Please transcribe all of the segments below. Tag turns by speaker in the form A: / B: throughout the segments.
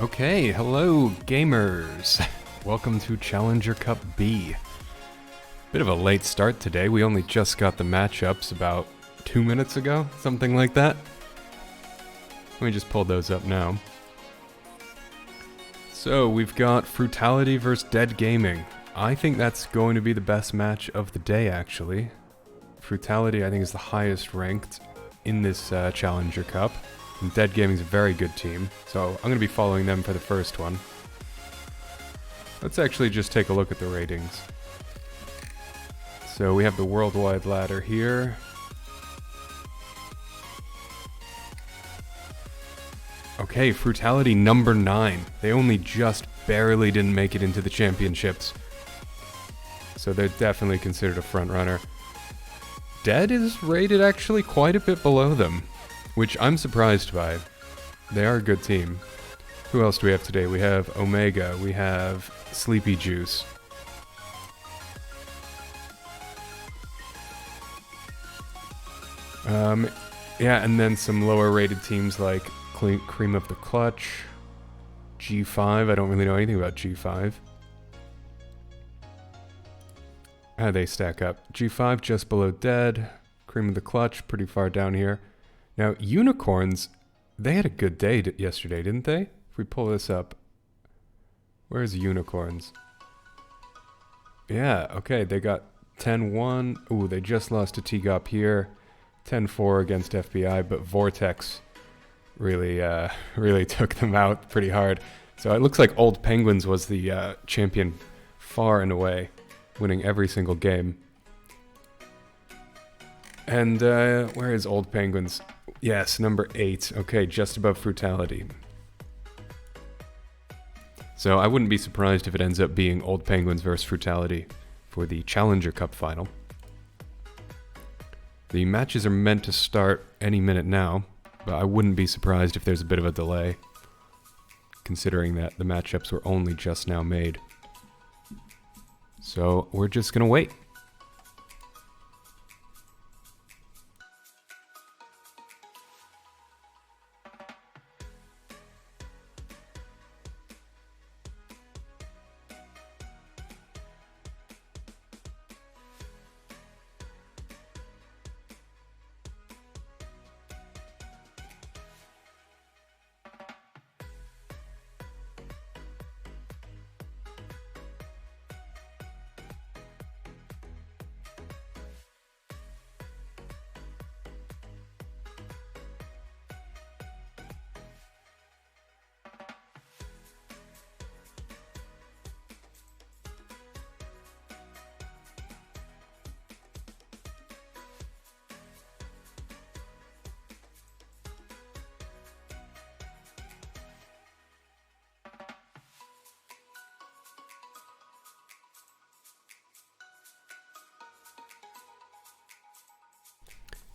A: Okay, hello gamers. Welcome to Challenger Cup B. Bit of a late start today. We only just got the matchups about 2 minutes ago, something like that. Let me just pull those up now. So we've got Frutality versus Dead Gaming. I think that's going to be the best match of the day, actually. Frutality, I think, is the highest ranked in this Challenger Cup. And Dead Gaming's a very good team, so I'm going to be following them for the first one. Let's actually just take a look at the ratings. So we have the worldwide ladder here. Okay, Frutality number 9. They only just barely didn't make it into the championships. So they're definitely considered a front runner. Dead is rated actually quite a bit below them, which I'm surprised by. They are a good team. Who else do we have today? We have Omega, we have Sleepy Juice. Yeah, and then some lower rated teams like Cream of the Clutch, G5, I don't really know anything about G5. How do they stack up? G5 just below Dead, Cream of the Clutch pretty far down here. Now, Unicorns, they had a good day yesterday, didn't they? If we pull this up. Where's Unicorns? Yeah, okay, they got 10-1. Ooh, they just lost to T-Gop here. 10-4 against FBI, but Vortex really took them out pretty hard. So it looks like Old Penguins was the champion far and away, winning every single game. And where is Old Penguins? Yes, number 8. Okay, just above Frutality. So I wouldn't be surprised if it ends up being Old Penguins versus Frutality for the Challenger Cup final. The matches are meant to start any minute now, but I wouldn't be surprised if there's a bit of a delay, considering that the matchups were only just now made. So we're just gonna wait.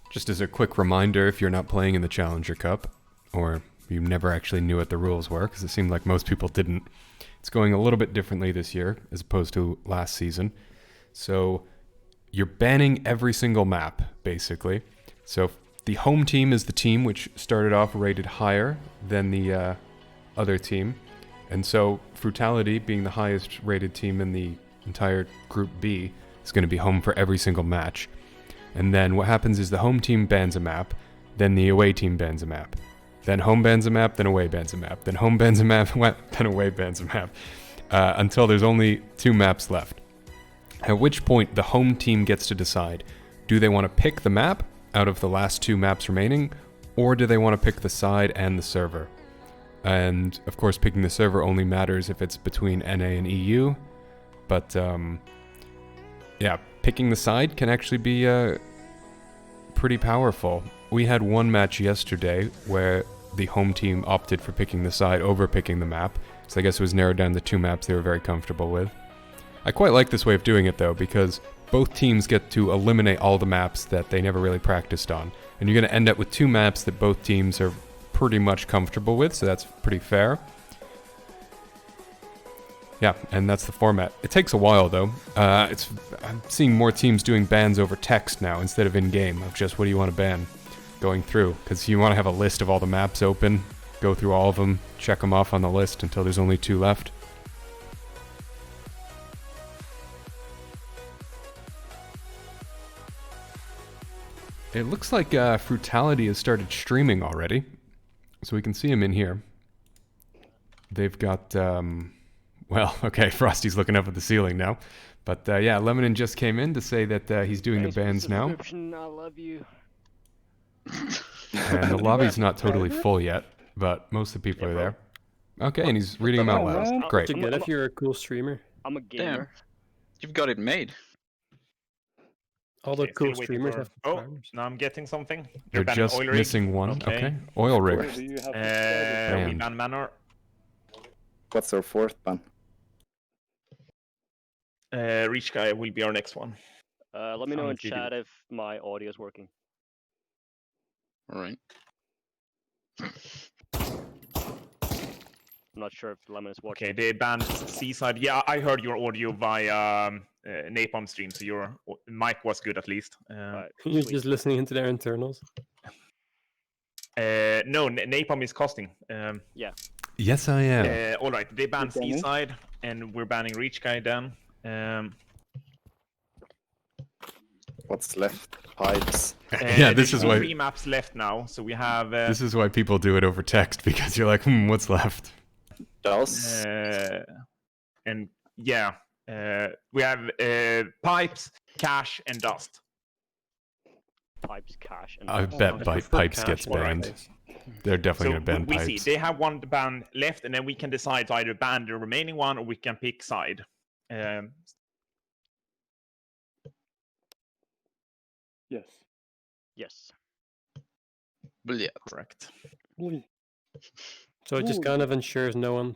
A: Just as a quick reminder, if you're not playing in the Challenger Cup, or you never actually knew what the rules were, because it seemed like most people didn't, it's going a little bit differently this year as opposed to last season. So you're banning every single map, basically. So the home team is the team which started off rated higher than the other team. And so Frutality, being the highest rated team in the entire Group B, is going to be home for every single match. And then what happens is the home team bans a map, then the away team bans a map. Then home bans a map, then away bans a map. Then home bans a map, then away bans a map. Until there's only 2 maps left. At which point the home team gets to decide, do they want to pick the map out of the last 2 maps remaining, or do they want to pick the side and the server? And of course picking the server only matters if it's between NA and EU, but yeah, picking the side can actually be pretty powerful. We had one match yesterday where the home team opted for picking the side over picking the map, so I guess it was narrowed down to 2 maps they were very comfortable with. I quite like this way of doing it though, because both teams get to eliminate all the maps that they never really practiced on, and you're going to end up with 2 maps that both teams are pretty much comfortable with, so that's pretty fair. Yeah, and that's the format. It takes a while, though. I'm seeing more teams doing bans over text now instead of in-game, of just what do you want to ban going through, because you want to have a list of all the maps open go through all of them, check them off on the list until there's only 2 left. It looks like Frutality has started streaming already, so we can see him in here. They've got, well, okay, Frosty's looking up at the ceiling now. But yeah, Lemonin just came in to say that he's doing the bans now.
B: I love you.
A: And the lobby's not totally full yet, but most of the people are there. Okay, and he's reading them out loud. Great.
C: To get if you're a cool streamer.
B: I'm a gamer.
D: Damn. You've got it made.
C: All the
E: Okay,
C: cool
E: still waiting
C: streamers
E: for-
C: have
E: Oh,
C: subscribers.
E: now I'm getting something.
A: They're
E: banning
A: just
E: oil rig.
A: missing one.
E: Okay.
A: Okay. Oil rig.
F: Where do you have
E: We
A: Banned.
E: ban Manor.
F: What's our fourth ban?
E: Reach Guy will be our next one.
B: Let me know in
E: Sounds good.
B: chat if my audio is working.
D: All right.
B: I'm not sure if Lemon is watching.
E: Okay, they banned Seaside. Yeah, I heard your audio via Napalm stream, so your mic was good at least.
B: Right,
C: You're
B: sweet.
C: just listening into their internals.
E: No, Napalm is costing.
A: Yes, I am.
E: All right, they banned
F: Okay.
E: Seaside, and we're banning Reach Guy then.
F: What's left? Pipes.
A: Yeah, this
E: there's
A: is why
E: 3 maps left now, so we have
A: this is why people do it over text, because you're like, what's left?
F: Does.
E: and yeah, we have pipes, cash, and dust.
B: Pipes, cash, and
A: I
B: dust.
A: bet
C: I
A: Pipes
C: prefer
A: gets
C: cash in
A: banned.
C: place.
A: They're definitely
E: So
A: going to ban
E: we
A: Pipes.
E: see they have one ban left, and then we can decide to either ban the remaining one or we can pick side.
F: Yes.
B: Yes.
D: Brilliant.
E: Correct.
C: So it just
F: Ooh.
C: kind of ensures no one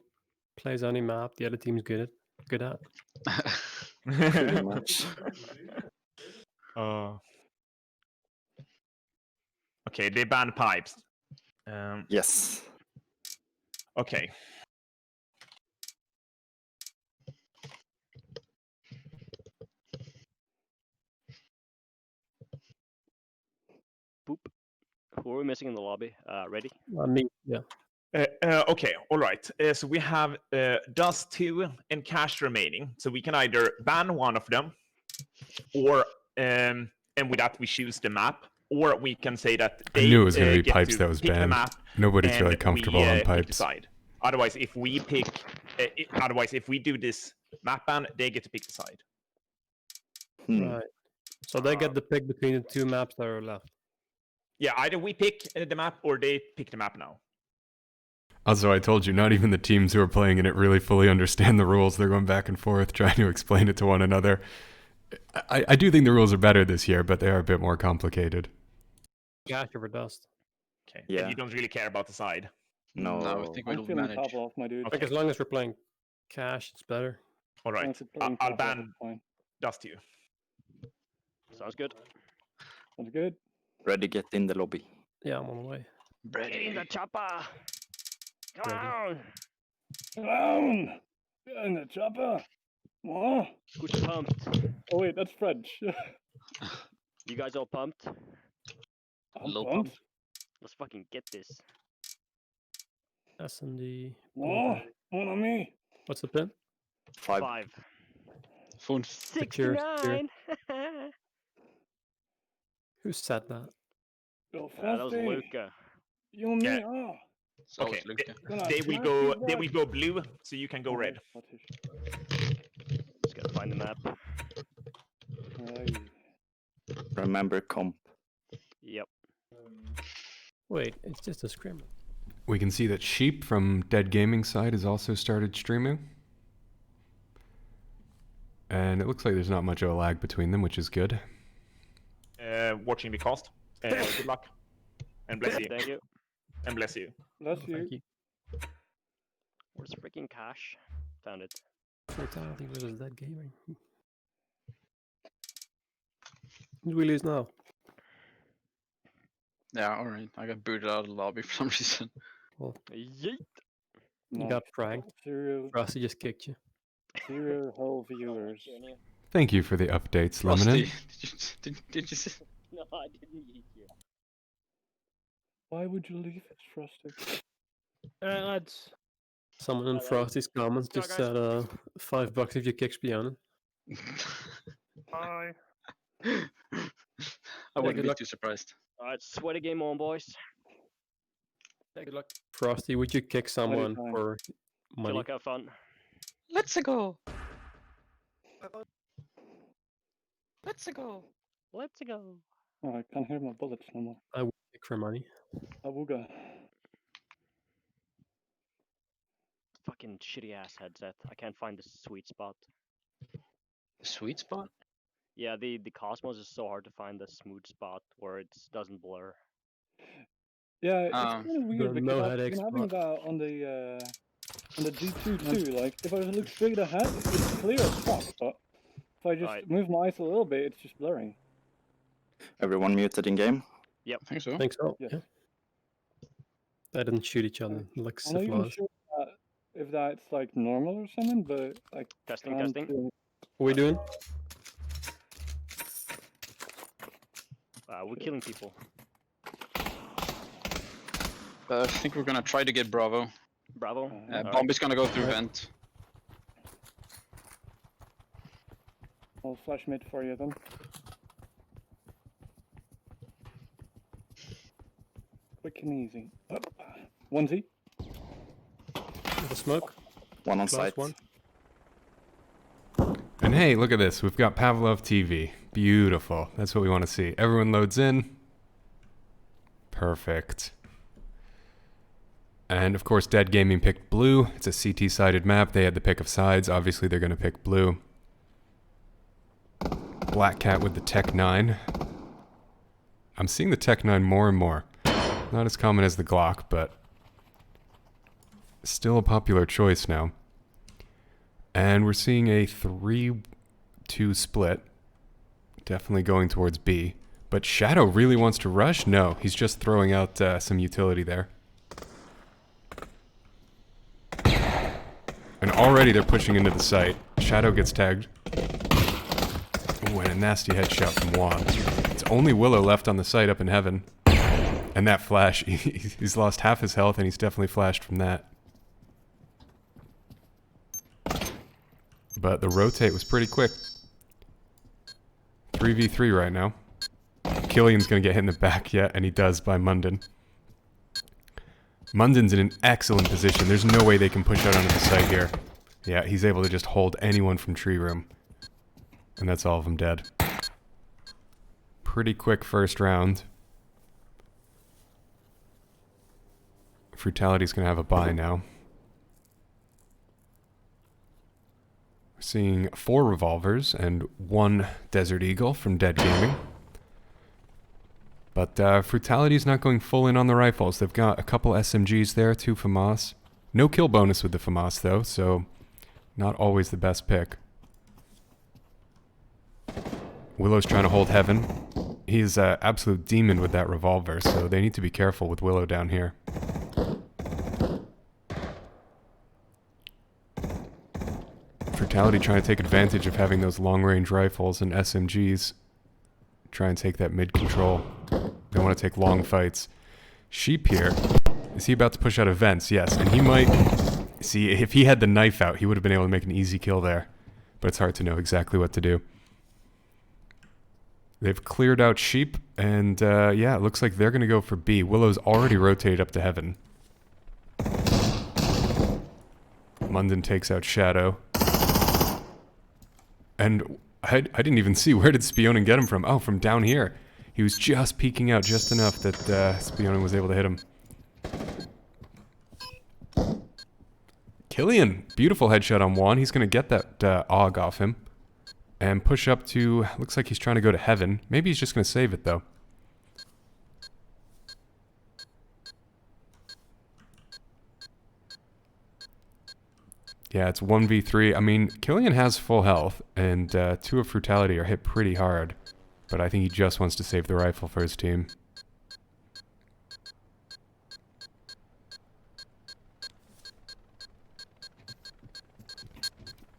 C: plays any map the other team's good at.
F: Pretty much.
E: Okay, they ban pipes.
F: Yes.
E: Okay.
B: Boop. Who are we missing in the lobby? Ready?
C: Me, yeah.
E: Okay, all right. So we have Dust 2 and Cash remaining. So we can either ban one of them, or and with that we choose the map, or we can say that
A: I
E: they
A: knew it was going to be
E: get
A: Pipes
E: to
A: that was
E: pick the
A: banned.
E: map,
A: Nobody's
E: and
A: really comfortable
E: we,
A: on
E: pick the
A: Pipes.
E: side. Otherwise, if we pick, otherwise if we do this map ban, they get to pick the side.
C: Right. So they get the pick between the 2 maps that are left.
E: Yeah, either we pick the map or they pick the map now.
A: Also, I told you, not even the teams who are playing in it really fully understand the rules. They're going back and forth, trying to explain it to one another. I do think the rules are better this year, but they are a bit more complicated.
C: Cash over dust.
E: Okay.
F: Yeah.
E: And you don't really care about the side.
F: No.
D: No, I think
G: I'm
D: we'll
G: feeling
D: manage.
G: top off, my dude.
C: Like as long as we're playing cash, it's better.
E: All right.
G: Thanks for playing
E: I'll
G: top off,
E: ban
G: it's fine.
E: Dust 2.
B: Sounds good.
G: Sounds good.
F: Ready, get in the lobby.
C: Yeah, I'm on the way.
B: Get in the chopper. Come
C: Ready.
B: on.
G: Down! In the chopper! Oh,
B: Who's pumped?
G: oh wait, that's French.
B: You guys all pumped?
G: I'm
D: Low
G: pumped.
B: Let's fucking get this.
C: S&D.
G: Oh, mon ami.
C: What's the pin?
F: 5.
B: 5.
D: Phone.
C: Secure, secure.
B: 69.
C: Who said that?
G: Go
B: That was
G: Frosty.
B: Luca.
G: You and me,
E: Yeah.
G: oh.
D: So
E: Okay.
D: it's Luca.
G: Gonna
E: They will
G: smash
E: go.
G: you
E: They
G: back.
E: will go blue, so you can go red.
B: Just gotta find the map.
G: Aye.
F: Remember comp.
B: Yep.
C: Wait, it's just a scrim.
A: We can see that Sheep from Dead Gaming side has also started streaming. And it looks like there's not much of a lag between them, which is good.
E: Watching the cost. Good luck. And bless you.
B: Thank you.
E: And bless you.
G: Bless you.
C: Thank you.
B: Where's freaking cash? Found it.
C: Fatality versus Dead Gaming. Who do we lose now?
D: Yeah, all right. I got booted out of the lobby for some reason.
B: Yeet.
C: You
G: No.
C: got pranked.
G: Zero,
C: Rossi just kicked you.
G: 0 whole viewers.
A: Thank you for the updates,
D: Rusty,
A: Lemonin.
D: did you see?
B: No, I didn't eat you.
G: Why would you leave us, Frosty?
C: Someone in Frosty's comments just said $5 if you kick Spionen.
G: Hi.
D: I wouldn't
C: good
D: be
C: luck.
D: too surprised.
B: Alright, sweaty game on, boys.
C: Yeah, good luck. Frosty, would you kick someone
G: time.
C: for
B: Feel
C: money?
B: like have fun.
D: Let's go. Let's go.
B: Let's go.
G: Oh, I can't hear my bullets no more.
C: I would kick for money.
G: Awooga.
B: Fucking shitty ass headset. I can't find the sweet spot.
D: Sweet spot.
B: Yeah, the Cosmos is so hard to find the smooth spot where it doesn't blur.
G: Yeah, it's
D: Um,
G: kind of
C: the
G: weird because
C: no
G: I've
C: headache
G: been having
C: spot.
G: that on the G2 too. Like if I look straight ahead, it's clear as fuck. But if I just
B: Right.
G: move my eyes a little bit, it's just blurring.
F: Everyone muted in game?
D: I think so.
C: I think so.
G: Yes.
C: Yeah. They didn't shoot each other like
G: I'm not even
C: syphilis.
G: sure if that's like normal or something, but I
B: Testing,
G: can't
B: testing.
G: do
C: What are we doing?
B: We're killing people.
D: I think we're gonna try to get Bravo.
B: Bravo. Alright.
D: Bomb is gonna go through vent.
G: I'll flash mid for you then. Quick and easy. Up. Onesie.
C: The smoke.
F: One on
C: Close
F: site.
C: one.
A: And hey, look at this. We've got Pavlov TV. Beautiful. That's what we want to see. Everyone loads in. Perfect. And of course, Dead Gaming picked blue. It's a CT-sided map. They had the pick of sides. Obviously, they're going to pick blue. Black Cat with the Tech 9. I'm seeing the Tech 9 more and more. Not as common as the Glock, but still a popular choice now. And we're seeing a 3-2 split. Definitely going towards B. But Shadow really wants to rush? No, he's just throwing out some utility there. And already they're pushing into the site. Shadow gets tagged. Ooh, and a nasty headshot from Juan. It's only Willow left on the site up in heaven. And that flash, he's lost half his health and he's definitely flashed from that. But the rotate was pretty quick. 3v3 right now. Killian's gonna get hit in the back yet, and he does by Munden. Munden's in an excellent position. There's no way they can push out onto the site here. Yeah, he's able to just hold anyone from tree room. And that's all of them dead. Pretty quick first round. Frutality's gonna have a bye now. We're seeing 4 revolvers and 1 Desert Eagle from Dead Gaming. But Frutality's not going full in on the rifles. They've got a couple SMGs there, 2 FAMAS. No kill bonus with the FAMAS though, so not always the best pick. Willow's trying to hold heaven. He's an absolute demon with that revolver, so they need to be careful with Willow down here. Frutality trying to take advantage of having those long-range rifles and SMGs. Try and take that mid-control. They want to take long fights. Sheep here. Is he about to push out of vents? Yes, and he might... See, if he had the knife out, he would have been able to make an easy kill there. But it's hard to know exactly what to do. They've cleared out sheep, and yeah, it looks like they're going to go for B. Willow's already rotated up to heaven. Munden takes out Shadow. And I didn't even see, where did Spionen get him from? Oh, from down here. He was just peeking out just enough that Spionen was able to hit him. Killian, beautiful headshot on Juan. He's going to get that AUG off him. And push up to, looks like he's trying to go to heaven. Maybe he's just going to save it though. Yeah, it's 1v3. I mean, Killian has full health, and 2 of Frutality are hit pretty hard. But I think he just wants to save the rifle for his team.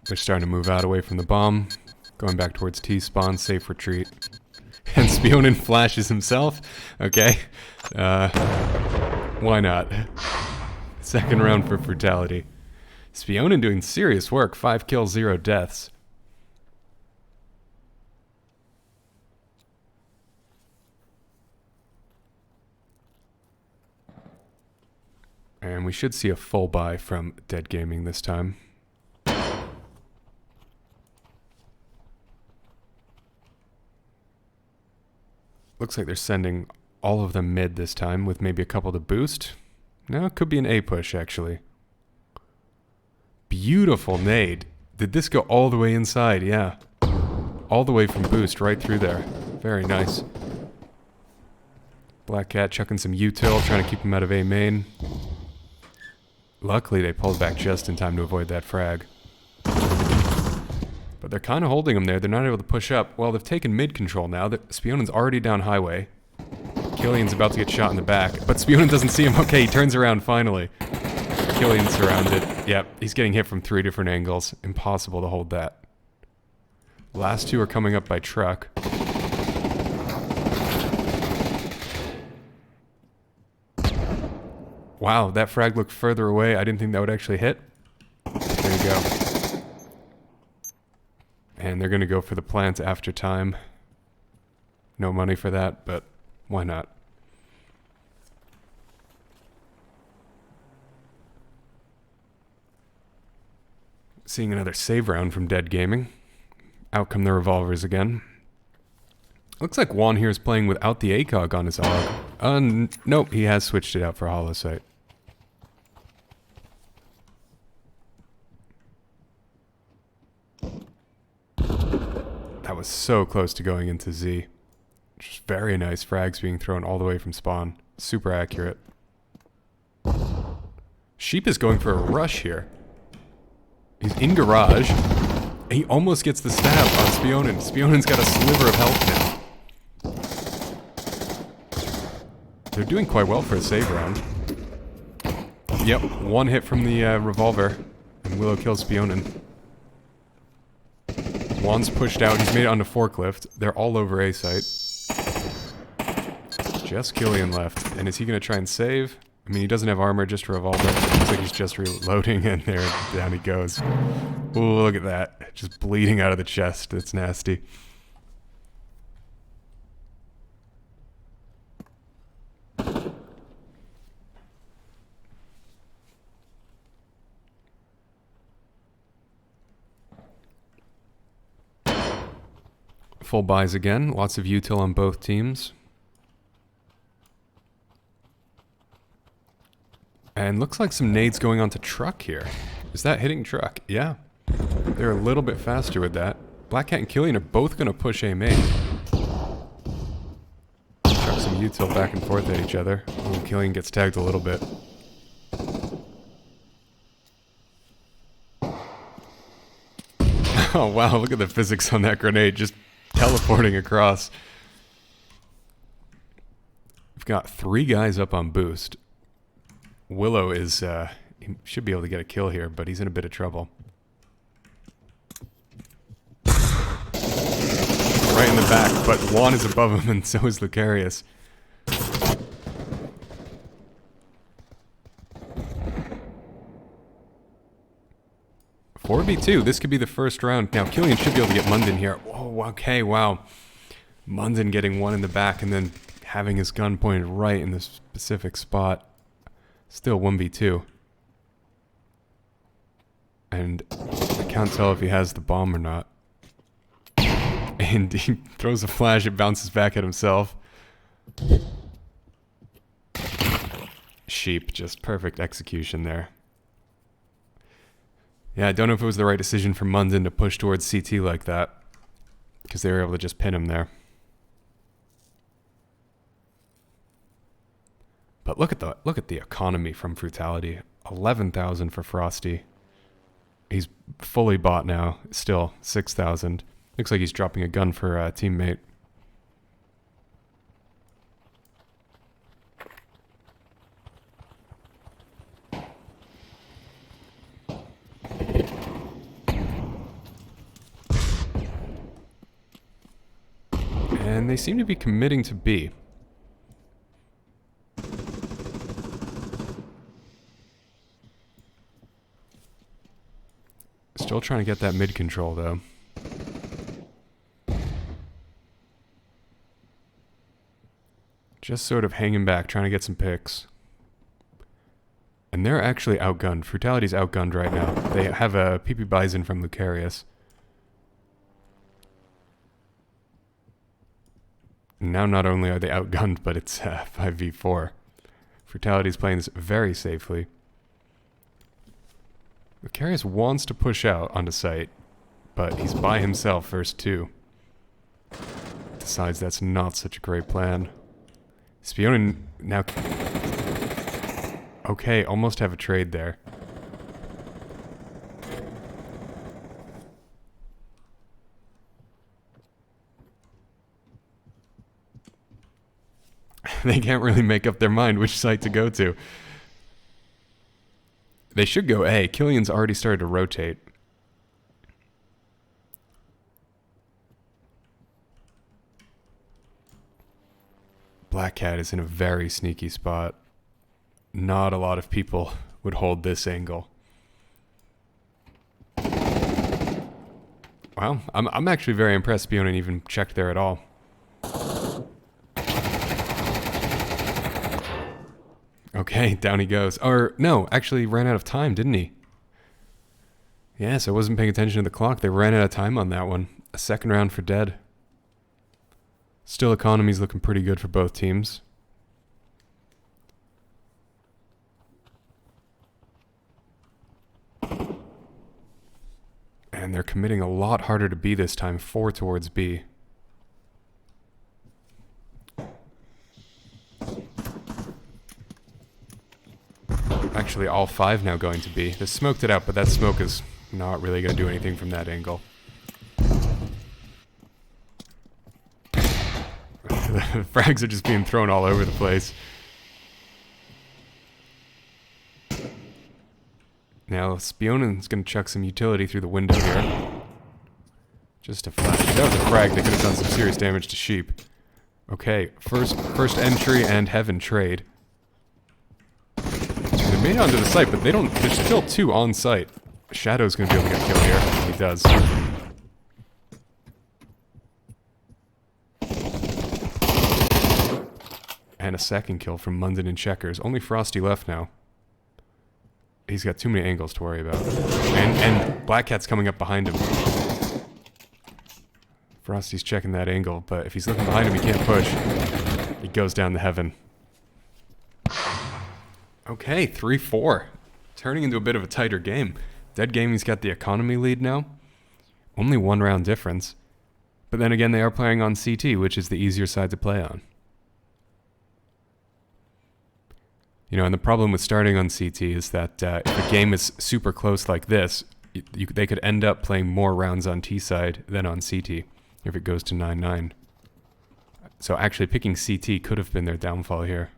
A: They're starting to move out away from the bomb. Going back towards T-spawn, safe retreat. And Spionen flashes himself. Okay. Why not? Second round for Brutality. Spionin doing serious work. 5 kills, 0 deaths. And we should see a full buy from Dead Gaming this time. Looks like they're sending all of them mid this time with maybe a couple to boost. No, it could be an A push actually. Beautiful nade. Did this go all the way inside? Yeah. All the way from boost right through there. Very nice. Black Cat chucking some util, trying to keep him out of A main. Luckily they pulled back just in time to avoid that frag. But they're kind of holding him there. They're not able to push up. Well, they've taken mid control now. Spionin's already down highway. Killian's about to get shot in the back. But Spionin doesn't see him. Okay, he turns around finally. Killian's surrounded. Yep, he's getting hit from 3 different angles. Impossible to hold that. Last 2 are coming up by truck. Wow, that frag looked further away. I didn't think that would actually hit. There you go. And they're going to go for the plant after time. No money for that, but why not? Seeing another save round from Dead Gaming. Out come the revolvers again. Looks like Juan here is playing without the ACOG on his AUG. Nope, he has switched it out for Hollow Sight. That was so close to going into Z. Just very nice frags being thrown all the way from spawn. Super accurate. Sheep is going for a rush here. He's in garage. He almost gets the stab on Spionin. Spionin's got a sliver of health now. They're doing quite well for a save round. Yep, 1 hit from the revolver. And Willow kills Spionin. Juan's pushed out. He's made it onto forklift. They're all over A site. Just Killian left. And is he going to try and save? I mean, he doesn't have armor, just a revolver. Looks like he's just reloading, and there, down he goes. Ooh, look at that. Just bleeding out of the chest. That's nasty. Full buys again. Lots of util on both teams. And looks like some nades going onto truck here. Is that hitting truck? Yeah. They're a little bit faster with that. Black Cat and Killian are both going to push A main. Chuck some util back and forth at each other. Ooh, Killian gets tagged a little bit. Oh wow, look at the physics on that grenade. Just teleporting across. We've got 3 guys up on boost. Willow is, he should be able to get a kill here, but he's in a bit of trouble. Right in the back, but Juan is above him and so is Lucarius. 4v2, this could be the first round. Now, Killian should be able to get Munden here. Oh, okay, wow. Munden getting 1 in the back and then having his gun pointed right in the specific spot. Still 1v2. And I can't tell if he has the bomb or not. And he throws a flash, it bounces back at himself. Sheep, just perfect execution there. Yeah, I don't know if it was the right decision for Munden to push towards CT like that, because they were able to just pin him there. But look at the economy from Brutality. 11,000 for Frosty. He's fully bought now. Still 6,000. Looks like he's dropping a gun for a teammate. And they seem to be committing to B. Still trying to get that mid control, though. Just sort of hanging back, trying to get some picks. And they're actually outgunned. Frutality's outgunned right now. They have a PP Bison from Lucarius. And now not only are they outgunned, but it's 5v4. Frutality's playing this very safely. Lucarius wants to push out onto site, but he's by himself first two. Decides that's not such a great plan. Spiona now... Okay, almost have a trade there. They can't really make up their mind which site to go to. They should go A. Killian's already started to rotate. Black Cat is in a very sneaky spot. Not a lot of people would hold this angle. Wow, I'm actually very impressed Spiona even checked there at all. Okay, down he goes. Or, no, actually ran out of time, didn't he? Yes, I wasn't paying attention to the clock. They ran out of time on that one. A second round for dead. Still, economy's looking pretty good for both teams. And they're committing a lot harder to B this time. 4 towards B. Actually, all 5 now going to B. They smoked it out, but that smoke is not really going to do anything from that angle. The frags are just being thrown all over the place. Now, Spiona's going to chuck some utility through the window here. Just a flash. That was a frag that could have done some serious damage to Sheep. Okay, first entry and Heaven trade. They made it onto the site, but there's still 2 on site. Shadow's going to be able to get killed here. He does. And a second kill from Munden and Checkers. Only Frosty left now. He's got too many angles to worry about. And Black Cat's coming up behind him. Frosty's checking that angle, but if he's looking behind him, he can't push. He goes down to Heaven. Okay, 3-4. Turning into a bit of a tighter game. Dead Gaming's got the economy lead now. Only 1 round difference. But then again, they are playing on CT, which is the easier side to play on. You know, and the problem with starting on CT is that if a game is super close like this, they could end up playing more rounds on T side than on CT if it goes to 9-9. So actually picking CT could have been their downfall here.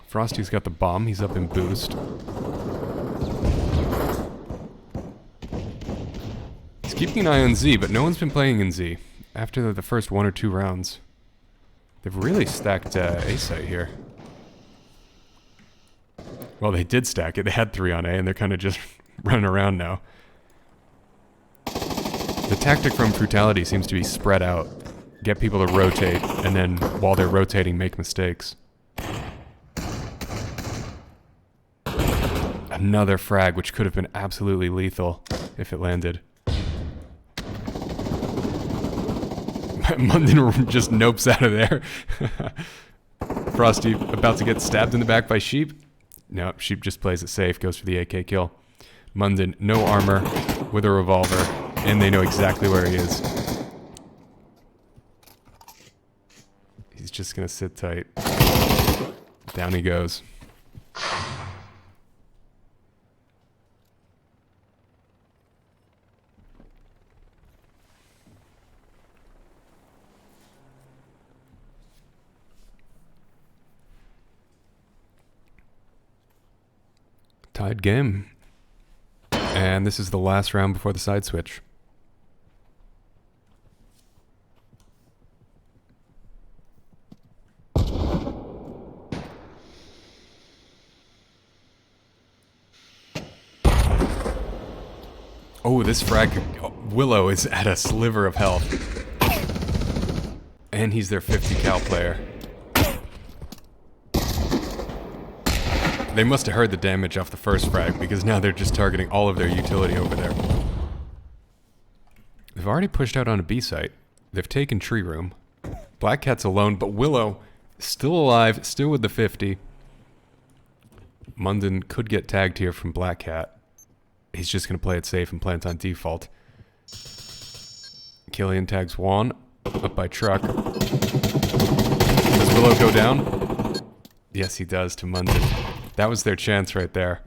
A: Frosty's got the bomb. He's up in boost. He's keeping an eye on Z, but no one's been playing in Z after the first 1 or 2 rounds. They've really stacked A site here. Well, they did stack it. They had 3 on A, and they're kind of just running around now. The tactic from Frutality seems to be spread out. Get people to rotate, and then while they're rotating, make mistakes. Another frag, which could have been absolutely lethal if it landed. Munden just nopes out of there. Frosty about to get stabbed in the back by Sheep. No, Sheep just plays it safe, goes for the AK kill. Munden, no armor, with a revolver, and they know exactly where he is. He's just gonna sit tight. Down he goes. Tied game. And this is the last round before the side switch. Oh, this frag... Willow is at a sliver of health. And he's their 50 cal player. They must have heard the damage off the first frag, because now they're just targeting all of their utility over there. They've already pushed out on a B site. They've taken tree room. Black Cat's alone, but Willow still alive, still with the 50. Munden could get tagged here from Black Cat. He's just going to play it safe and plant on default. Killian tags Juan, up by truck. Does Willow go down? Yes, he does to Munden. That was their chance right there.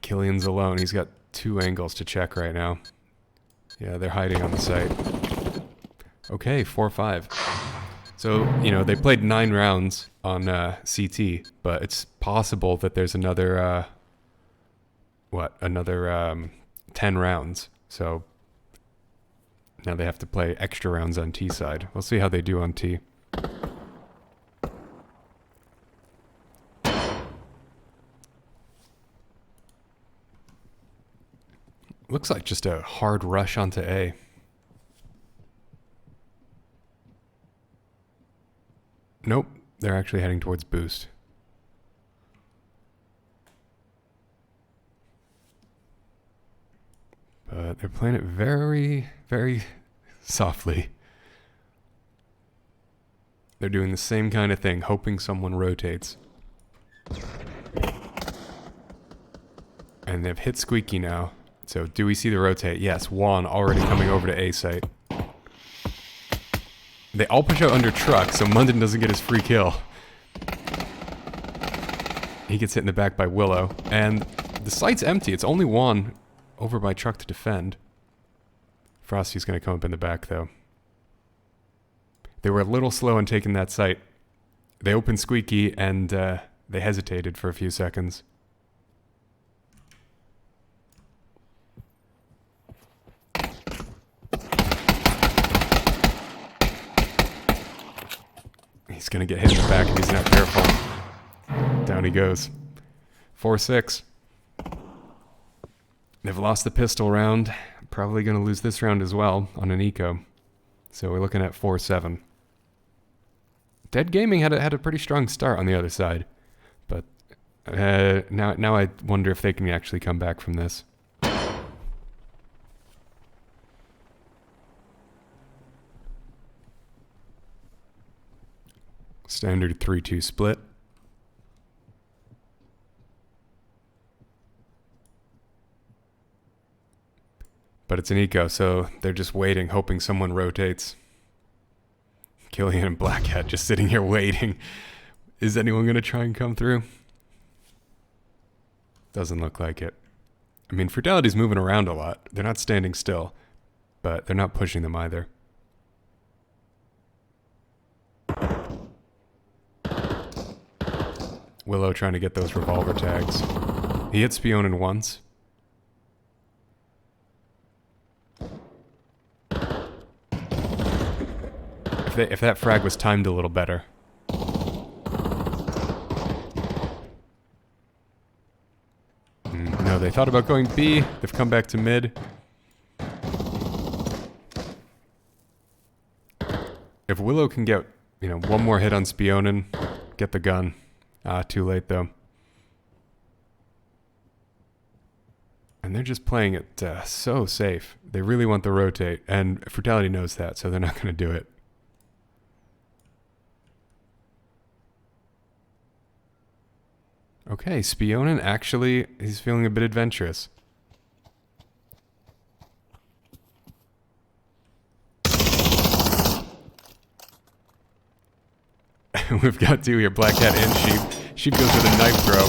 A: Killian's alone. He's got 2 angles to check right now. Yeah, they're hiding on the site. Okay, 4-5. So, you know, they played 9 rounds on CT, but it's possible that there's another, another 10 rounds. So now they have to play extra rounds on T side. We'll see how they do on T. Looks like just a hard rush onto A. Nope, they're actually heading towards boost. But they're playing it very, very softly. They're doing the same kind of thing, hoping someone rotates. And they've hit Squeaky now. So do we see the rotate? Yes, Juan already coming over to A site. They all push out under truck, so Munden doesn't get his free kill. He gets hit in the back by Willow. And the site's empty. It's only Juan over by truck to defend. Frosty's going to come up in the back, though. They were a little slow in taking that site. They opened Squeaky, and they hesitated for a few seconds. He's going to get hit in the back if he's not careful. Down he goes. 4-6. They've lost the pistol round. Probably going to lose this round as well on an eco. So we're looking at 4-7. Dead Gaming had a pretty strong start on the other side. But now I wonder if they can actually come back from this. Standard 3-2 split. But it's an eco, so they're just waiting, hoping someone rotates. Killian and Black Hat just sitting here waiting. Is anyone going to try and come through? Doesn't look like it. I mean, Frutality's moving around a lot. They're not standing still, but they're not pushing them either. Willow trying to get those revolver tags. He hit Spionin once. If that frag was timed a little better. No, they thought about going B. They've come back to mid. If Willow can get, one more hit on Spionin, get the gun. Too late though. And they're just playing it so safe. They really want the rotate, and Frutality knows that, so they're not going to do it. Okay, Spionin actually, he's feeling a bit adventurous. We've got 2 here, Black Cat and Sheep. Sheep goes with a knife throw.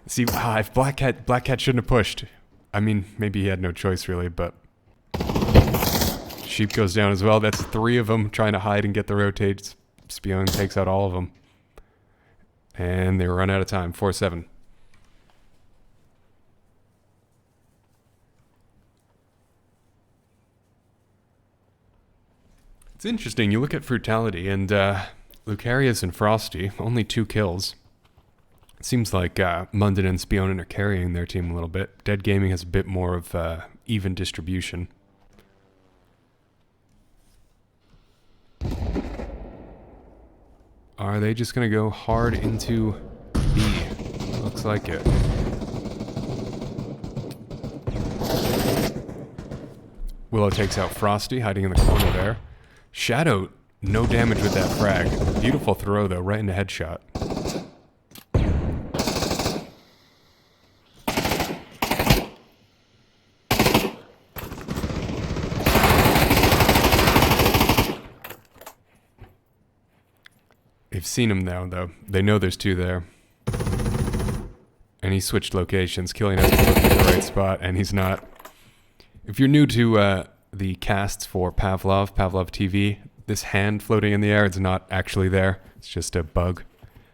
A: See, if Black Cat shouldn't have pushed. I mean, maybe he had no choice really, but Sheep goes down as well. That's 3 of them trying to hide and get the rotates. Spionin takes out all of them. And they run out of time, 4-7. It's interesting, you look at Frutality and Lucarius and Frosty, only 2 kills. It seems like Munden and Spionen are carrying their team a little bit. Dead Gaming has a bit more of even distribution. Are they just going to go hard into B? Looks like it. Willow takes out Frosty, hiding in the corner there. Shadow, no damage with that frag. Beautiful throw, though, right into headshot. They've seen him now, though. They know there's two there. And he switched locations. Killian has to look at the right spot, and he's not. If you're new to the casts for Pavlov TV, this hand floating in the air is not actually there. It's just a bug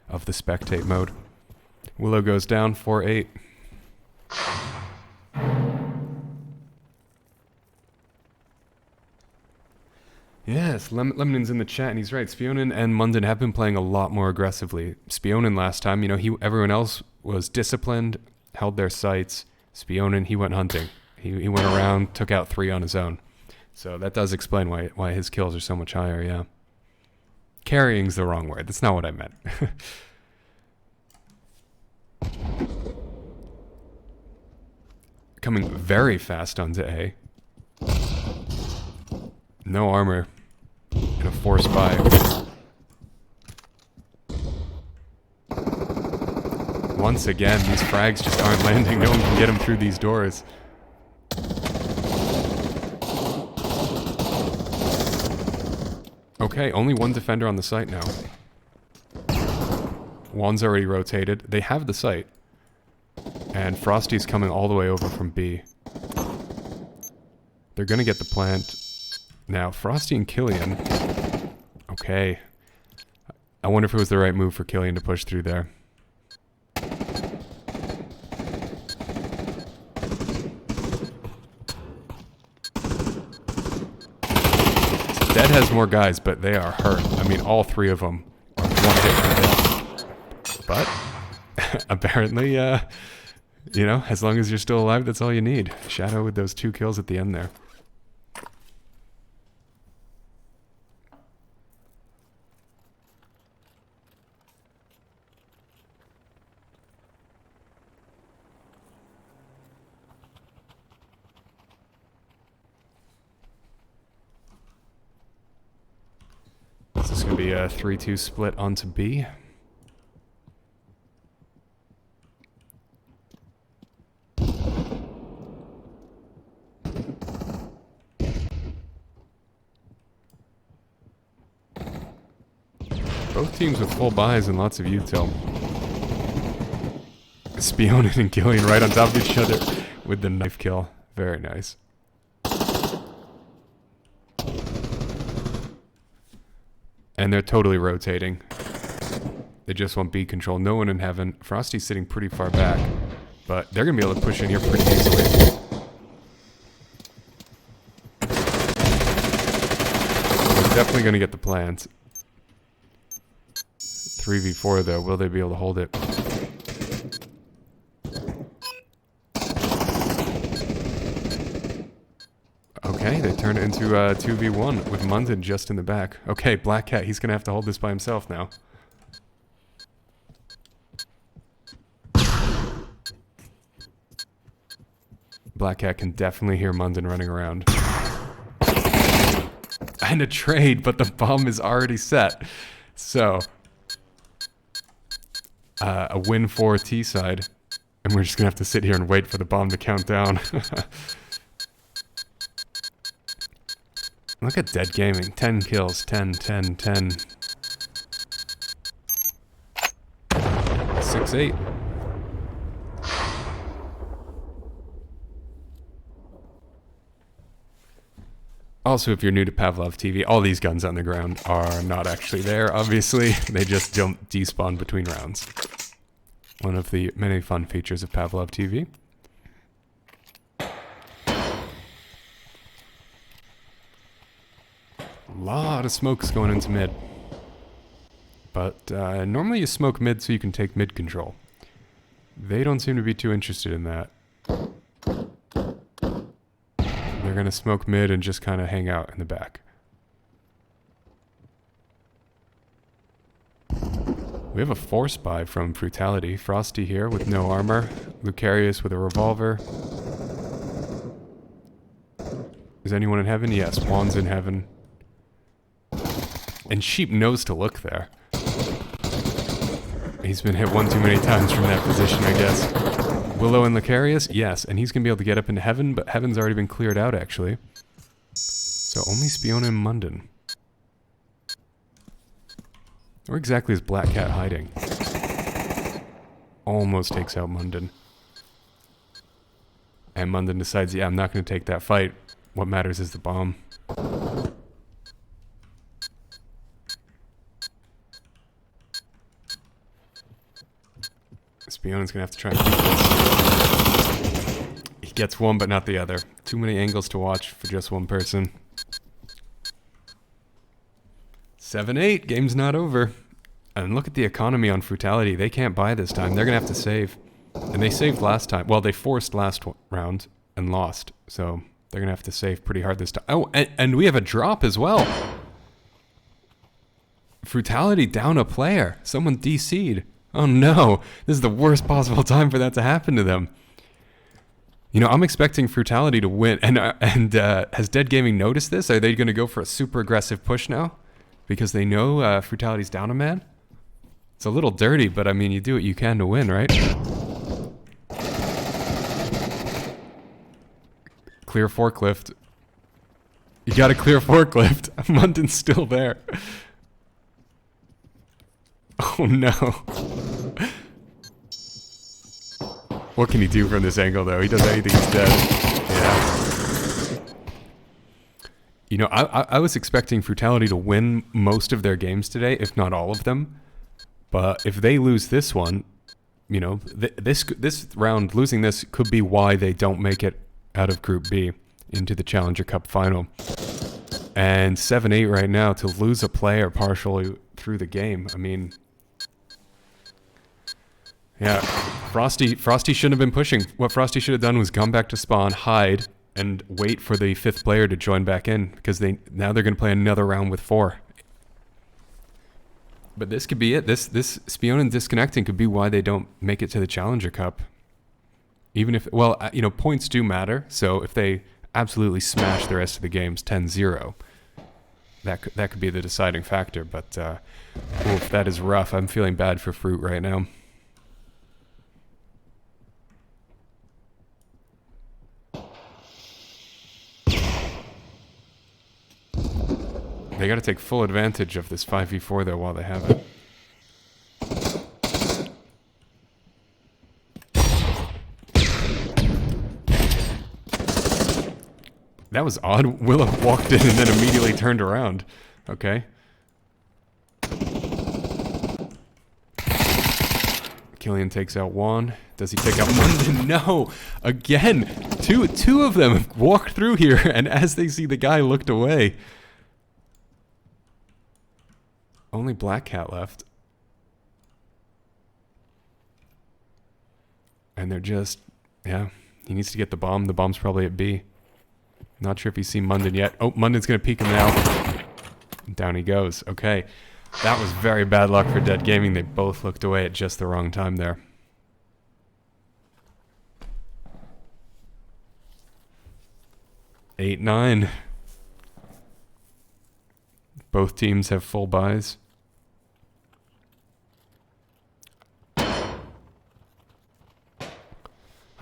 A: of the spectate mode. Willow goes down 4-8. Yes, Lemonen's in the chat, and he's right. Spionen and Munden have been playing a lot more aggressively. Spionen last time, you know, everyone else was disciplined, held their sights. Spionen, he went hunting. He went around, took out 3 on his own. So that does explain why his kills are so much higher, yeah. Carrying's the wrong word. That's not what I meant. Coming very fast onto A. No armor. And a force buy. Once again, these frags just aren't landing. No one can get them through these doors. Okay, only one defender on the site now. One's already rotated. They have the site. And Frosty's coming all the way over from B. They're gonna get the plant. Now, Frosty and Killian. Okay. I wonder if it was the right move for Killian to push through there. Dead has more guys, but they are hurt. I mean, all 3 of them are one hit from death. But, apparently, you know, as long as you're still alive, that's all you need. Shadow with those 2 kills at the end there. This is going to be a 3-2 split onto B. Both teams with full buys and lots of util. Spionen and Killian right on top of each other with the knife kill. Very nice. And they're totally rotating. They just want B control. No one in heaven. Frosty's sitting pretty far back. But they're going to be able to push in here pretty easily. They're definitely going to get the plant. 3v4 though. Will they be able to hold it? Okay, they turn it into 2v1 with Munden just in the back. Okay, Black Cat, he's going to have to hold this by himself now. Black Cat can definitely hear Munden running around. And a trade, but the bomb is already set. So, a win for T-side. And we're just going to have to sit here and wait for the bomb to count down. Look at Dead Gaming. 10 kills. 10, 10, 10. 6-8. Also, if you're new to Pavlov TV, all these guns on the ground are not actually there, obviously. They just don't despawn between rounds. One of the many fun features of Pavlov TV. Lot of smokes going into mid. But normally you smoke mid so you can take mid control. They don't seem to be too interested in that. They're gonna smoke mid and just kind of hang out in the back. We have a force buy from Frutality. Frosty here with no armor. Lucarius with a revolver. Is anyone in heaven? Yes, Juan's in heaven. And Sheep knows to look there. He's been hit one too many times from that position, I guess. Willow and Lucarius? Yes, and he's going to be able to get up into heaven, but heaven's already been cleared out, actually. So only Spiona and Munden. Where exactly is Black Cat hiding? Almost takes out Munden. And Munden decides, yeah, I'm not going to take that fight. What matters is the bomb. Spiona's going to have to try and keep this. He gets one, but not the other. Too many angles to watch for just one person. 7-8, game's not over. And look at the economy on Frutality. They can't buy this time. They're going to have to save. And they saved last time. Well, they forced last round and lost. So they're going to have to save pretty hard this time. Oh, and we have a drop as well. Frutality down a player. Someone DC'd. Oh no, this is the worst possible time for that to happen to them. You know, I'm expecting Frutality to win. And has Dead Gaming noticed this? Are they going to go for a super aggressive push now? Because they know Frutality's down a man? It's a little dirty, but I mean, you do what you can to win, right? Clear forklift. You gotta clear forklift. Munden's still there. Oh no. What can he do from this angle, though? He does anything, he's dead. Yeah. You know, I was expecting Frutality to win most of their games today, if not all of them. But if they lose this one, you know, this round, losing this could be why they don't make it out of Group B into the Challenger Cup final. And 7-8 right now to lose a player partially through the game. I mean, yeah, Frosty shouldn't have been pushing. What Frosty should have done was gone back to spawn, hide, and wait for the 5th player to join back in, because now they're going to play another round with 4. But this could be it. This Spiona disconnecting could be why they don't make it to the Challenger Cup. Even if, well, you know, points do matter. So if they absolutely smash the rest of the games 10-0, that could be the deciding factor. But oof, that is rough. I'm feeling bad for Fruit right now. They got to take full advantage of this 5v4 though while they have it. That was odd. Willow walked in and then immediately turned around. Okay. Killian takes out Juan. Does he take out Munden? No! Again! Two of them have walked through here, and as they see the guy looked away. Only Black Cat left. And they're just... yeah, he needs to get the bomb. The bomb's probably at B. Not sure if he's seen Munden yet. Oh, Munden's going to peek him now. Down he goes. Okay. That was very bad luck for Dead Gaming. They both looked away at just the wrong time there. Eight, 9. Both teams have full buys.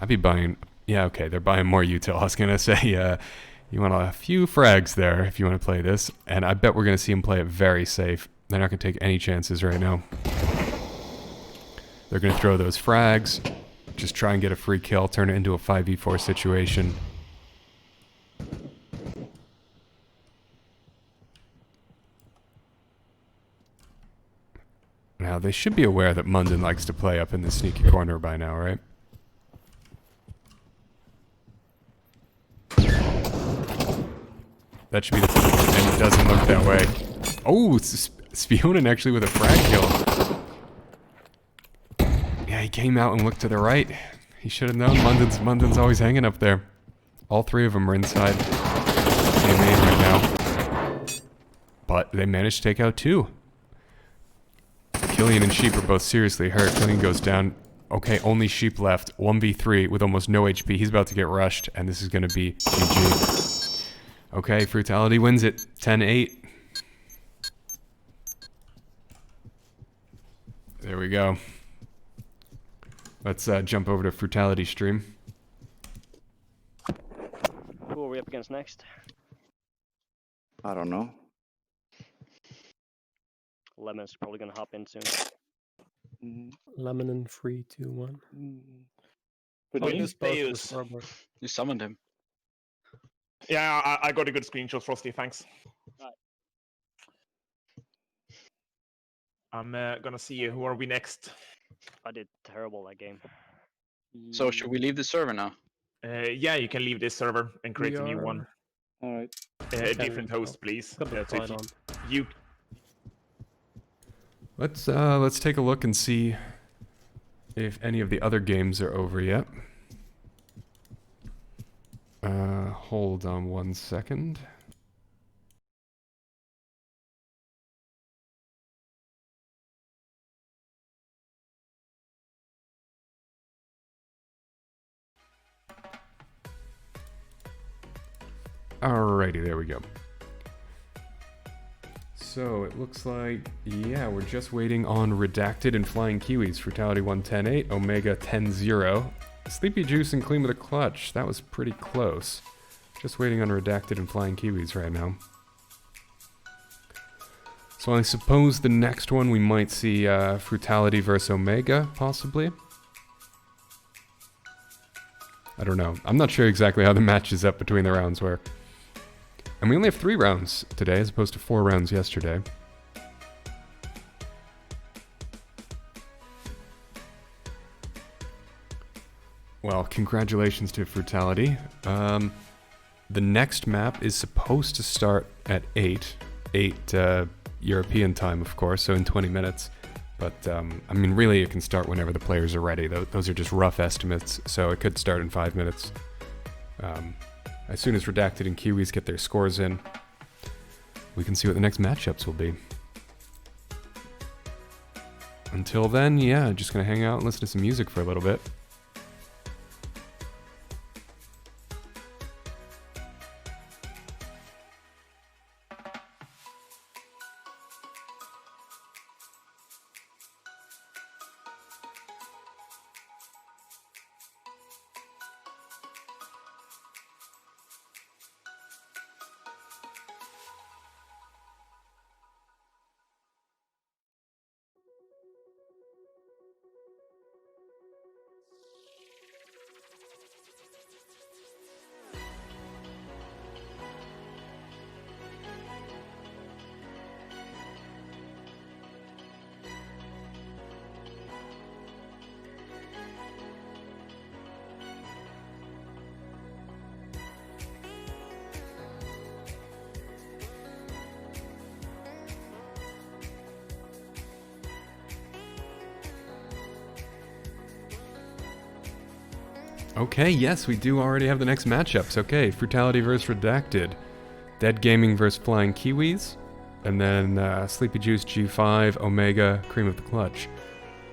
A: I'd be buying... yeah, okay, they're buying more util. I was going to say, you want a few frags there if you want to play this. And I bet we're going to see them play it very safe. They're not going to take any chances right now. They're going to throw those frags. Just try and get a free kill. Turn it into a 5v4 situation. Now, they should be aware that Munden likes to play up in the sneaky corner by now, right? That should be the... and it doesn't look that way. Oh, Spionin actually with a frag kill. Yeah, Yeah, he came out and looked to the right. He should have known. Munden's always hanging up there. All three of them are inside A main right now. But they managed to take out 2. Killian and Sheep are both seriously hurt. Killian goes down. Okay, only Sheep left. 1v3 with almost no HP. He's about to get rushed, and this is going to be GG. Okay, Frutality wins it. 10-8. There we go. Let's jump over to Frutality stream.
B: Who are we up against next?
F: I don't know.
B: Lemon's probably gonna hop in soon.
G: Mm,
C: Lemon in 3, 2, 1.
G: mm.
C: Oh,
G: But
C: he
G: then-
C: just posted the
E: Deus.
C: scoreboard.
D: You summoned him.
E: Yeah, I got a good screenshot, Frosty. Thanks.
B: Right.
E: I'm gonna see who are we next.
B: I did terrible that game.
D: So should we leave the server now?
E: Yeah, you can leave this server and create a new one.
G: All right.
E: A different host, please.
C: Got the
E: So if
C: flight on.
E: you
A: Let's take a look and see if any of the other games are over yet. Hold on 1 second. Alrighty, there we go. So it looks like, yeah, we're just waiting on Redacted and Flying Kiwis. Frutality 110-8, Omega 10-0. Sleepy Juice and Clean with a Clutch. That was pretty close. Just waiting on Redacted and Flying Kiwis right now. So I suppose the next one we might see Frutality versus Omega, possibly. I don't know. I'm not sure exactly how the match is up between the rounds were. And we only have 3 rounds today as opposed to 4 rounds yesterday. Well, congratulations to Frutality. The next map is supposed to start at 8 European time, of course, so in 20 minutes. But, I mean, really, it can start whenever the players are ready. Those are just rough estimates, so it could start in 5 minutes. As soon as Redacted and Kiwis get their scores in, we can see what the next matchups will be. Until then, yeah, just gonna hang out and listen to some music for a little bit. Okay, yes, we do already have the next matchups. Okay, Frutality versus Redacted. Dead Gaming versus Flying Kiwis. And then Sleepy Juice G5, Omega, Cream of the Clutch.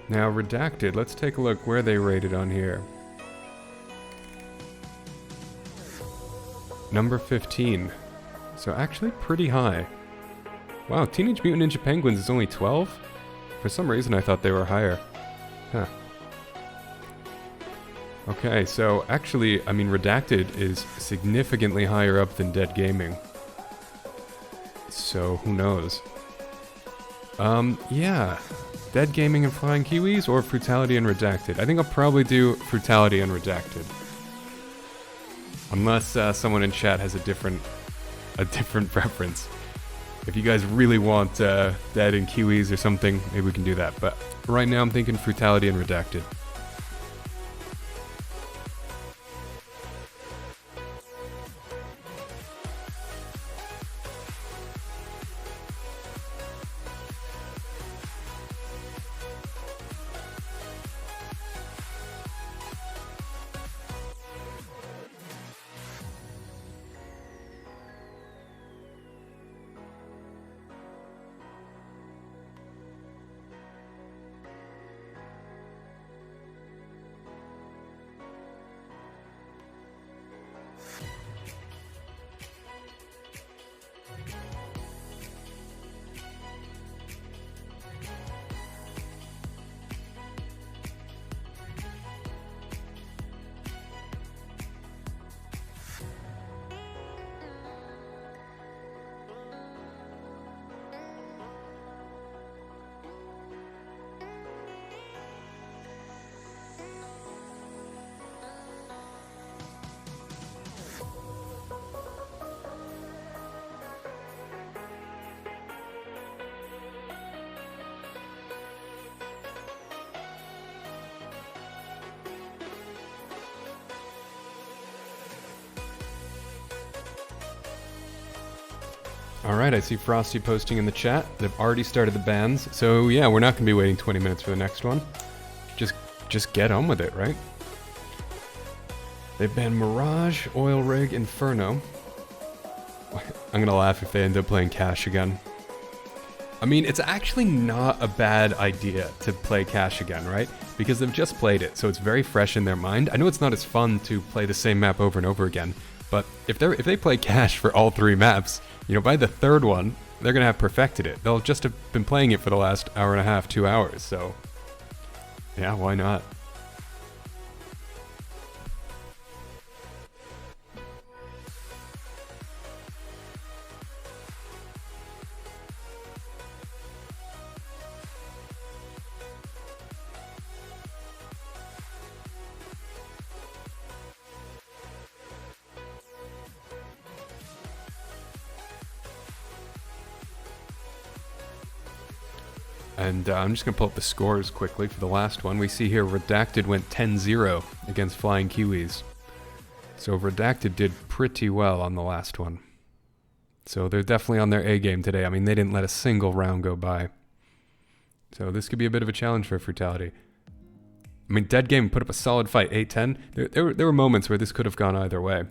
A: Now, Redacted, let's take a look where they rated on here. Number 15. So actually pretty high. Wow, Teenage Mutant Ninja Penguins is only 12? For some reason I thought they were higher. Huh. Okay, so actually, I mean, Redacted is significantly higher up than Dead Gaming. So, who knows? Yeah. Dead Gaming and Flying Kiwis, or Frutality and Redacted? I think I'll probably do Frutality and Redacted. Unless someone in chat has a different preference. If you guys really want Dead and Kiwis or something, maybe we can do that. But right now I'm thinking Frutality and Redacted. Alright, I see Frosty posting in the chat. They've already started the bans. So yeah, we're not going to be waiting 20 minutes for the next one. Just get on with it, right? They've banned Mirage, Oil Rig, Inferno. I'm going to laugh if they end up playing Cash again. I mean, it's actually not a bad idea to play Cash again, right? Because they've just played it, so it's very fresh in their mind. I know it's not as fun to play the same map over and over again, but if they play Cash for all 3 maps, you know, by the 3rd one, they're going to have perfected it. They'll just have been playing it for the last hour and a half, 2 hours, so yeah, why not? And I'm just going to pull up the scores quickly for the last one. We see here Redacted went 10-0 against Flying Kiwis. So Redacted did pretty well on the last one. So they're definitely on their A game today. I mean, they didn't let a single round go by. So this could be a bit of a challenge for Frutality. I mean, Dead Game put up a solid fight, 8-10. There were moments where this could have gone either way.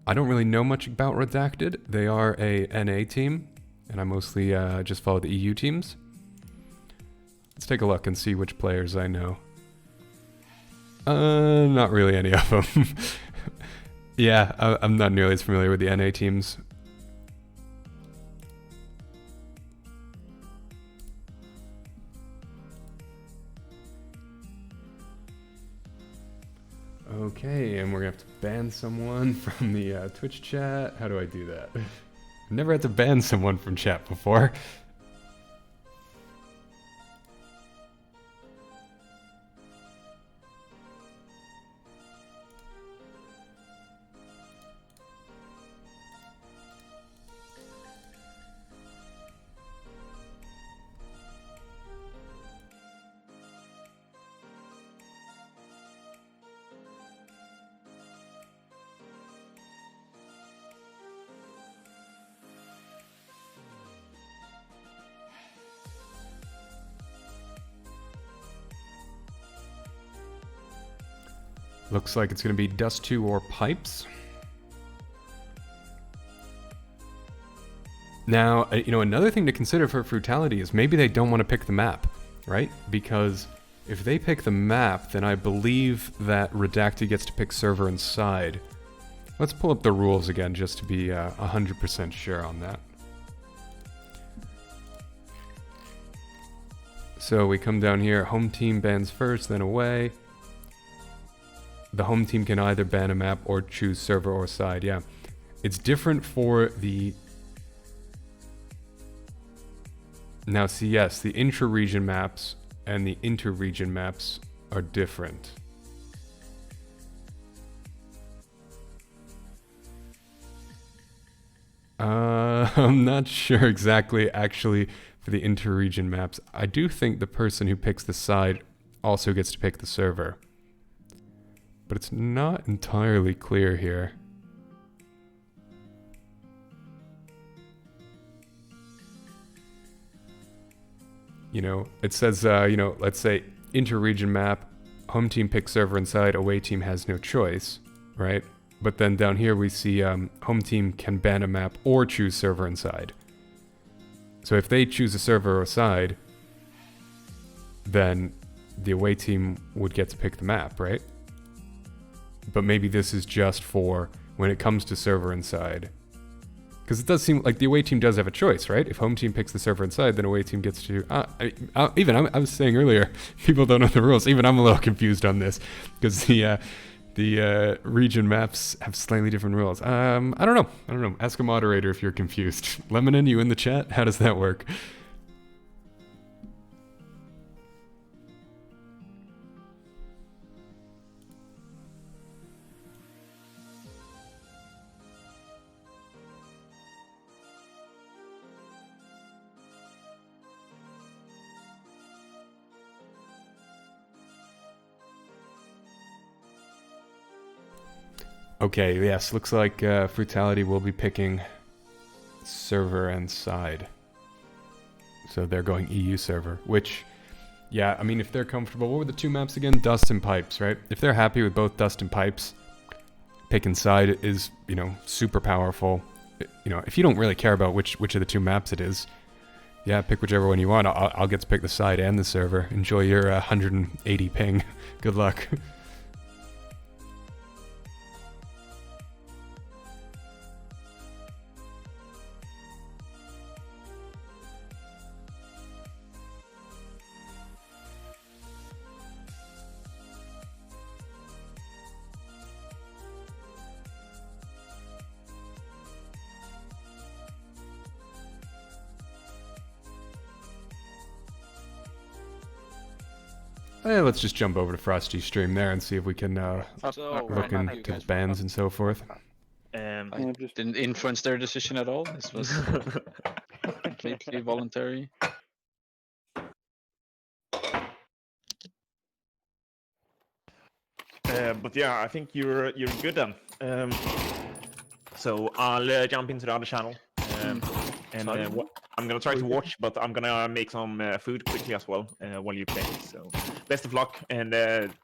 A: I don't really know much about Redacted. They are a NA team, and I mostly just follow the EU teams. Let's take a look and see which players I know. Not really any of them. Yeah, I'm not nearly as familiar with the NA teams. Okay, and we're gonna have to ban someone from the Twitch chat. How do I do that? I've never had to ban someone from chat before. Looks like it's going to be Dust 2 or Pipes. Now, you know, another thing to consider for Frutality is maybe they don't want to pick the map, right? Because if they pick the map, then I believe that Redacted gets to pick server and side. Let's pull up the rules again just to be 100% sure on that. So we come down here, home team bans first, then away. The home team can either ban a map or choose server or side, yeah. It's different for the... Now see, yes, the intra-region maps and the inter-region maps are different. I'm not sure exactly, actually, for the inter-region maps. I do think the person who picks the side also gets to pick the server. But it's not entirely clear here. You know, it says, you know, let's say inter-region map, home team picks server and side, away team has no choice, right? But then down here we see home team can ban a map or choose server and side. So if they choose a server or side, then the away team would get to pick the map, right? But maybe this is just for when it comes to server and side. Because it does seem like the away team does have a choice, right? If home team picks the server and side, then away team gets to... I was saying earlier, people don't know the rules. Even I'm a little confused on this. Because the region maps have slightly different rules. I don't know. Ask a moderator if you're confused. Lemonin, you in the chat? How does that work? Okay, yes, looks like Frutality will be picking server and side. So they're going EU server, which, yeah, I mean, if they're comfortable, what were the two maps again? Dust and Pipes, right? If they're happy with both Dust and Pipes, picking side is, you know, super powerful. You know, if you don't really care about which of the two maps it is, yeah, pick whichever one you want. I'll get to pick the side and the server. Enjoy your 180 ping. Good luck. Let's just jump over to Frosty's stream there and see if we can
D: So,
A: look
D: you
A: into
D: guys
A: bans and so forth.
E: Um,
D: I didn't influence their decision at all. This was completely voluntary.
E: but yeah, I think you're good then. So I'll jump into the other channel. And I'm gonna try to watch, but I'm gonna make some food quickly as well while you play. So best of luck, and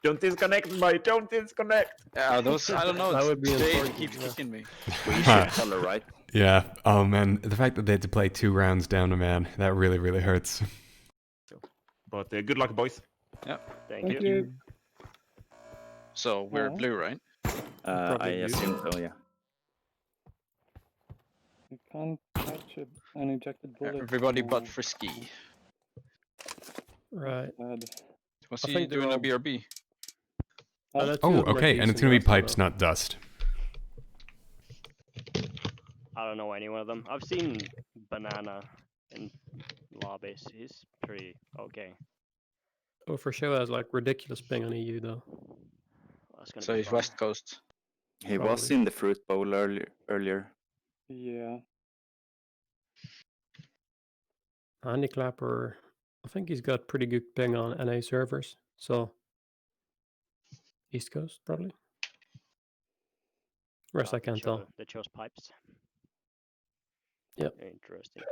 E: don't disconnect, mate. Don't disconnect.
D: Those I don't know.
C: That would be
D: They
C: important,
D: keep
C: yeah.
D: kicking me.
F: We should color, right?
A: Yeah. Oh man, the fact that they had to play 2 rounds down a man, that really, really hurts.
E: But good luck, boys.
B: Thank
G: Thank
B: you.
G: you.
D: So we're
G: Aw.
D: blue, right?
F: I
C: Probably you.
F: assume so, yeah.
G: You can't catch an ejected bullet.
D: Everybody but
G: No,
D: Frisky.
C: Right.
G: bad.
D: Was
C: I
D: he
C: think they're
D: doing a
C: all-
D: BRB?
G: Huh?
C: the two
A: Oh,
C: of them are
A: okay, and it's
C: decent
A: gonna be
C: also,
A: Pipes,
C: though.
A: not Dust.
B: I don't know any one of them. I've seen Banana in lobbies. He's pretty okay.
C: Oh, for sure has like ridiculous ping on EU though.
B: That's gonna
D: So
B: be
D: he's
B: fun.
D: West Coast.
F: He was
C: Probably.
F: in the fruit bowl earlier.
G: Yeah.
C: Andy Clapper, I think he's got pretty good ping on NA servers. So East Coast probably. Rest
B: Ah,
C: I
B: they
C: can't tell.
B: They chose Pipes.
C: Yep.
B: Interesting.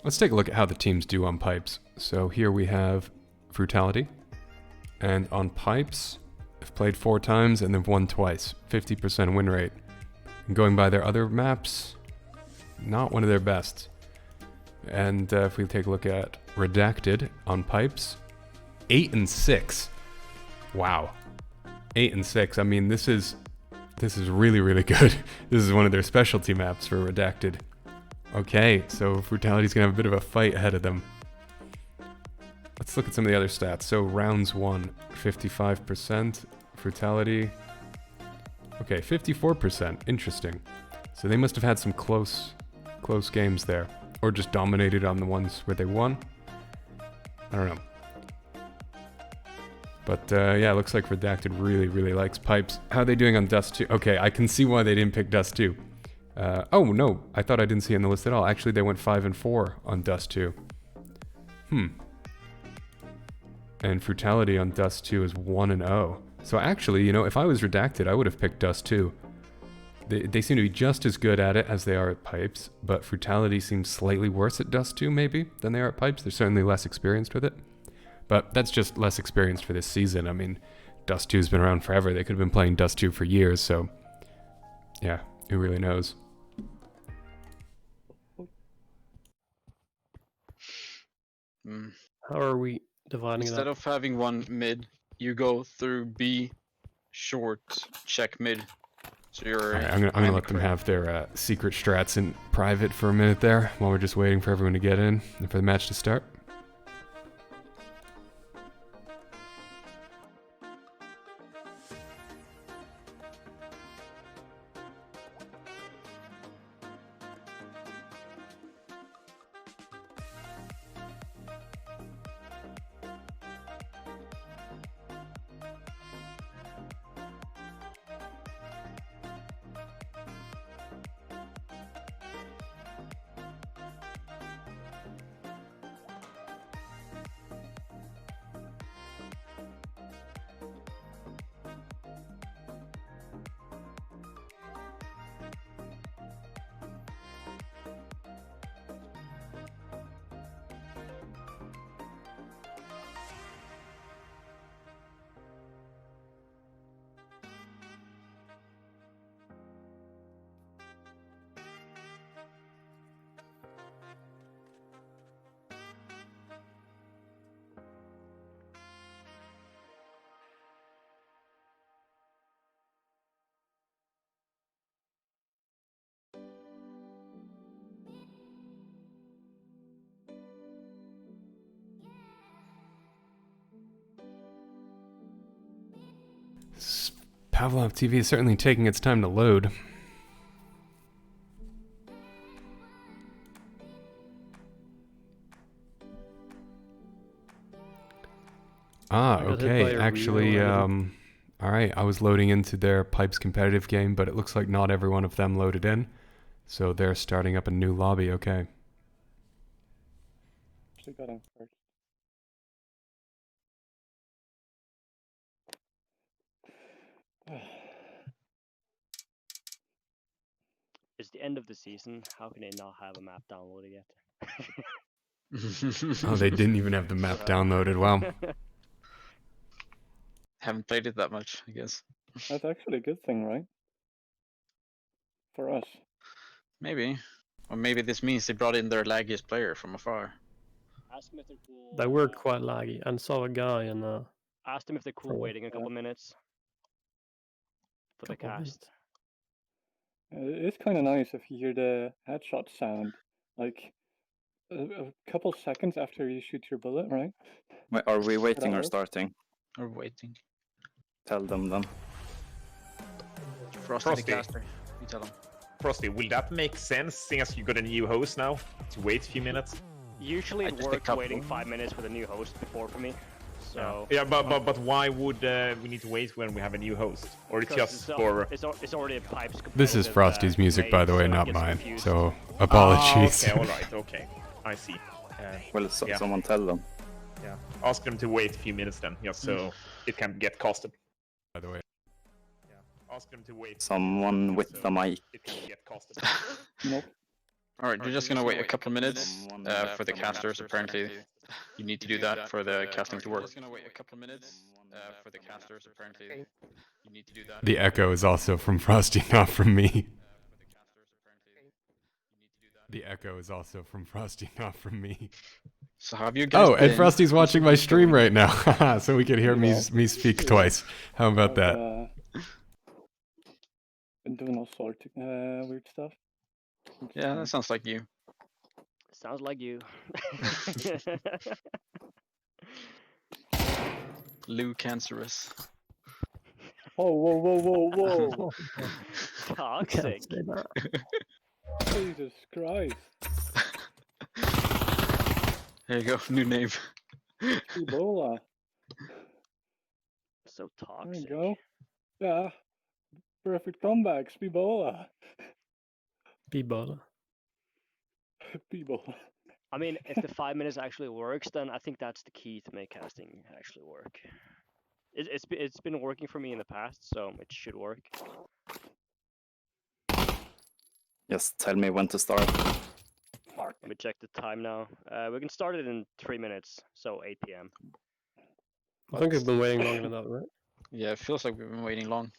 A: Let's take a look at how the teams do on Pipes. So here we have Frutality, and on Pipes, they've played 4 times and they've won twice, 50% win rate. And going by their other maps, not one of their best. And if we take a look at Redacted on Pipes, 8 and 6. Wow, 8 and 6. I mean, this is really, really good. This is one of their specialty maps for Redacted. Okay, so Frutality's gonna have a bit of a fight ahead of them. Let's look at some of the other stats. So rounds 1, 55%. Frutality. Okay, 54%. Interesting. So they must have had some close games there. Or just dominated on the ones where they won. I don't know. But yeah, it looks like Redacted really, really likes Pipes. How are they doing on Dust 2? Okay, I can see why they didn't pick Dust 2. Oh, no. I thought I didn't see it on the list at all. Actually, they went 5 and 4 on Dust 2. And Frutality on Dust 2 is 1 and 0. So actually, you know, if I was Redacted, I would have picked Dust 2. They seem to be just as good at it as they are at Pipes, but Frutality seems slightly worse at Dust 2, maybe, than they are at Pipes. They're certainly less experienced with it. But that's just less experienced for this season. I mean, Dust 2's been around forever. They could have been playing Dust 2 for years, so yeah, who really knows?
C: How are we dividing
D: Instead
C: that?
D: of having one mid, you go through B, short, check mid. So you're.
A: All right, I'm gonna let them have their secret strats in private for a minute there, while we're just waiting for everyone to get in and for the match to start. Pavlov TV is certainly taking its time to load. Ah,
C: I got hit by
A: okay.
C: a
A: Actually,
C: Rio,
A: all right. I was loading into their Pipes competitive game, but it looks like not every one of them loaded in. So they're starting up a new lobby. Okay.
G: Actually got him first.
B: It's the end of the season. How can they not have a map downloaded yet?
A: Oh, they didn't even have the map
B: Right.
A: downloaded. Wow.
D: Haven't played it that much, I guess.
G: That's actually a good thing, right? For us.
D: Maybe. Or maybe this means they brought in their laggiest player from afar.
B: Ask them if they're cool.
C: They were quite laggy, and saw a guy in
B: Ask them if they're cool
C: Probably,
B: waiting a couple minutes for the
C: Couple minutes.
B: cast.
G: It's kind of nice if you hear the headshot sound, like a couple seconds after you shoot your bullet, right?
F: Wait, are we waiting or
G: work?
F: starting?
D: Or waiting.
F: Tell them then.
D: Frosty the
E: Frosty.
D: caster. You tell them.
E: Frosty, will that make sense since you got a new host now? To wait a few minutes?
B: Usually
D: I
B: it
D: just a
B: works
D: couple.
B: waiting 5 minutes with a new host before for me. So
E: Yeah, but why would we need to wait when we have a new host? Or it's
B: because
E: just
B: it's,
E: for...
B: it's already a Pipes.
A: This is
B: competitive,
A: Frosty's music, by
B: made,
A: the way,
B: so it
A: not
B: gets
A: mine.
B: confused.
A: So
E: Ah,
A: apologies.
E: okay, alright, okay. I see.
F: Well,
E: Yeah.
F: someone tell them.
E: Yeah. Ask them to wait a few minutes then, just so it can get costed.
A: By the way.
E: Yeah. Ask them to wait.
F: Someone with the mic.
E: It can get costed.
G: Nope.
D: Alright, you're just gonna wait a couple minutes
F: Someone
D: for the casters, apparently. You need to do that for the casting to work. Just gonna wait a couple minutes for the casters, apparently. You need to do that.
A: The echo is also from Frosty, not from me. The echo is also from Frosty, not from me.
D: So have you guys
A: Oh, and
D: been-
A: Frosty's watching my stream right now, so we can hear me
G: Yeah.
A: me speak twice. How about that?
G: Been doing all sorts of weird stuff.
D: Yeah, that sounds like you.
B: Sounds like you.
D: Lou Cancerous.
G: Oh, whoa, whoa, whoa, whoa!
B: Toxic.
C: say that.
G: Jesus Christ!
D: There you go, new name.
G: Ebola.
B: So
G: There
B: toxic.
G: you go. Yeah. Perfect comeback. Ebola.
C: B-Bola.
G: Ebola.
B: I mean, if the 5 minutes actually works, then I think that's the key to make casting actually work. It's been working for me in the past, so it should work.
F: Just tell me when to start.
B: Let me check the time now. We can start it in 3 minutes, so 8 p.m.
C: I think we've been waiting longer than that, right?
D: Yeah, it feels like we've been waiting long.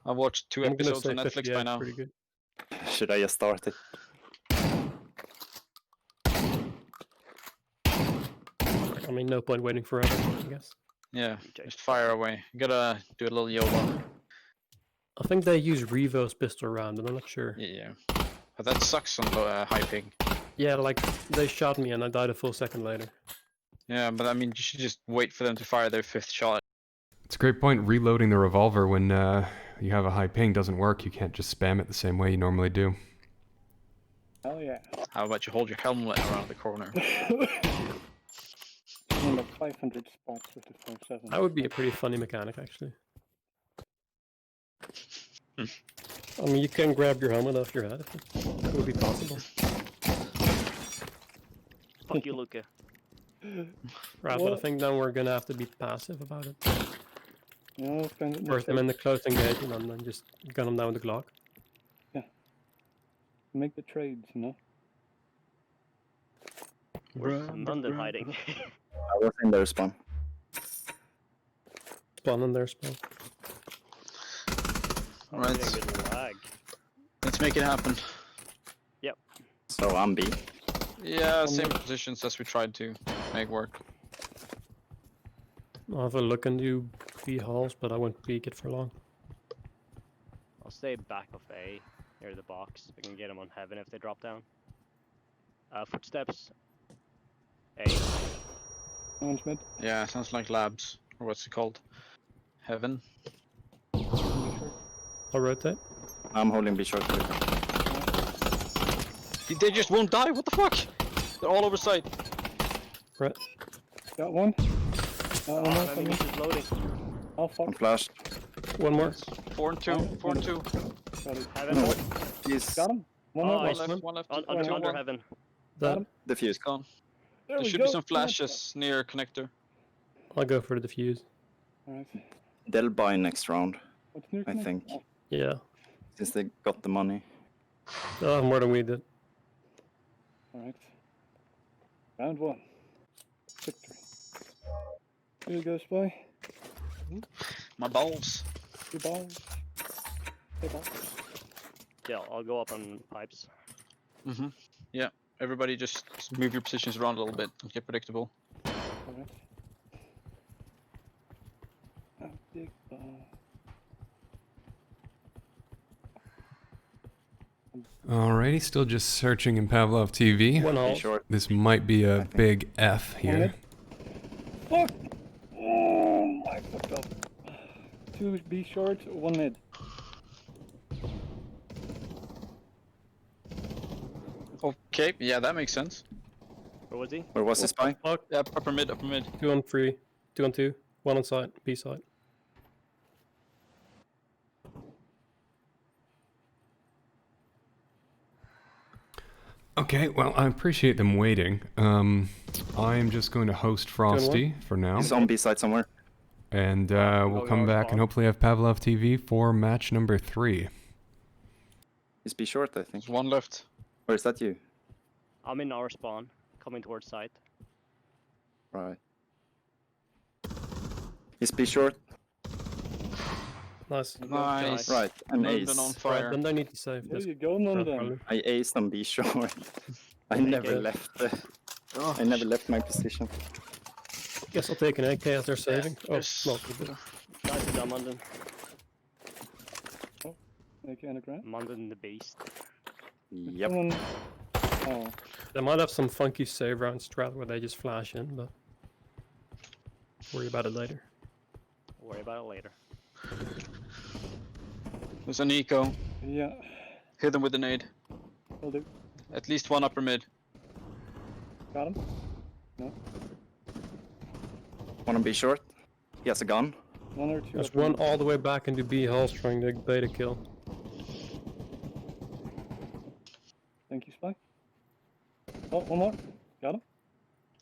D: I've watched 2
C: I'm gonna
D: episodes
C: say
D: on Netflix
C: 58
D: by
C: is
D: now.
C: pretty good.
F: Should I just start it?
C: I mean, no point waiting forever, I guess.
D: Yeah,
B: Okay.
D: just fire away. You gotta do a little YOLO.
C: I think they use Revo's pistol round, but I'm not sure.
D: Yeah. But that sucks on the high ping.
C: Yeah, like, they shot me and I died a full second later.
D: Yeah, but I mean, you should just wait for them to fire their 5th shot.
A: It's a great point. Reloading the revolver when you have a high ping doesn't work. You can't just spam it the same way you normally do.
G: Hell yeah.
D: How about you hold your helmet around the corner?
G: In like 500 spots with the 4.7.
C: That would be a pretty funny mechanic, actually. I mean, you can grab your helmet off your head if it would be possible.
B: Fuck you, Luca.
C: Right, but I
G: What?
C: think then we're gonna have to be passive about it.
G: You know, kind of
C: First, I'm in the close engagement and then just gun them down with the Glock.
G: make the trades, you know?
B: Where's London hiding?
F: I was in their spawn.
C: Spawn in there, spawn.
D: Alright,
B: Getting a bit lag.
D: let's make it happen.
F: So I'm B.
D: Yeah, same positions as we tried to make work.
C: I'll have a look into B halls, but I won't peek it for long.
B: I'll stay back of A, near the box. We can get them on heaven if they drop down. Footsteps. A.
G: One's mid.
D: Yeah, sounds like labs. Or what's it called? Heaven?
C: I'll rotate.
F: I'm holding B short.
D: They just won't die. What the fuck? They're all over site.
C: Right.
G: Got one. One more
B: My
G: coming.
B: mini's is loading.
G: Oh fuck.
F: I'm flashed.
C: One more.
D: 4 and 2. 4 and 2.
G: Got it.
B: Heaven.
F: No, he's
G: Got him. One
B: Oh,
G: more.
B: nice.
D: One left. One left.
B: Under,
D: Two,
B: under
D: one.
B: heaven.
G: Got
C: That,
G: him.
F: defused.
D: Gone.
G: There
D: There
G: we
D: should
G: go.
D: be some flashes near connector.
C: I'll go for the defuse.
G: Alright.
F: They'll buy next round,
G: What's new?
F: I think,
C: Yeah.
F: since they got the money.
C: They'll have more than we did.
G: Alright. Round 1. Victory. Here you go, Spy.
D: My balls.
G: 2 balls. 3 balls.
B: Yeah, I'll go up on pipes.
D: Mm-hmm. Yeah. Everybody just move your positions around a little bit and get predictable.
G: Alright. A big ball.
A: Alrighty, still just searching in Pavlov TV.
C: One
F: B
C: hole.
F: short.
A: This might be a
F: think.
A: big F here.
G: Fuck! Oh, I fucked up. 2 B short, 1 mid.
D: Okay. Yeah, that makes sense.
B: Where was he?
F: Where was the spy?
C: Fuck.
D: Yeah, upper mid. Upper mid.
C: 2 on 3. 2 on 2. 1 on side. B side.
A: Okay, well, I appreciate them waiting. I'm just going to host Frosty for now,
F: He's on B side somewhere.
A: and we'll
B: Going
A: come
B: our
A: back
B: spawn.
A: and hopefully have Pavlov TV for match number 3.
F: He's B short, I think.
D: There's one left.
F: Or is that you?
B: I'm in our spawn, coming towards site.
F: Right. He's B short.
C: Nice.
D: Nice.
F: Right. I'm
D: London
F: ace.
D: on
C: Right,
D: fire.
C: then they need to save
G: There
C: this.
G: you go,
C: round,
G: London.
C: probably.
F: I aced on B short. I
B: Take
F: never
B: it.
F: left. I never left my position.
C: Guess I'll take an AK as they're saving. Oh,
D: Yes.
C: no. we did.
B: Guys, down London.
G: Make anagram.
B: London the beast.
F: Yep.
G: Someone... Oh,
C: They might have some funky save round strat where they just flash in, but worry about it later.
B: Worry about it later.
D: There's an eco.
G: yeah.
D: Hit them with a nade.
G: Will do.
D: At least one upper mid.
G: Got him.
F: Wanna be short? He has a gun.
G: 1 or 2.
C: There's
G: upper
C: one
G: mid.
C: all the way back into B hulls trying to bait a kill.
G: Thank you, Spy. Oh, 1 more. Got him.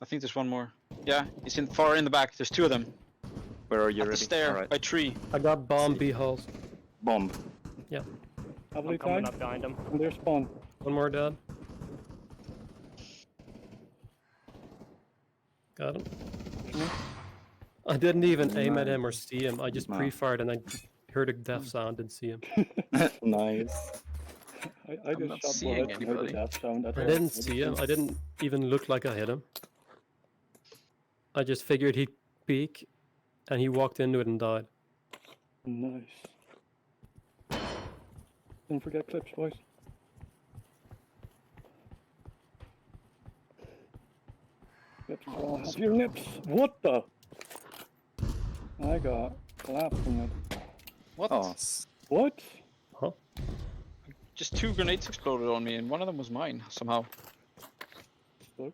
D: I think there's one more. Yeah, he's in far in the back. There's 2 of them.
F: Where are you
D: At the
F: ready?
D: stair
F: Alright.
D: by tree.
C: I got bomb B hulls.
F: Bomb.
G: Heavily
B: I'm coming
G: tagged.
B: up behind him.
G: And their spawn.
C: One more dead. Got him. I didn't even aim at him or see him. I just
F: Wow.
C: pre-fired and I heard a death sound, didn't see him.
F: Nice.
G: I
D: I'm
G: just
D: not
G: shot
D: seeing
G: bullets and heard the
D: anybody.
G: death sound. That's
C: I
G: all.
C: didn't
G: What
C: see
G: did
C: him.
G: you
C: I didn't even look like I hit him. I just figured he'd peek and he walked into it and died.
G: Nice. Don't forget clips, boys. Clips for all have your nips. What the? I got clapped from it.
D: What?
F: Oh,
G: What?
C: Huh?
D: Just 2 grenades exploded on me, and one of them was mine somehow.
G: Look.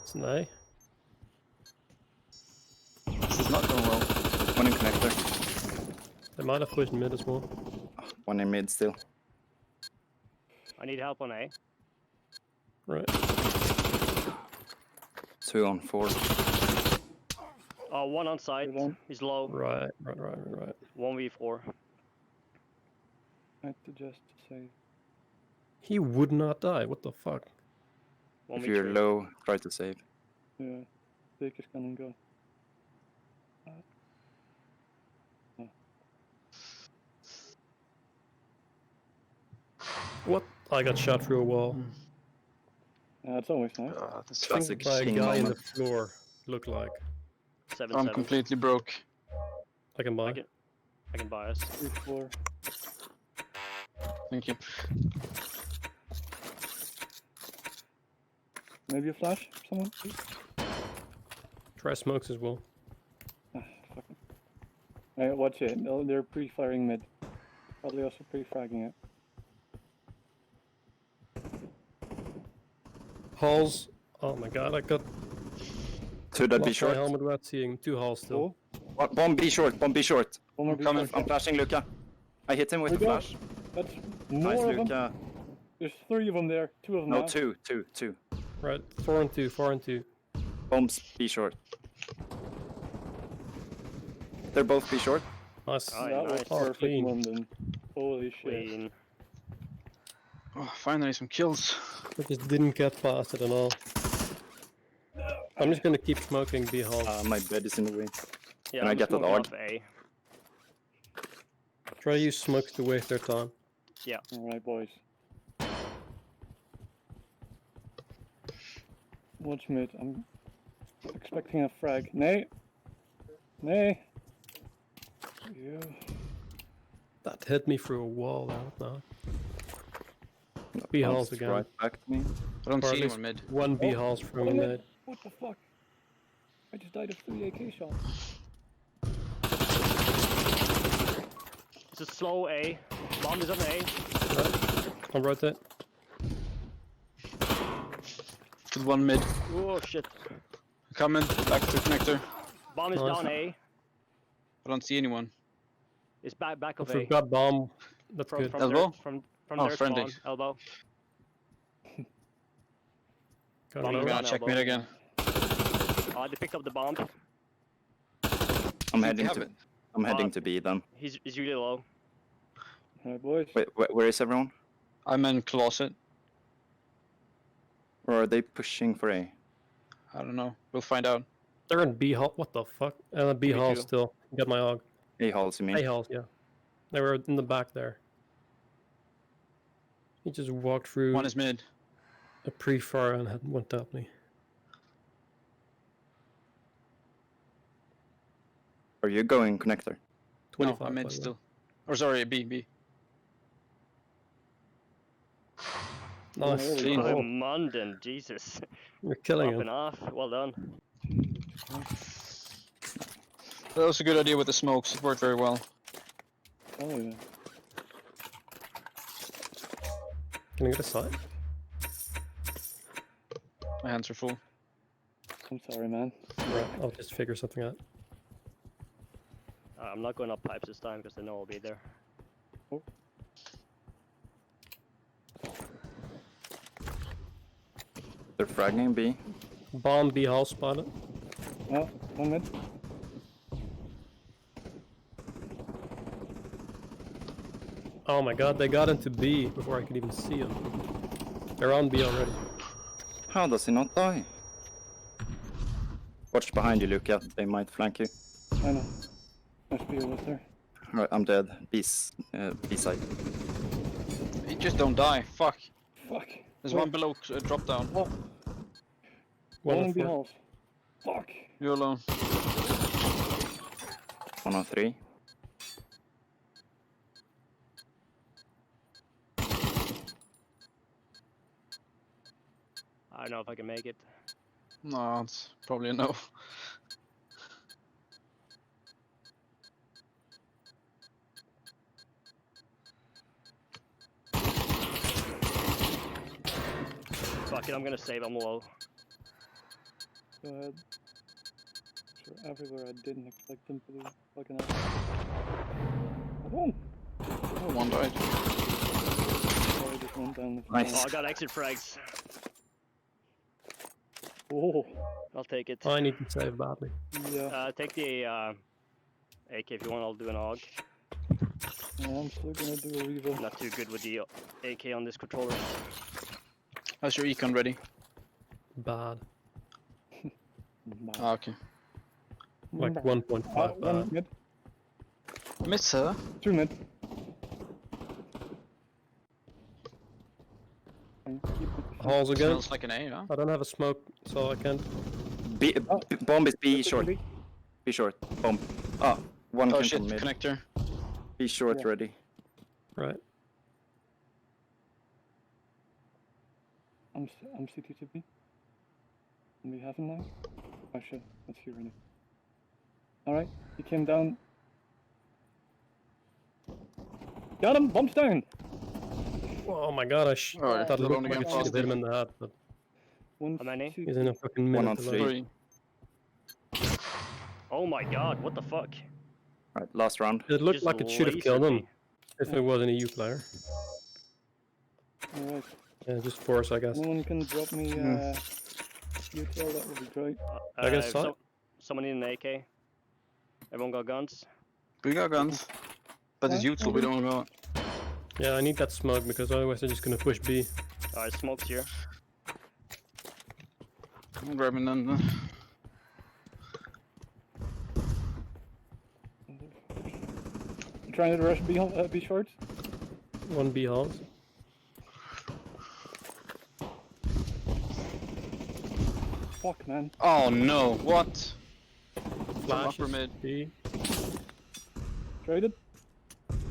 C: It's an A.
F: this is not going well. One in connector.
C: They might have pushed mid as well.
F: One in mid still.
B: I need help on A.
C: Right.
F: 2 on 4.
B: Oh, 1 on site.
G: Good one.
B: He's low.
C: Right.
B: 1v4.
G: I suggest to say
C: He would not die. What the fuck?
F: If
B: 1v3.
F: you're low, try to save.
G: yeah, take is gonna go.
C: What? I got shot through a wall.
G: It's always nice.
D: This
F: Classic
C: Think by a
F: king
C: guy in the
F: moment.
C: floor looked like.
B: 7-7.
D: I'm completely broke.
C: I can buy.
B: I can buy us.
G: 3-4.
D: Thank you.
G: Maybe a flash, someone, please.
C: Try smokes as well.
G: Ah, fuck it. Right, watch it. They're pre-firing mid. Probably also pre-fragging it.
C: Halls. Oh my god, I got
F: Two that be
C: lost my
F: short.
C: helmet without seeing 2 halls still.
G: Oh,
F: Bomb B short, bomb B short.
G: one more
F: I'm coming,
G: B-short.
F: I'm flashing Luca. I hit him with
G: We
F: the
G: go.
F: flash.
G: That's
F: Nice,
G: more of them.
F: Luca.
G: There's 3 of them there. 2 of them
F: No,
G: now.
F: two.
C: Right, 4 and 2, 4 and 2.
F: Bombs B short. They're both B short.
C: Nice.
B: Oh,
G: That was
B: nice.
G: perfect,
C: Clean.
G: London. Holy shit.
B: Clean.
D: Oh, finally some kills.
C: I just didn't get past it at all. I'm just gonna keep smoking B halls.
F: My bed is in the way.
B: Yeah,
F: Can I
B: I'm
F: get the
B: smoking
F: dog?
B: off A.
C: Try to use smokes to waste their time.
G: Alright, boys. Watch mid. I'm expecting a frag. Nay! Nay! Yeah.
C: That hit me through a wall out now. B halls
F: Bounced
C: again.
F: right back to me.
D: I don't
C: Or
D: see
C: at least
D: anyone mid.
C: 1 B
G: Oh,
C: halls from
G: what
C: mid.
G: What the fuck? I just died of 3 AK shots.
B: It's a slow A. Bomb is on A.
C: I'll rotate.
D: With one mid.
B: Oh shit.
D: Coming, back to connector.
B: Bomb is
C: Nice.
B: down A.
D: I don't see anyone.
B: It's back of
C: If
B: A.
C: we've got bomb, that's
B: From
C: good.
B: from
D: Elbow?
B: their, from
D: Oh,
B: their
D: friendly.
B: spawn. Elbow.
C: Got
B: Bomb
C: low.
B: is
D: I'm gonna
B: down
D: check
B: elbow.
D: mid again.
B: They picked up the bomb.
F: I'm
D: They
F: heading
D: have
F: to.
D: it.
F: I'm heading to B then.
B: He's really low.
G: Alright, boys.
F: Wait, where is everyone?
D: I'm in closet.
F: Or are they pushing for A?
D: I don't know. We'll find out.
C: They're in B hall. What the fuck? And B
B: Me
C: hall
B: too.
C: still. Got my AUG.
F: A halls, you mean?
C: A halls, yeah. They were in the back there. He just walked through
D: One is mid.
C: a pre-fire and went up me.
F: Are you going connector?
C: 25.
D: No, I'm
C: by
D: mid
C: the way.
D: still. Or sorry, B.
C: Nice.
G: There we
D: Clean.
G: go.
B: Oh, Munden, Jesus.
C: You're killing
B: Popping
C: him.
B: off. Well done.
D: That was a good idea with the smokes. It worked very well.
G: Oh yeah.
C: Can I get a side?
D: My hands are full.
G: I'm sorry, man.
C: Right, I'll just figure something out.
B: I'm not going up pipes this time because they know I'll be there.
F: They're fragging B.
C: Bomb B hall spotted.
G: Oh, 1 mid.
C: Oh my god, they got into B before I could even see them. They're on B already.
F: How does he not die? Watch behind you, Luca. They might flank you.
G: I know. My spear was there.
F: Alright, I'm dead. B side.
D: You just don't die. Fuck.
G: Fuck.
D: There's
G: Wait.
D: one below drop down.
G: Oh,
C: One
G: one
C: of
G: in B
C: four.
G: halls. Fuck.
D: You're alone.
F: 103.
B: I don't know if I can make it.
D: No, it's probably a no.
B: Fuck it, I'm gonna save. I'm low.
G: Go ahead. Sure, everywhere I didn't expect them to be fucking up. Oh!
D: Oh, one died.
G: I just went down the
F: Nice.
B: Oh, I got exit frags.
G: Oh!
B: I'll take it.
C: I need to save badly.
G: Yeah.
B: Take the AK if you want. I'll do an AUG.
G: Yeah, I'm still gonna do a revo.
B: Not too good with the AK on this controller.
D: How's your econ ready?
C: Bad.
G: Nah.
D: Ah, okay.
C: Like
G: Nah.
C: 1.5
G: One
C: bad.
G: mid.
D: Miss her.
G: 2 mid.
C: Halls again.
D: Smells like an A, huh?
C: I don't have a smoke, so I can't.
F: Bomb is B
G: Just
F: short.
G: B.
F: B short. Bomb. Ah, one
D: Oh
F: came
D: shit,
F: from mid.
D: connector.
F: B short
G: Yeah.
F: ready.
C: Right.
G: I'm CT to B. And we have him now? Oh shit, that's here already. Alright, he came down Got him. Bumps down.
C: Oh my god,
F: Alright,
C: that
F: they're
C: looked
F: only
C: like
F: getting
C: I should have hit him
F: faster.
C: in the head, but
G: One,
B: How many?
G: two,
C: he's in a fucking
F: 1
C: minute
F: on
C: to
F: 3.
C: live.
B: Oh my god, what the fuck?
F: Alright, last round.
C: It looked
B: Just
C: like it should have killed
B: lasered
C: him
B: me.
C: if it was an EU player.
G: Alright.
C: Yeah, just force, I guess.
G: No one can drop me util, that would be great.
C: I guess so.
B: Someone need an AK. Everyone got guns?
F: We got guns. But it's
G: What?
F: util, we don't know.
C: Yeah, I need that smoke because otherwise they're just gonna push B.
B: Alright, smoke's here.
F: I'm grabbing them.
G: Trying to rush B short.
C: One B halls.
G: Fuck, man.
F: Oh no, what?
C: Flash
F: upper mid.
C: B.
G: Traded.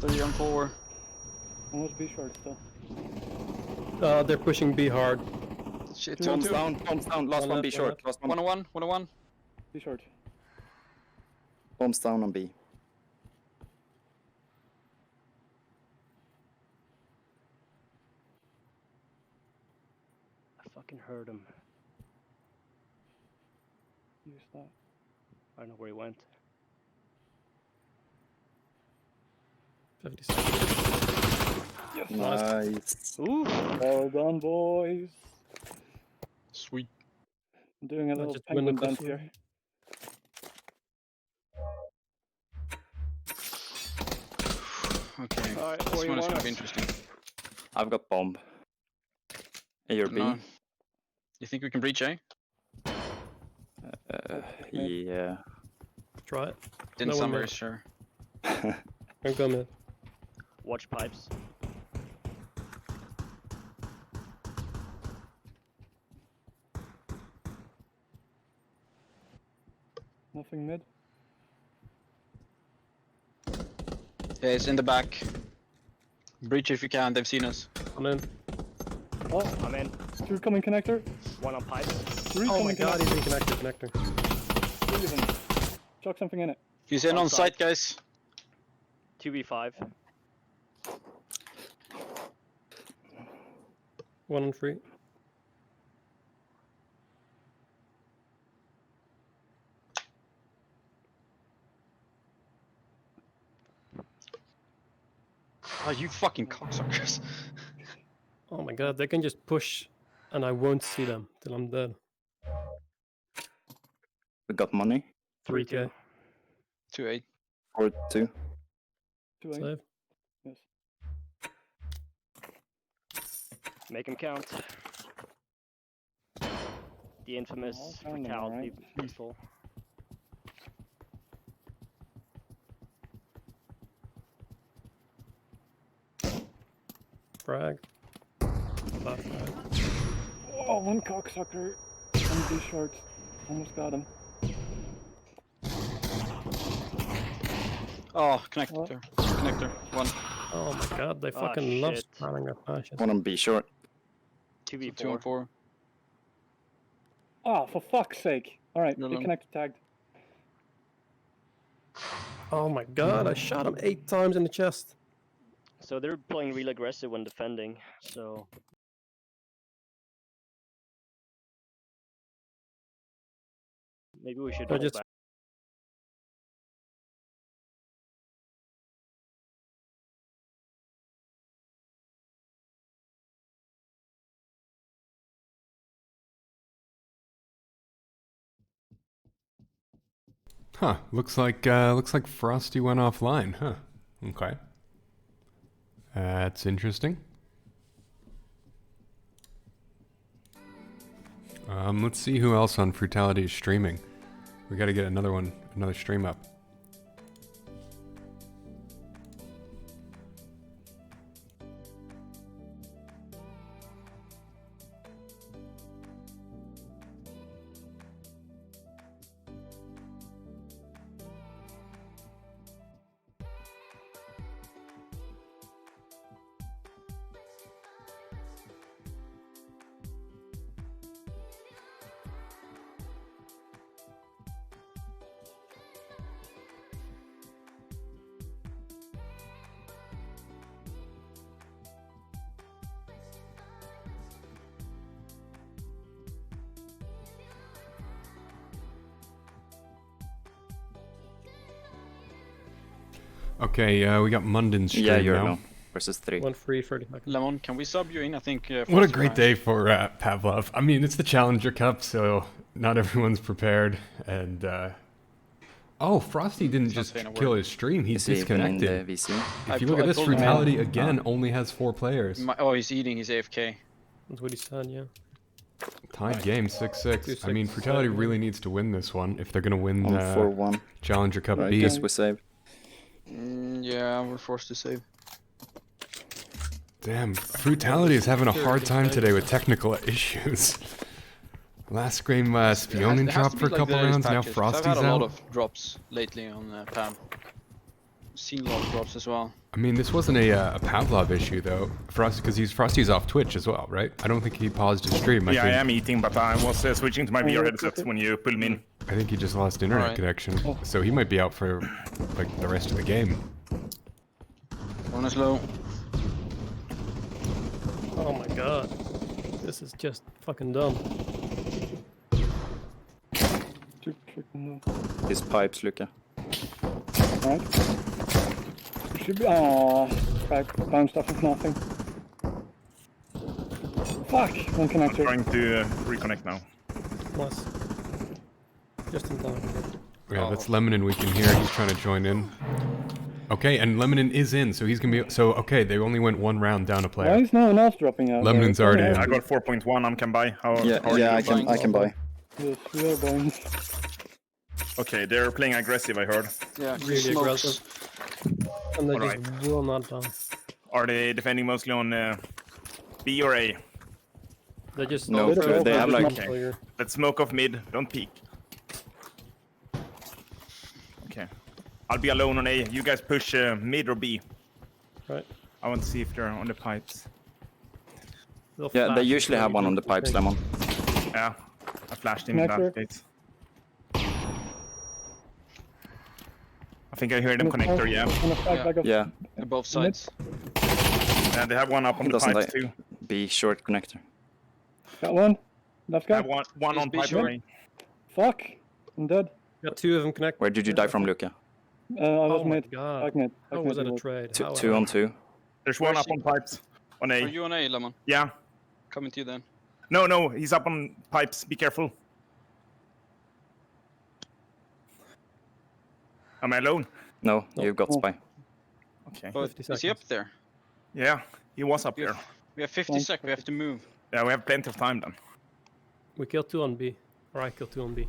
F: 3 on 4.
G: Almost B short still.
C: They're pushing B hard.
F: Shit,
G: Two on
F: bombs
G: two.
F: down, bombs down. Last
C: One
F: one,
C: left,
F: B
C: one
F: short.
C: left.
F: Last one.
D: 1 on 1, 1 on 1.
G: B short.
F: Bombs down on B.
B: I fucking heard him.
G: Use that.
B: I don't know where he went.
C: 56.
G: Yes.
F: Nice.
B: Ooh!
G: Well done, boys.
F: Sweet.
G: I'm doing a little
C: just win the
G: penguin dance
C: custom.
G: here.
F: Okay,
B: Alright,
F: this
B: where you
F: one is
B: want
F: gonna
B: us?
F: be interesting. I've got bomb. A or B?
D: No. You think we can breach A?
F: Yeah.
C: Try it.
D: Didn't
C: No
D: sound
C: one
D: very
C: mid.
D: sure.
C: I'm go mid.
B: Watch pipes.
G: Nothing mid.
D: Yeah, it's in the back. Breach if you can, they've seen us.
C: I'm in.
G: Oh,
B: I'm in.
G: two coming connector.
B: One on pipes.
G: Three
C: Oh my
G: coming
C: god,
G: connector.
C: he's in connector.
G: Three of them. Chuck something in it.
D: He's in
B: On
D: on
B: site.
D: site, guys.
B: 2v5.
C: 1 on 3.
D: Oh, you fucking cocksuckers.
C: Oh my god, they can just push and I won't see them till I'm dead.
F: We got money.
C: 3k.
D: 2-8.
F: 4-2.
G: 2-8.
C: Save.
G: Yes.
B: Make him count. The infamous
G: I'll count them,
B: fatality
G: alright.
B: pistol.
C: Frag. Last frag.
G: Oh, one cocksucker. One B short. Almost got him.
D: Oh, connector. Connector. 1.
C: Oh my god, they
B: Ah,
C: fucking love
B: shit.
C: spamming their flashes.
F: 1 on B short.
B: 2v4.
D: 2 on 4.
G: Oh, for fuck's sake. Alright,
D: No,
G: the
D: no.
G: connector tagged.
C: Oh my god, I shot him 8 times in the chest.
B: So they're playing real aggressive when defending, so... Maybe we should
C: I
B: hold
C: just-
B: back.
A: Huh. Looks like Frosty went offline. Huh. Okay. That's interesting. Let's see who else on Frutality is streaming. We got to get another stream up. Okay, we got Munden's stream
F: Yeah, you're
A: now.
F: alone. Versus 3.
C: 1 free 30 seconds.
D: Lemon, can we sub you in? I think.
A: What a
D: Foster
A: great
D: Ranch-
A: day for Pavlov. I mean, it's the Challenger Cup, so not everyone's prepared. And oh, Frosty didn't
D: He's not
A: just
D: saying a
A: kill
D: word.
A: his stream; he's
F: Is he even in the
A: disconnected.
F: VC?
A: If you look at this,
D: told him.
A: Brutality again only has 4 players.
D: Oh, he's eating. He's AFK.
C: That's what he said, yeah.
A: Tied game 6-6. I mean,
C: 2-6,
A: Brutality
C: 7,
A: really needs to win this one if they're gonna win
F: On 4-1.
A: Challenger Cup
F: I
A: B.
F: guess we save.
D: Yeah, we're forced to save.
A: Damn, Brutality is having a hard time today with technical issues. Last game, Spionin dropped for a couple rounds. Now Frosty's
D: I've had a lot
A: out.
D: of drops lately on Pam. Seen a lot of drops as well.
A: I mean, this wasn't a Pavlov issue though, Frosty, because Frosty's off Twitch as well, right? I don't think he paused his stream.
E: Yeah, I
A: think,
E: am eating, but I was switching to my VR headset when you pulled me in.
A: I think he just lost internet
D: Alright.
A: connection, so he might be out for like the rest of the game.
D: One is low.
C: Oh my god. This is just fucking dumb.
F: His pipes, Luca.
G: Right. Should be. Ah, right. Bounced off of nothing. Fuck! One
E: I'm
G: connector.
E: trying to reconnect now.
C: Nice. Just in time.
A: Yeah, that's Lemonin we can hear. He's trying to join in. Okay, and Lemonin is in, so he's gonna be. So okay, they only went 1 round down a
G: Why
A: player.
G: is no one else dropping out?
A: Lemon's
G: there?
A: already in.
E: I got 4.1. I can buy. How are
F: Yeah,
E: you?
F: yeah, I can buy.
G: Yes, we are buying.
E: Okay, they're playing aggressive. I heard.
D: Yeah,
C: Really
D: smokes.
C: aggressive. And they
E: Alright.
C: just will not die.
E: Are they defending mostly on B or A?
C: They just
F: No,
G: they have, like-
C: player.
E: Let's smoke off mid. Don't peek. Okay. I'll be alone on A. You guys push mid or B.
C: Right.
E: I want to see if they're on the pipes.
C: They'll
F: Yeah, they
C: flash
F: usually
C: before
F: have
C: you
F: one
C: do
F: on the
C: the
F: pipes,
C: thing.
F: Lemon.
E: Yeah. I flashed him in
G: Connector.
E: that case. I think I hear them connector, yeah.
G: On a flag
D: Yeah.
G: back of
F: Yeah,
D: Both sides.
E: And they have one up on
F: He
E: the
F: doesn't
E: pipes
F: die.
E: too.
F: B short connector.
G: Got one. Left
E: I
G: guy.
E: have one
D: Is
E: on
D: B
E: pipe
D: short?
E: A.
G: Fuck. I'm dead.
C: Got 2 of them connected.
F: Where did you die from, Luca?
G: I was
C: Oh my
G: mid.
C: god.
G: Back mid.
C: How was it a trade? How-
F: 2 on 2.
E: There's one
D: Where's
E: up on pipes. On
D: Are
E: A.
D: you on A, Lemon?
E: Yeah.
D: Coming to you then.
E: No, he's up on pipes. Be careful. Am I alone?
F: No, you got
G: Oh.
F: spy.
E: Okay.
D: But
C: 50
D: is he up
C: seconds.
D: there?
E: Yeah, he was up
D: We
E: there.
D: have, we have 50
G: One
D: sec. We have to move.
E: Yeah, we have plenty of time then.
C: We killed 2 on B. Or I killed 2 on B.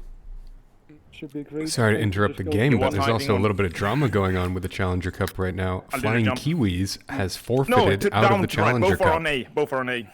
G: Should be great.
A: Sorry to interrupt the
G: Just go-
A: game,
E: He
A: but
E: was
A: there's
E: hiding
A: also a
E: on-
A: little bit of drama going on with the Challenger Cup right now.
E: I'll do the
A: Flying
E: jump.
A: Kiwis has
E: No,
A: forfeited out of
E: down
A: the
E: to right.
A: Challenger
E: Both are
A: Cup.
E: on A. Both are on A.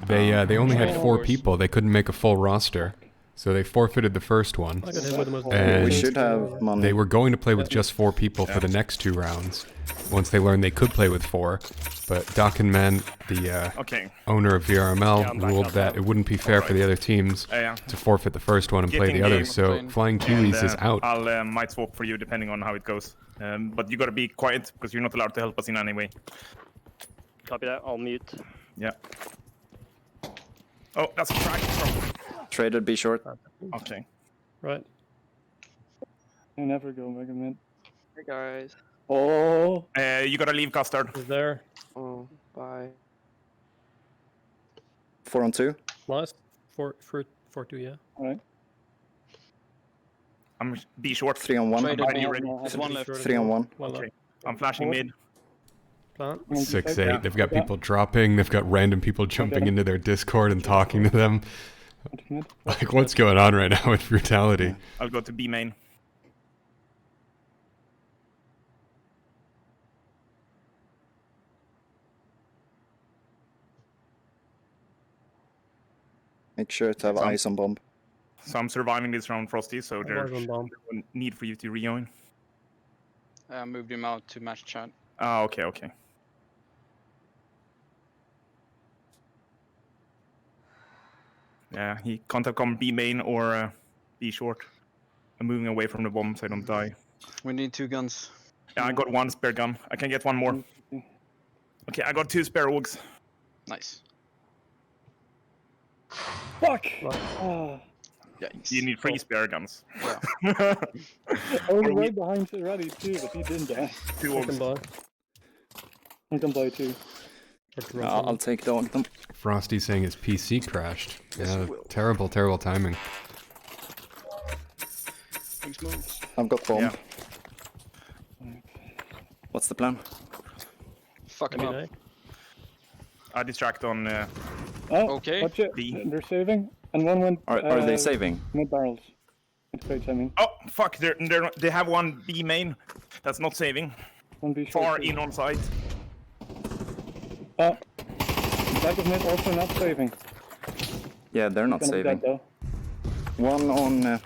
A: They only had
D: Oh.
A: 4 people. They couldn't make a full roster, so they forfeited the first one.
C: I got hit with the most.
A: And
F: We should have money.
A: They were going to play with just 4 people for the next 2 rounds. Once they learned they could play with 4, but Dockenman, the
E: Okay.
A: owner of VRML,
B: Yeah, I'm back
A: ruled
B: up
A: that
B: now.
A: it wouldn't be fair for the other teams
E: Yeah.
A: to forfeit the first one and play
E: Getting
A: the
E: game
A: others. So
D: playing.
A: Flying
E: And,
A: Kiwis is out.
E: I'll might swap for you depending on how it goes. But you gotta be quiet because you're not allowed to help us in any way.
B: Copy that. I'll mute.
E: Yeah. Oh, that's a track.
F: Traded B short.
E: Okay.
C: Right.
G: I never go mega mid.
H: Hey guys.
G: Oh.
E: You gotta leave custard.
C: He's there.
H: Oh, bye.
F: 4 on 2.
C: Nice. 4-2, yeah.
G: Alright.
E: I'm B short.
F: 3 on 1.
D: Traded
E: Are
D: me.
E: you ready?
D: There's one left.
F: 3 on 1.
C: Well
E: Okay.
C: done.
E: I'm flashing mid.
C: Plant.
A: 6-8.
E: Yeah.
A: They've got people dropping. They've got random people jumping into their Discord and talking to them.
G: Mid.
A: Like, what's going on right now with Brutality?
E: I'll go to B main.
F: Make sure to have eyes on bomb.
E: So I'm surviving this round, Frosty. So there's
C: Bomb, bomb.
E: no need for you to rejoin.
D: I moved him out to match chat.
E: Ah, okay, okay. Yeah, he can't have come B main or B short. I'm moving away from the bomb so I don't die.
D: We need 2 guns.
E: Yeah, I got 1 spare gun. I can get 1 more. Okay, I got 2 spare ogs.
D: Nice.
G: Fuck!
C: Right.
G: Ah.
F: Yikes.
E: You need 3 spare guns.
F: Yeah.
G: I was right behind already too, but he didn't die.
E: 2
C: I can
E: orcs.
C: buy.
G: I can buy 2.
C: Or to run
F: I'll
C: from.
F: take the Ogden.
A: Frosty saying his PC crashed.
F: Yes,
A: Yeah,
F: it will.
A: terrible, terrible timing.
F: Thanks, move. I've got bomb.
E: Yeah.
F: What's the plan?
D: Fuck him
C: I
D: up.
C: mean,
E: I distract on.
G: Oh,
D: Okay.
G: watch it.
E: B.
G: They're saving, and one went.
F: Are they saving?
G: Mid barrels. It's great timing.
E: Oh fuck! They have one B main. That's not saving.
G: One B short.
E: Far
G: too.
E: in on site.
G: Oh, back of mid also not saving.
F: Yeah, they're not
G: Gonna be
F: saving.
G: dead though.
F: One on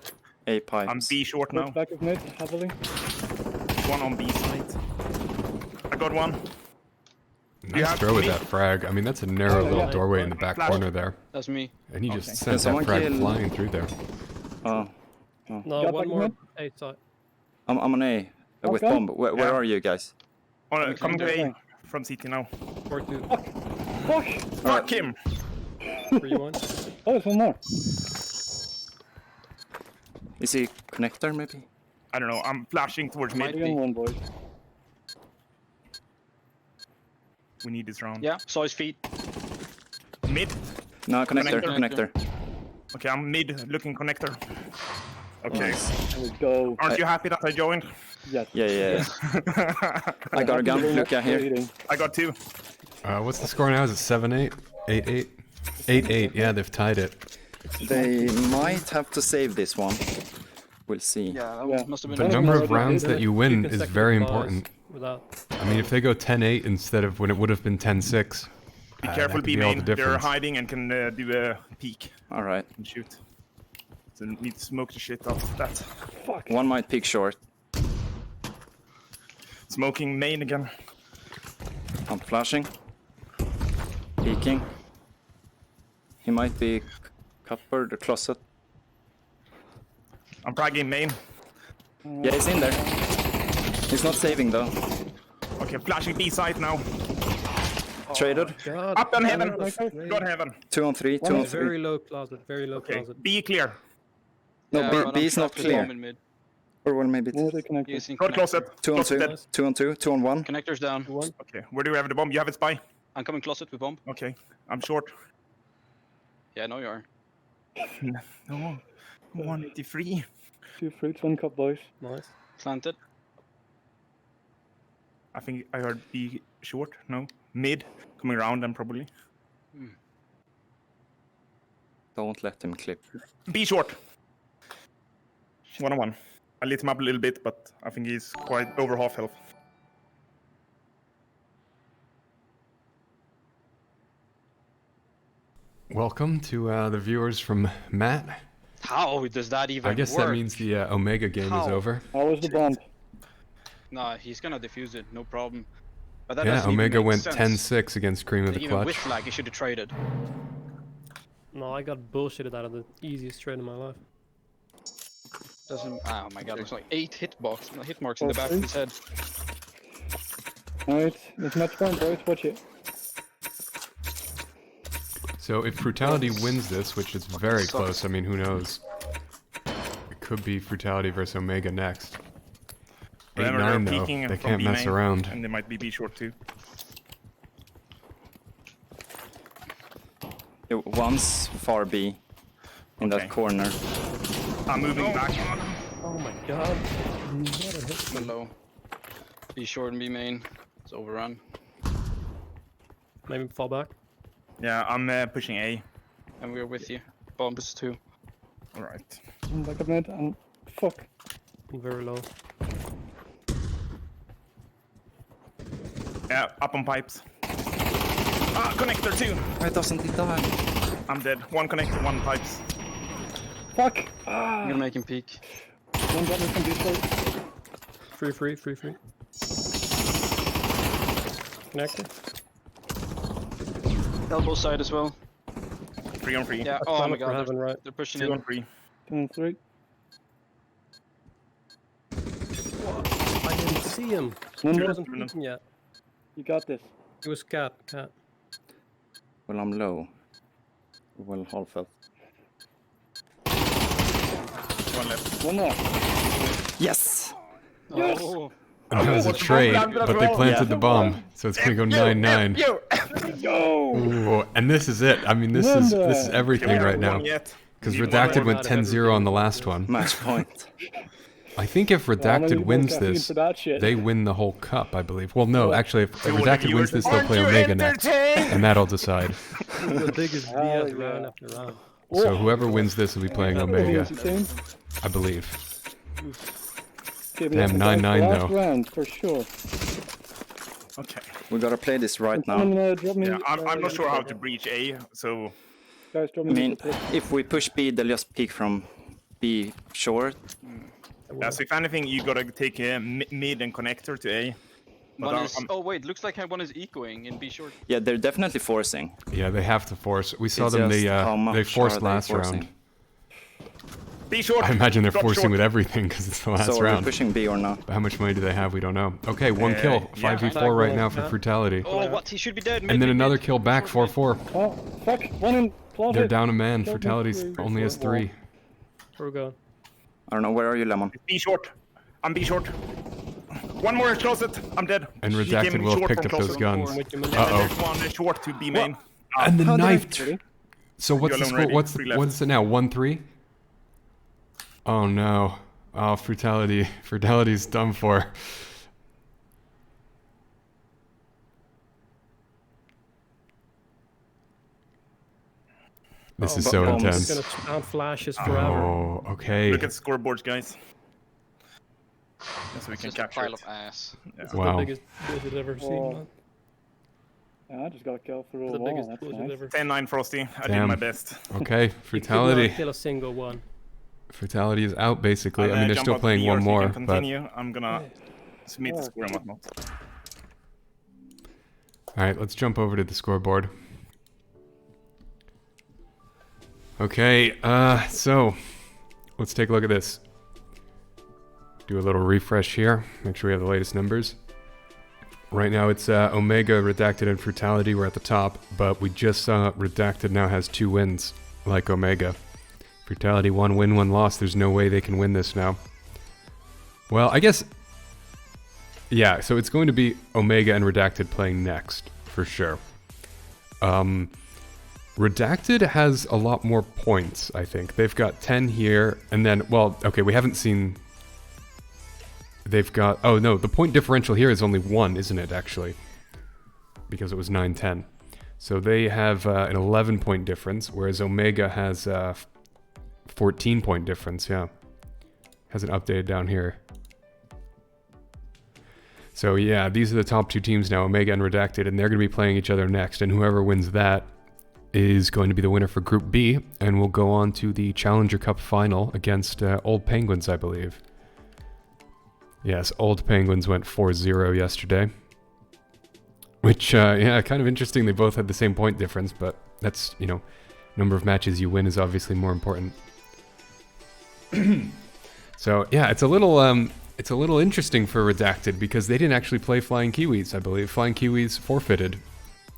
F: A pipes.
E: I'm B short now.
G: Back of mid heavily.
E: One on B side. I got one.
A: Nice
E: have
A: throw with
E: me?
A: that frag. I mean, that's a narrow
G: Oh,
A: little
G: yeah.
A: doorway in the back
E: Flash.
A: corner there.
D: That's me.
A: And he
E: Okay.
A: just
F: Can
A: sent that
F: someone
A: frag
F: kill-
A: flying through there.
F: Oh,
C: No,
G: Got
C: one
G: back
C: more.
G: mid?
C: 8 side.
F: I'm on A with
G: Okay.
F: bomb. Where
E: Yeah.
F: are you guys?
E: Coming to A
G: Okay.
E: from CT now.
C: 4-2.
G: Fuck!
E: Fuck him!
C: 3-1.
G: Oh, there's one more.
F: Is he connector maybe?
E: I don't know. I'm flashing towards
D: Might
E: mid.
G: 3 on 1, boys.
E: We need this round.
D: Yeah, saw his feet.
E: Mid.
F: No, connector,
E: Connector.
F: connector.
E: Okay, I'm mid looking connector. Okay.
G: Let's go.
E: Aren't you happy that I joined?
G: Yes.
F: Yeah, yeah. I got a gun. Look at here.
E: I got 2.
A: What's the score now? Is it 7-8? 8-8? 8-8. Yeah, they've tied it.
F: They might have to save this one. We'll see.
D: Yeah, that
G: Yeah.
D: must have been.
A: The
G: Well,
A: number
G: no,
A: of
G: they
A: rounds
G: did
A: that
G: it.
A: you
C: Two
A: win is
C: consecutive
A: very
C: buys
A: important.
C: Without.
A: I mean, if they go 10-8 instead of when it would have been 10-6.
E: Be
A: that
E: careful,
A: could
E: B
A: be all
E: main.
A: the
E: They're
A: difference.
E: hiding and can do a peek
F: All right.
E: and shoot. So need to smoke the shit out of that.
G: Fuck.
F: One might peek short.
E: Smoking main again.
F: I'm flashing. Peeking. He might be cupboard or closet.
E: I'm fragging main.
F: Yeah, he's in there. He's not saving though.
E: Okay, flashing B side now.
F: Traded.
C: God.
E: Up on heaven.
C: Great.
E: Got heaven.
F: 2 on 3. 2 on 3.
C: Very low closet. Very low
E: Okay,
C: closet.
E: B clear.
F: No,
D: Yeah,
F: B,
D: but
F: B
D: I'm
F: is not
D: stuck with bomb
F: clear.
D: in mid.
F: Or well, maybe
G: Where are they connected?
D: Using
E: Got
D: connector.
E: closet.
F: 2 on
E: Closet
F: 2.
E: dead.
F: 2 on 2. 2 on 1.
D: Connector's down.
E: Okay, where do you have the bomb? You have it, spy?
D: I'm coming closet with bomb.
E: Okay, I'm short.
D: Yeah, I know you are.
E: No, 183.
G: 2 fruits, 1 cup, boys.
C: Nice.
D: Planted.
E: I think I heard B short. No, mid. Coming around then probably.
F: Don't let him clip.
E: B short. 1-on-1. I lit him up a little bit, but I think he's quite over half health.
A: Welcome to the viewers from Matt.
D: How does that even
A: I guess
D: work?
A: that means the Omega game is
D: How?
A: over.
G: How was the bomb?
D: Nah, he's gonna defuse it, no problem. But that
A: Yeah,
D: doesn't even
A: Omega
D: make
A: went
D: sense.
A: 10-6 against Cream of the
D: Even with
A: Clutch.
D: flag, he should have traded.
C: No, I got bullshitted out of the easiest trade in my life.
D: Doesn't. Oh my god, there's like 8 hit marks in the back of his head.
G: Alright, it's match point, boys. Watch it.
A: So if Frutality wins this, which is very close, I mean, who knows? It could be Frutality versus Omega next.
E: Remember,
A: 8-9
E: they're
A: though,
E: peeking
A: they
E: from
A: can't
E: B
A: mess
E: main,
A: around.
E: And they might be B short too.
F: One's far B. In
E: Okay.
F: that corner.
E: I'm moving back.
C: Oh my god. What a hit.
D: Below. Be short and be main. It's overrun.
C: Maybe fall back.
E: Yeah, I'm pushing A.
D: And we're with you. Bombs too.
E: Alright.
G: Back up mid, and fuck.
C: Very low.
E: Yeah, up on pipes. Ah, connector too.
F: Why doesn't he die?
E: I'm dead. 1 connector, 1 pipes.
G: Fuck!
D: I'm
G: Ah!
D: gonna make him peek.
G: 1 button from B short.
C: Free. Connector.
D: Elbow side as well.
E: 3 on 3.
D: Yeah.
C: I
D: Oh
C: found
D: my
C: it for
D: god.
C: heaven, right.
D: They're pushing
E: 2 on
D: in.
E: 3.
G: 2 and 3.
C: I didn't see him.
G: One
C: He
G: more.
C: wasn't peeking yet.
G: You got this.
C: It was cat.
F: Well, I'm low. Well, half health. One left.
G: One left.
F: Yes!
G: Yes!
F: Oh.
A: And that was a trade, but they planted the bomb, so it's gonna go 9-9.
G: Go!
A: Ooh, and this is it. I mean, this is everything right now. Because Redacted went 10-0 on the last one.
F: Match point.
A: I think if Redacted wins this, they win the whole cup, I believe. Well, no, actually, if Redacted wins this, they'll play Omega next, and that'll decide.
C: The biggest BS round after round.
A: So whoever wins this will be playing Omega, I believe. Damn, 9-9
G: last
A: though.
G: round for sure.
E: Okay.
F: We gotta play this right now.
G: Someone, drop me,
E: Yeah, I'm not sure how to breach A, so
G: Guys, drop
F: I
G: me
F: mean,
G: the
F: if we push B, they'll just peek from B short.
E: so if anything, you gotta take a mid and connector to A. But
D: One is. Oh wait, looks like one is ecoing in B short.
F: Yeah, they're definitely forcing.
A: Yeah, they have to force. We saw
F: It's
A: them,
F: just how
A: they
F: much
A: forced
F: are they
A: last
F: forcing?
A: round.
E: B short.
A: I imagine they're
E: Drop
A: forcing
E: short.
A: with everything because it's the last
F: So are we
A: round.
F: pushing B or not?
A: But how much money do they have? We don't know. Okay, one kill.
E: yeah.
A: 5v4 right now for Frutality.
D: Oh, what? He should be dead.
A: And then another kill back, 4-4.
G: Oh, fuck. One in. Plot
A: They're
G: it.
A: down a man.
G: Don't
A: Frutality's
G: make me
A: only has 3.
C: Where we going?
F: I don't know, where are you, Lemon?
E: B short. I'm B short. One more in closet. I'm dead.
A: And
E: She came
A: Redacted will have
E: short
A: picked
E: from
A: up those
E: closet.
A: guns.
C: I'm with you, man.
E: And then
A: Uh-oh.
E: there's one short to B main.
A: And the
F: How did I-
A: knife. So what's
E: You're
A: the
E: alone
A: score?
E: ready.
A: What's
E: 3 left.
A: what's it now? 1-3. Oh no! Oh, Frutality's done for. This is
F: but
A: so
F: bombs.
C: It's
A: intense.
C: gonna spam flashes forever.
A: Oh, okay.
E: Look at scoreboards, guys. So we can
D: Just a
E: capture
D: pile
E: it.
D: of ass.
C: It's
A: Wow.
C: the biggest build I've ever seen,
G: Oh.
C: man.
G: Yeah, I just got killed through
C: The
G: a wall.
C: biggest
G: That's
C: build I've
G: nice.
C: ever
E: 10-9 Frosty. I did
A: Damn.
E: my best.
A: Okay,
C: You could not
A: Frutality.
C: kill a single one.
A: Frutality is out basically. I mean, they're
E: jump
A: still
E: out
A: playing
E: B,
A: one
E: or so you
A: more,
E: can
A: but
E: continue. I'm gonna submit the score and whatnot.
A: all right, let's jump over to the scoreboard. Okay, so let's take a look at this. Do a little refresh here. Make sure we have the latest numbers. Right now it's Omega, Redacted, and Frutality. We're at the top, but we just saw Redacted now has 2 wins, like Omega. Frutality 1 win, 1 loss. There's no way they can win this now. Well, I guess... Yeah, so it's going to be Omega and Redacted playing next, for sure. Redacted has a lot more points, I think. They've got 10 here, and then... Well, okay, we haven't seen... They've got... Oh, no, the point differential here is only 1, isn't it, actually? Because it was 9-10. So they have an 11-point difference, whereas Omega has 14-point difference, yeah. Hasn't updated down here. So yeah, these are the top 2 teams now, Omega and Redacted, and they're going to be playing each other next, and whoever wins that is going to be the winner for Group B, and we'll go on to the Challenger Cup final against Old Penguins, I believe. Yes, Old Penguins went 4-0 yesterday. Which, yeah, kind of interesting. They both had the same point difference, but that's, you know, number of matches you win is obviously more important. So, yeah, it's a little interesting for Redacted because they didn't actually play Flying Kiwis, I believe. Flying Kiwis forfeited.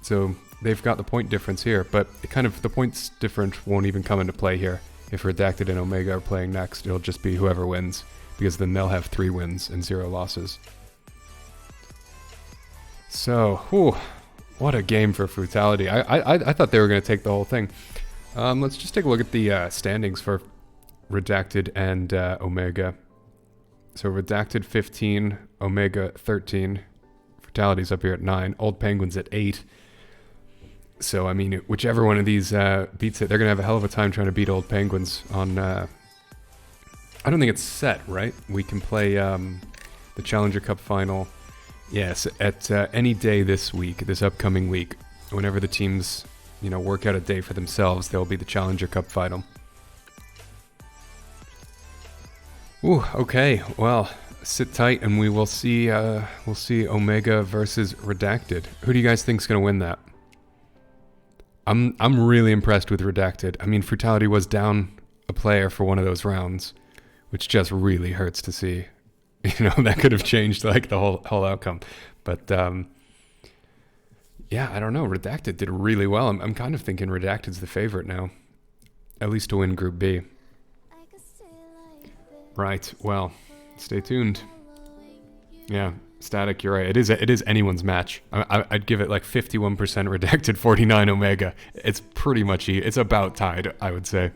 A: So they've got the point difference here, but it kind of the points difference won't even come into play here. If Redacted and Omega are playing next, it'll just be whoever wins, because then they'll have 3 wins and 0 losses. So, whew, what a game for Frutality. I thought they were going to take the whole thing. Let's just take a look at the standings for Redacted and Omega. So Redacted 15, Omega 13. Frutality's up here at 9. Old Penguins at 8. So, I mean, whichever one of these beats it, they're going to have a hell of a time trying to beat Old Penguins on... I don't think it's set, right? We can play the Challenger Cup final, yes, at any day this week, this upcoming week. Whenever the teams, you know, work out a day for themselves, there'll be the Challenger Cup final. Ooh, okay, well, sit tight and we will see, we'll see Omega versus Redacted. Who do you guys think's going to win that? I'm really impressed with Redacted. I mean, Frutality was down a player for one of those rounds, which just really hurts to see. You know, that could have changed like the whole outcome. But yeah, I don't know. Redacted did really well. I'm kind of thinking Redacted's the favorite now, at least to win Group B. Right. Well, stay tuned. Yeah, Static, you're right. It is anyone's match. I'd give it like 51% redacted, 49 Omega. It's pretty much it's about tied, I would say.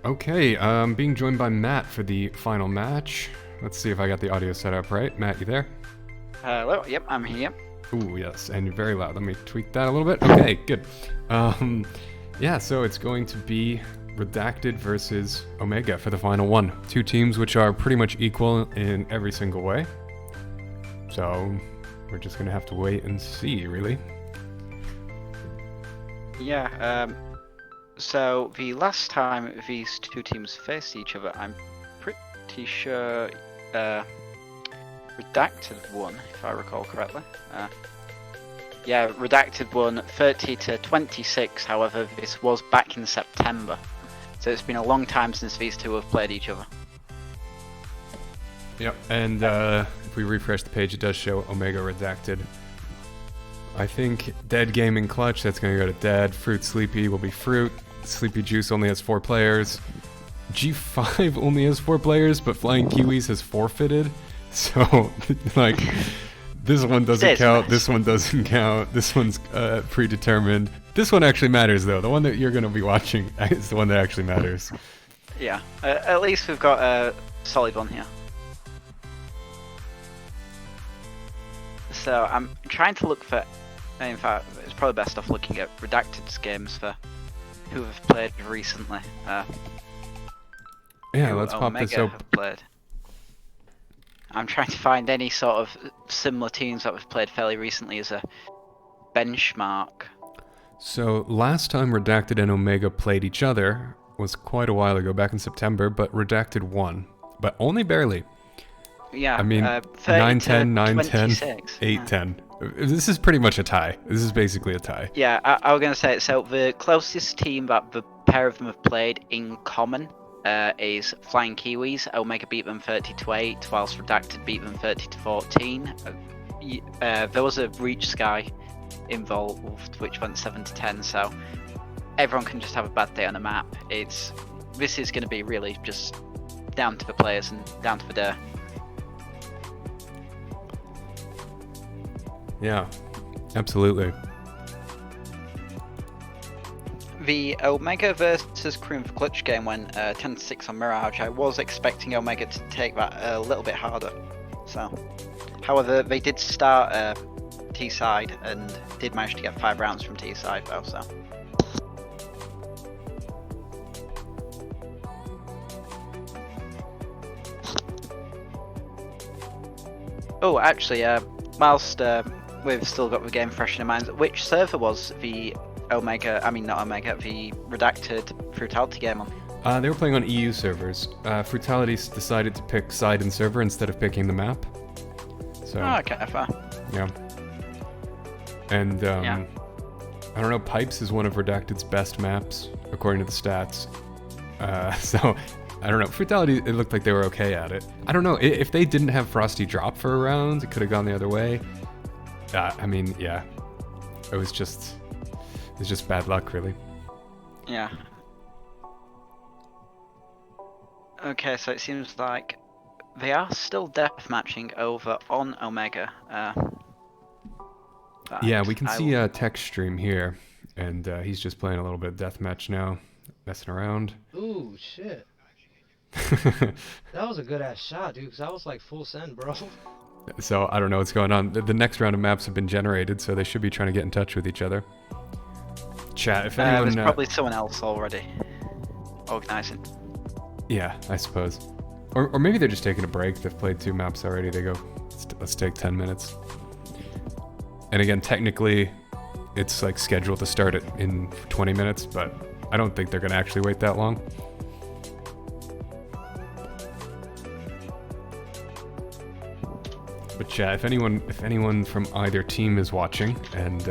A: Okay, I'm being joined by Matt for the final match. Let's see if I got the audio set up right. Matt, you there?
F: Hello, yep, I'm here.
A: Ooh, yes, and you're very loud. Let me tweak that a little bit. Okay, good. Yeah, so it's going to be Redacted versus Omega for the final one. Two teams which are pretty much equal in every single way. So we're just gonna have to wait and see, really.
F: Yeah, so the last time these two teams faced each other, I'm pretty sure Redacted won, if I recall correctly. Yeah, Redacted won 30-26, however, this was back in September. So it's been a long time since these two have played each other.
A: Yep, and if we refresh the page, it does show Omega Redacted. I think Dead Gaming Clutch, that's going to go to Dead. Fruit Sleepy will be Fruit. Sleepy Juice only has 4 players. G5 only has 4 players, but Flying Kiwis has forfeited. So, like, this one doesn't count,
F: nice.
A: This one doesn't count, this one's predetermined. This one actually matters, though. The one that you're going to be watching is the one that actually matters.
F: Yeah, at least we've got a solid one here. So I'm trying to look for, in fact, it's probably best off looking at Redacted's games for who have played recently.
A: Yeah,
F: who
A: let's pop this
F: Omega
A: up.
F: have played. I'm trying to find any sort of similar teams that have played fairly recently as a benchmark.
A: So, last time Redacted and Omega played each other was quite a while ago, back in September, but Redacted won. But only barely.
F: Yeah,
A: I mean, 9-10, 9-10, 8-10. This is pretty much a tie. This is basically a tie.
F: Yeah, I was going to say, so the closest team that the pair of them have played in common is Flying Kiwis. Omega beat them 30-8, whilst Redacted beat them 30-14. There was a Reach Sky involved, which went 7-10, so everyone can just have a bad day on the map. This is going to be really just down to the players and down to the day.
A: Yeah, absolutely.
F: The Omega versus Cream for Clutch game went 10-6 on Mirage. I was expecting Omega to take that a little bit harder. So, however, they did start T-side and did manage to get 5 rounds from T-side though. So. Oh, actually, whilst we've still got the game fresh in our minds, which server was the Omega, I mean not Omega, the Redacted Frutality game on?
A: They were playing on EU servers. Frutality decided to pick side and server instead of picking the map. So,
F: Oh, okay, fair.
A: yeah. And,
F: Yeah.
A: I don't know, Pipes is one of Redacted's best maps, according to the stats. So, I don't know. Frutality, it looked like they were okay at it. I don't know. If they didn't have Frosty drop for a round, it could have gone the other way. I mean, yeah. It was just bad luck, really.
F: Yeah. Okay, so it seems like they are still deathmatching over on Omega.
A: Yeah, we can
F: I
A: see
F: will-
A: Tech stream here, and he's just playing a little bit of deathmatch now, messing around.
I: Ooh, shit. That was a good ass shot, dude, because I was like full send, bro.
A: So I don't know what's going on. The next round of maps have been generated, so they should be trying to get in touch with each other. Chat, if anyone...
F: there's probably someone else already organising.
A: Yeah, I suppose. Or maybe they're just taking a break. They've played 2 maps already. They go, let's take 10 minutes. And again, technically, it's like scheduled to start it in 20 minutes, but I don't think they're going to actually wait that long. But chat, if anyone from either team is watching and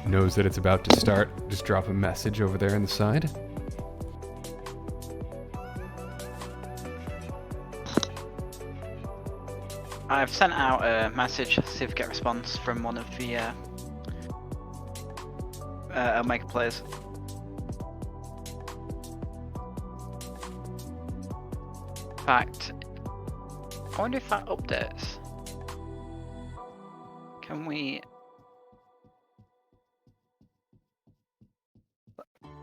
A: knows that it's about to start, just drop a message over there on the side.
F: I've sent out a message, see if I get a response from one of the Omega players. In fact, I wonder if that updates. Can we...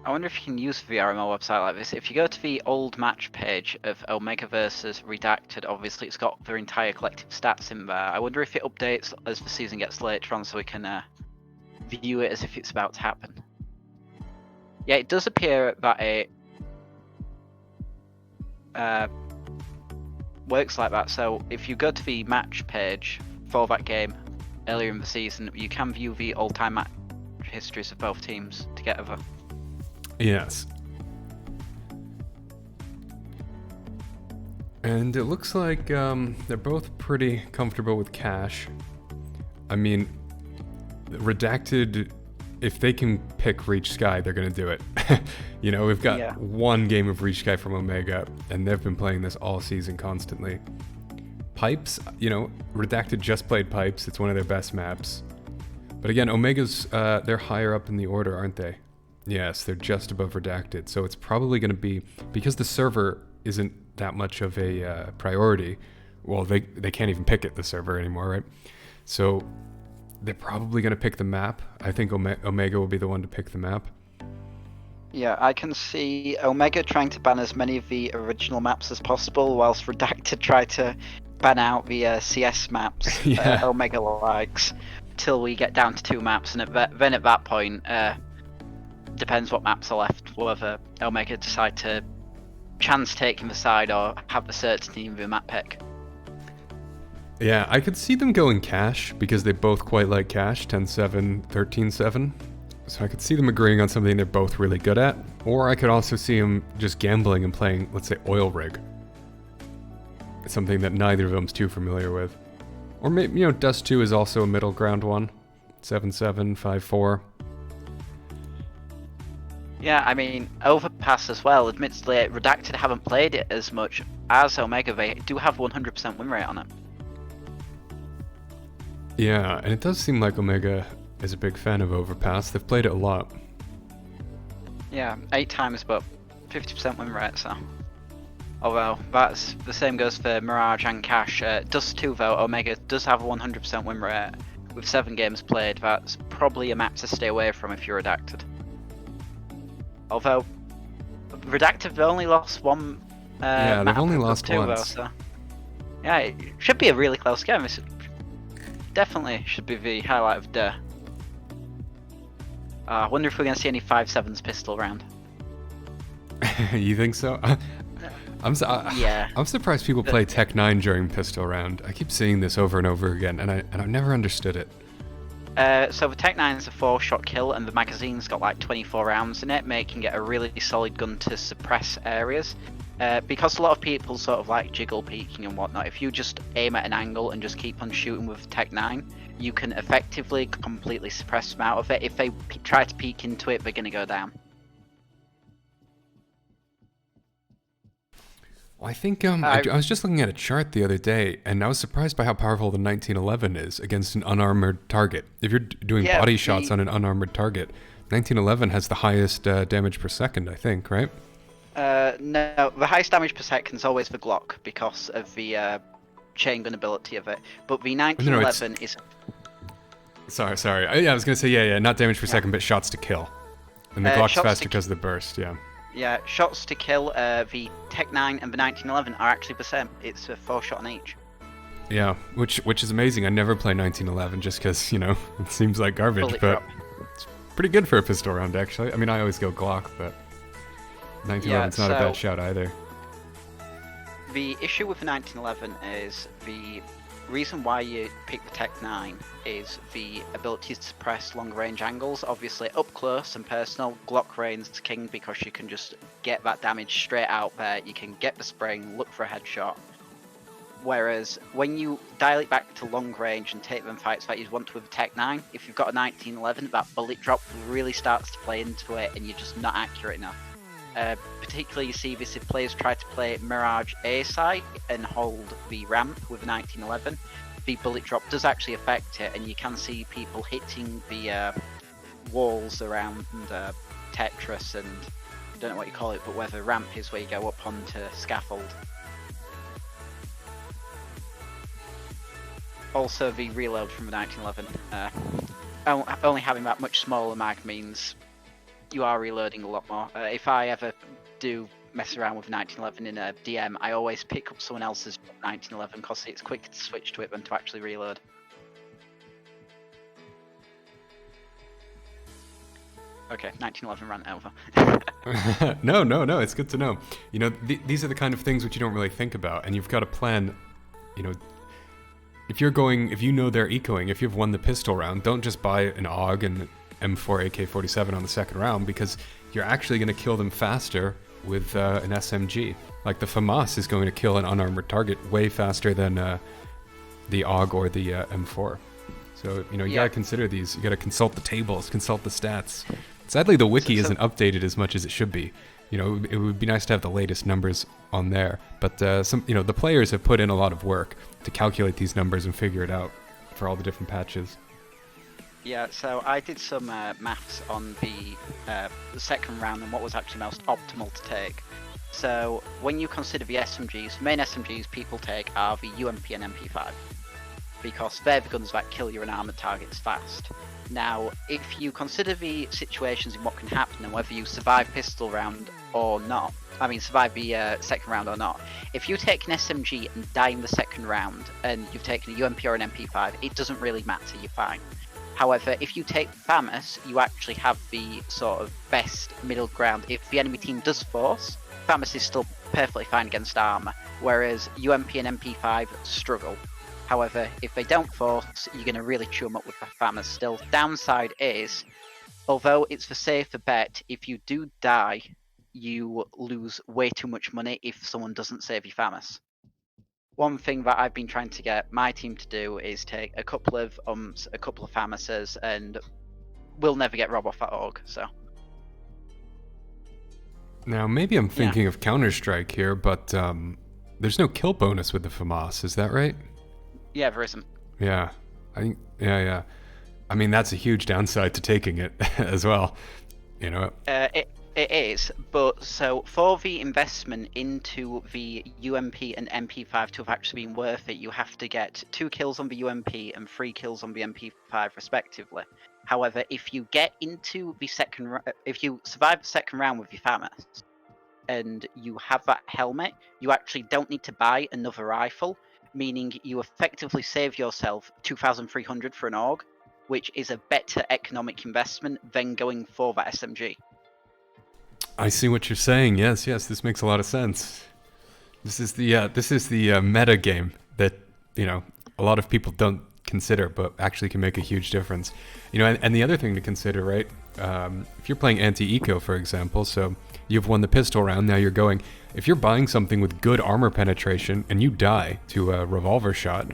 F: I wonder if you can use the VRML website like this. If you go to the old match page of Omega versus Redacted, obviously it's got their entire collective stats in there. I wonder if it updates as the season gets later on so we can view it as if it's about to happen. Yeah, it does appear that it works like that. So if you go to the match page for that game earlier in the season, you can view the all-time match histories of both teams together.
A: Yes. And it looks like they're both pretty comfortable with cash. I mean, Redacted, if they can pick Reach Sky, they're going to do it. You know, we've got one game of Reach Sky from Omega, and they've been playing this all season constantly. Pipes, you know, Redacted just played Pipes. It's one of their best maps. But again, Omega's, they're higher up in the order, aren't they? Yes, they're just above Redacted. So it's probably going to be, because the server isn't that much of a priority, well, they can't even pick it, the server, anymore, right? So they're probably going to pick the map. I think Omega will be the one to pick the map.
F: Yeah, I can see Omega trying to ban as many of the original maps as possible, whilst Redacted try to ban out the CS maps Omega likes, till we get down to 2 maps, and then at that point, depends what maps are left, whether Omega decide to chance taking the side or have the certainty in the map pick.
A: Yeah, I could see them going cash, because they both quite like cash, 10-7, 13-7. So I could see them agreeing on something they're both really good at. Or I could also see them just gambling and playing, let's say, Oil Rig. Something that neither of them's too familiar with. Or maybe, you know, Dust 2 is also a middle ground one. 7-7, 5-4.
F: Yeah, I mean, Overpass as well, admittedly, Redacted haven't played it as much as Omega. They do have 100% win rate on it.
A: Yeah, and it does seem like Omega is a big fan of Overpass. They've played it a lot.
F: Yeah, 8 times, but 50% win rate, so... Although, that's the same goes for Mirage and Cash. Dust 2 though, Omega does have a 100% win rate. With 7 games played, that's probably a map to stay away from if you're Redacted. Although, Redacted have only lost one
A: yeah, they've only lost
F: too,
A: once.
F: Though, so. Yeah, it should be a really close game. This definitely should be the highlight of the day. I wonder if we're going to see any 5-7s pistol round.
A: You think so?
F: Yeah.
A: I'm surprised people play Tech 9 during pistol round. I keep seeing this over and over again, and I've never understood it.
F: So the Tech 9 is a 4-shot kill, and the magazine's got like 24 rounds in it, making it a really solid gun to suppress areas. Because a lot of people sort of like jiggle peeking and whatnot, if you just aim at an angle and just keep on shooting with Tech 9, you can effectively completely suppress them out of it. If they try to peek into it, they're going to go down.
A: I think I was just looking at a chart the other day, and I was surprised by how powerful the 1911 is against an unarmored target. If you're doing body shots on an unarmored target, 1911 has the highest damage per second, I think, right?
F: No, the highest damage per second is always the Glock because of the chain gun ability of it. But the 1911 is.
A: Sorry. I was gonna say yeah, not damage per second, but shots to kill. And the Glock's faster because of the burst, yeah.
F: Yeah, shots to kill. The Tech 9 and the 1911 are actually the same. It's a 4 shot on each.
A: Yeah, which is amazing. I never play 1911 just because it seems like garbage,
F: Bullet
A: but
F: drop.
A: pretty good for a pistol round, actually. I mean, I always go Glock, but 1911's not a bad shot either.
F: The issue with the 1911 is the reason why you pick the Tech 9 is the ability to suppress long-range angles. Obviously, up close and personal, Glock reigns king because you can just get that damage straight out there. You can get the spring, look for a headshot. Whereas when you dial it back to long range and take them fights that you want with the Tech 9, if you've got a 1911, that bullet drop really starts to play into it and you're just not accurate enough. Particularly you see this if players try to play Mirage A site and hold the ramp with 1911, the bullet drop does actually affect it, and you can see people hitting the walls around Tetris and I don't know what you call it, but where the ramp is where you go up onto scaffold. Also the reload from the 1911. Only having that much smaller mag means you are reloading a lot more. If I ever do mess around with 1911 in a DM, I always pick up someone else's 1911 because it's quicker to switch to it than to actually reload. Okay, 1911 ran over.
A: No, it's good to know. These are the kind of things which you don't really think about, and you've got to plan, if you know they're ecoing, if you've won the pistol round, don't just buy an AUG and M4 AK-47 on the second round, because you're actually going to kill them faster with an SMG. Like the FAMAS is going to kill an unarmored target way faster than the AUG or the M4. So, you gotta consider these. You gotta consult the tables, consult the stats. Sadly, the wiki isn't updated as much as it should be. It would be nice to have the latest numbers on there. But the players have put in a lot of work to calculate these numbers and figure it out for all the different patches.
F: Yeah, so I did some maths on the second round and what was actually most optimal to take. So when you consider the SMGs, the main SMGs people take are the UMP and MP5, because they're the guns that kill your unarmored targets fast. Now, if you consider the situations in what can happen and whether you survive pistol round or not, survive the second round or not, if you take an SMG and die in the second round and you've taken a UMP or an MP5, it doesn't really matter, you're fine. However, if you take FAMAS, you actually have the sort of best middle ground. If the enemy team does force, FAMAS is still perfectly fine against armor, whereas UMP and MP5 struggle. However, if they don't force, you're going to really chew them up with the FAMAS still. Downside is, although it's the safer bet, if you do die, you lose way too much money if someone doesn't save your FAMAS. One thing that I've been trying to get my team to do is take a couple of FAMASes, and we'll never get robbed off that AUG, so.
A: Now, maybe I'm thinking of Counter-Strike here, but there's no kill bonus with the FAMAS, is that right?
F: Yeah, there isn't.
A: Yeah. Yeah. I mean, that's a huge downside to taking it as well.
F: It is, but so for the investment into the UMP and MP5 to have actually been worth it, you have to get 2 kills on the UMP and 3 kills on the MP5 respectively. However, if you get into the if you survive the second round with your FAMAS and you have that helmet, you actually don't need to buy another rifle, meaning you effectively save yourself 2,300 for an AUG, which is a better economic investment than going for that SMG.
A: I see what you're saying. Yes, this makes a lot of sense. This is the meta game that a lot of people don't consider, but actually can make a huge difference. And the other thing to consider, right? If you're playing anti-eco, for example, so you've won the pistol round. Now you're going. If you're buying something with good armor penetration and you die to a revolver shot,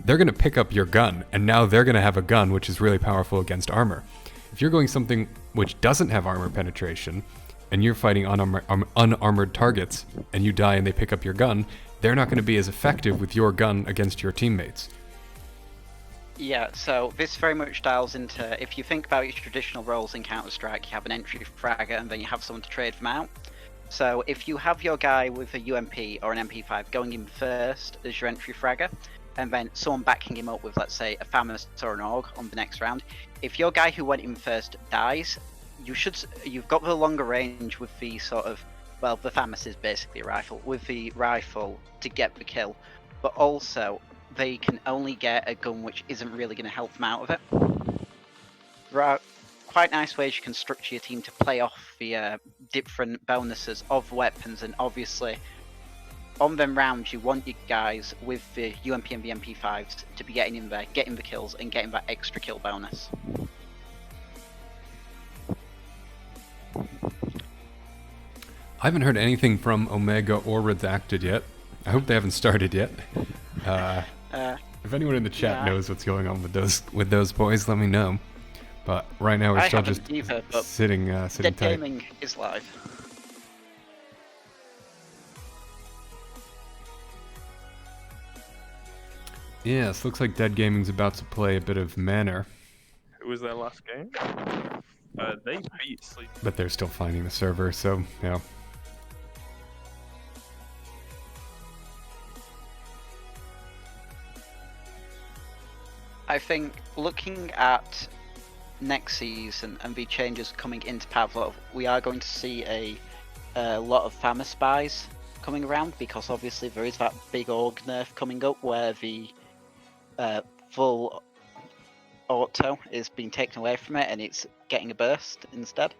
A: they're going to pick up your gun, and now they're going to have a gun which is really powerful against armor. If you're going something which doesn't have armor penetration, and you're fighting unarmored targets, and you die and they pick up your gun, they're not going to be as effective with your gun against your teammates.
F: Yeah, so this very much dials into, if you think about your traditional roles in Counter-Strike, you have an entry fragger and then you have someone to trade them out. So if you have your guy with a UMP or an MP5 going in first as your entry fragger, and then someone backing him up with, let's say, a FAMAS or an AUG on the next round, if your guy who went in first dies, you've got the longer range with the sort of, well, the FAMAS is basically a rifle, with the rifle to get the kill, but also they can only get a gun which isn't really going to help them out of it. There are quite nice ways you can structure your team to play off the different bonuses of weapons, and obviously on them rounds you want your guys with the UMP and the MP5s to be getting in there, getting the kills and getting that extra kill bonus.
A: I haven't heard anything from Omega or Redacted yet. I hope they haven't started yet. If anyone in the chat knows what's going on with those boys, let me know. But right now we're still just
F: either,
A: sitting
F: Dead
A: tight.
F: Gaming is live.
A: Yes, looks like Dead Gaming's about to play a bit of Manor.
J: Who was their last game? They beat Sleep.
A: But they're still finding the server, so yeah.
F: I think looking at next season and the changes coming into Pavlov, we are going to see a lot of FAMAS spies coming around, because obviously there is that big org nerf coming up where the full auto is being taken away from it and it's getting a burst instead.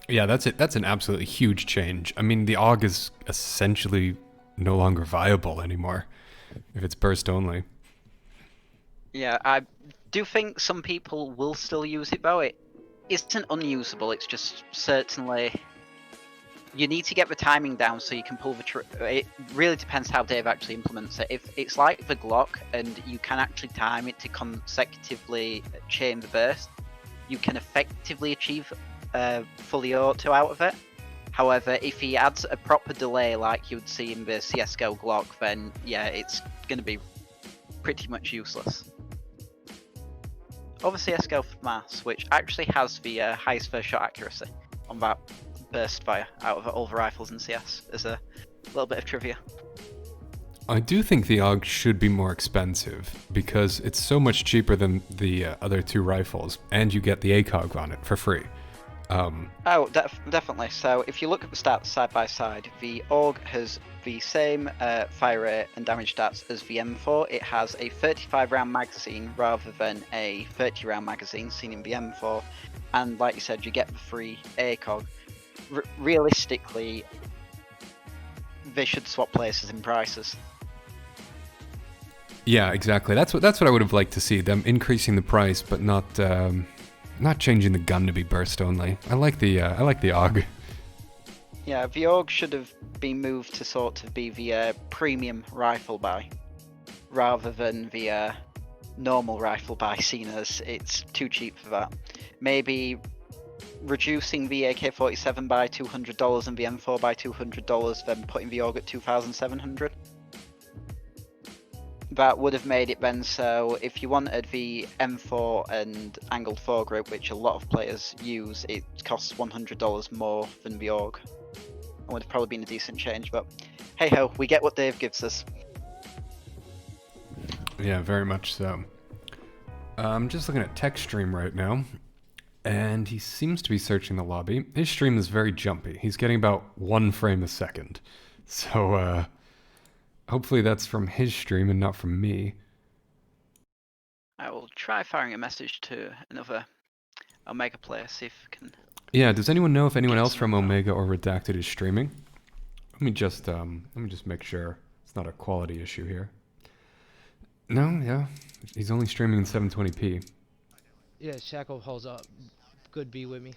A: Yeah, that's it. That's an absolutely huge change. I mean, the AUG is essentially no longer viable anymore if it's burst only.
F: Yeah, I do think some people will still use it though. It isn't unusable, it's just certainly you need to get the timing down so you can pull the it really depends how Dave actually implements it. If it's like the Glock and you can actually time it to consecutively chain the burst, you can effectively achieve fully auto out of it. However, if he adds a proper delay like you would see in the CSGO Glock, then yeah, it's going to be pretty much useless. Over CSGO FAMAS, which actually has the highest first shot accuracy on that burst fire out of all the rifles in CS, as a little bit of trivia.
A: I do think the AUG should be more expensive because it's so much cheaper than the other two rifles, and you get the ACOG on it for free.
F: Oh, definitely. So if you look at the stats side by side, the AUG has the same fire rate and damage stats as the M4. It has a 35 round magazine rather than a 30 round magazine seen in the M4. And like you said, you get the free ACOG. Realistically, they should swap places in prices.
A: Yeah, exactly. That's what I would have liked to see, them increasing the price, but not changing the gun to be burst only. I like the AUG.
F: Yeah, the AUG should have been moved to sort of be the premium rifle buy, rather than the normal rifle buy, seen as it's too cheap for that. Maybe reducing the AK-47 by $200 and the M4 by $200, then putting the AUG at $2,700. That would have made it then so if you wanted the M4 and angled foregrip, which a lot of players use, it costs $100 more than the AUG. It would have probably been a decent change, but hey ho, we get what Dave gives us.
A: Yeah, very much so. I'm just looking at Tech Stream right now, and he seems to be searching the lobby. His stream is very jumpy. He's getting about 1 frame a second. So, hopefully that's from his stream and not from me.
F: I will try firing a message to another Omega player, see if we can...
A: Yeah, does anyone know if anyone else from Omega or Redacted is streaming? Let me just make sure it's not a quality issue here. No, yeah, he's only streaming in 720p.
I: Yeah, Shackle holds up. Good B with me.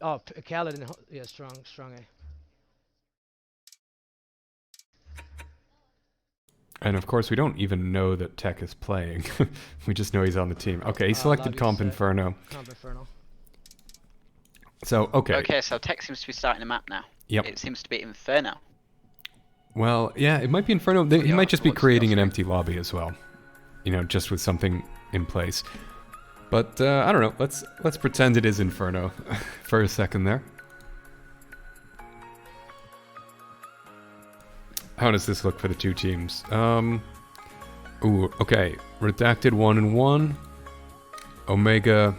I: Oh, Kaladin, yeah, strong A.
A: And of course, we don't even know that Tech is playing. We just know he's on the team. Okay, he selected Comp Inferno.
I: Comp Inferno.
A: So, okay.
F: Okay, so Tech seems to be starting a map now.
A: Yep.
F: It seems to be Inferno.
A: Well, yeah, it might be Inferno. He might just be
F: What's
A: creating an
F: your
A: empty lobby as well. You know, just with something in place. But I don't know. Let's pretend it is Inferno for a second there. How does this look for the two teams? Ooh, okay. Redacted 1-1. Omega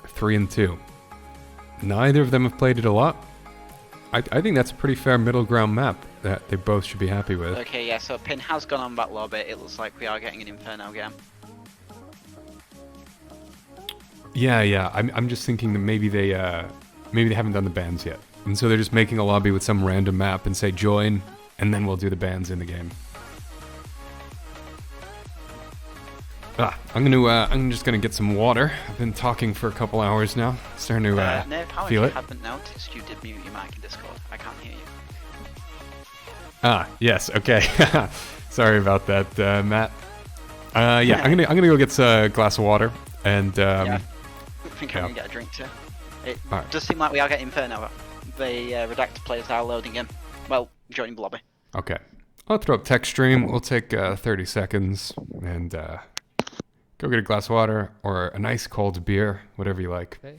A: 3-2. Neither of them have played it a lot. I think that's a pretty fair middle ground map that they both should be happy with.
F: Okay, yeah, so Pin has gone on that lobby. It looks like we are getting an Inferno game.
A: Yeah. I'm just thinking that maybe they haven't done the bans yet, and so they're just making a lobby with some random map and say join, and then we'll do the bans in the game. I'm just gonna get some water. I've been talking for a couple hours now. Starting to
F: Nib, how
A: feel
F: you
A: it.
F: haven't noticed you did mute your mic in Discord. I can't hear you.
A: Ah, yes. Okay. Sorry about that, Matt. Yeah, I'm gonna go get a glass of water and
F: I think I'm
A: yeah.
F: gonna get a drink too. It
A: Alright.
F: does seem like we are getting Inferno. The Redacted players are loading in. Well, joining the lobby.
A: Okay. I'll throw up text stream. We'll take 30 seconds and go get a glass of water or a nice cold beer, whatever you like.
I: Okay.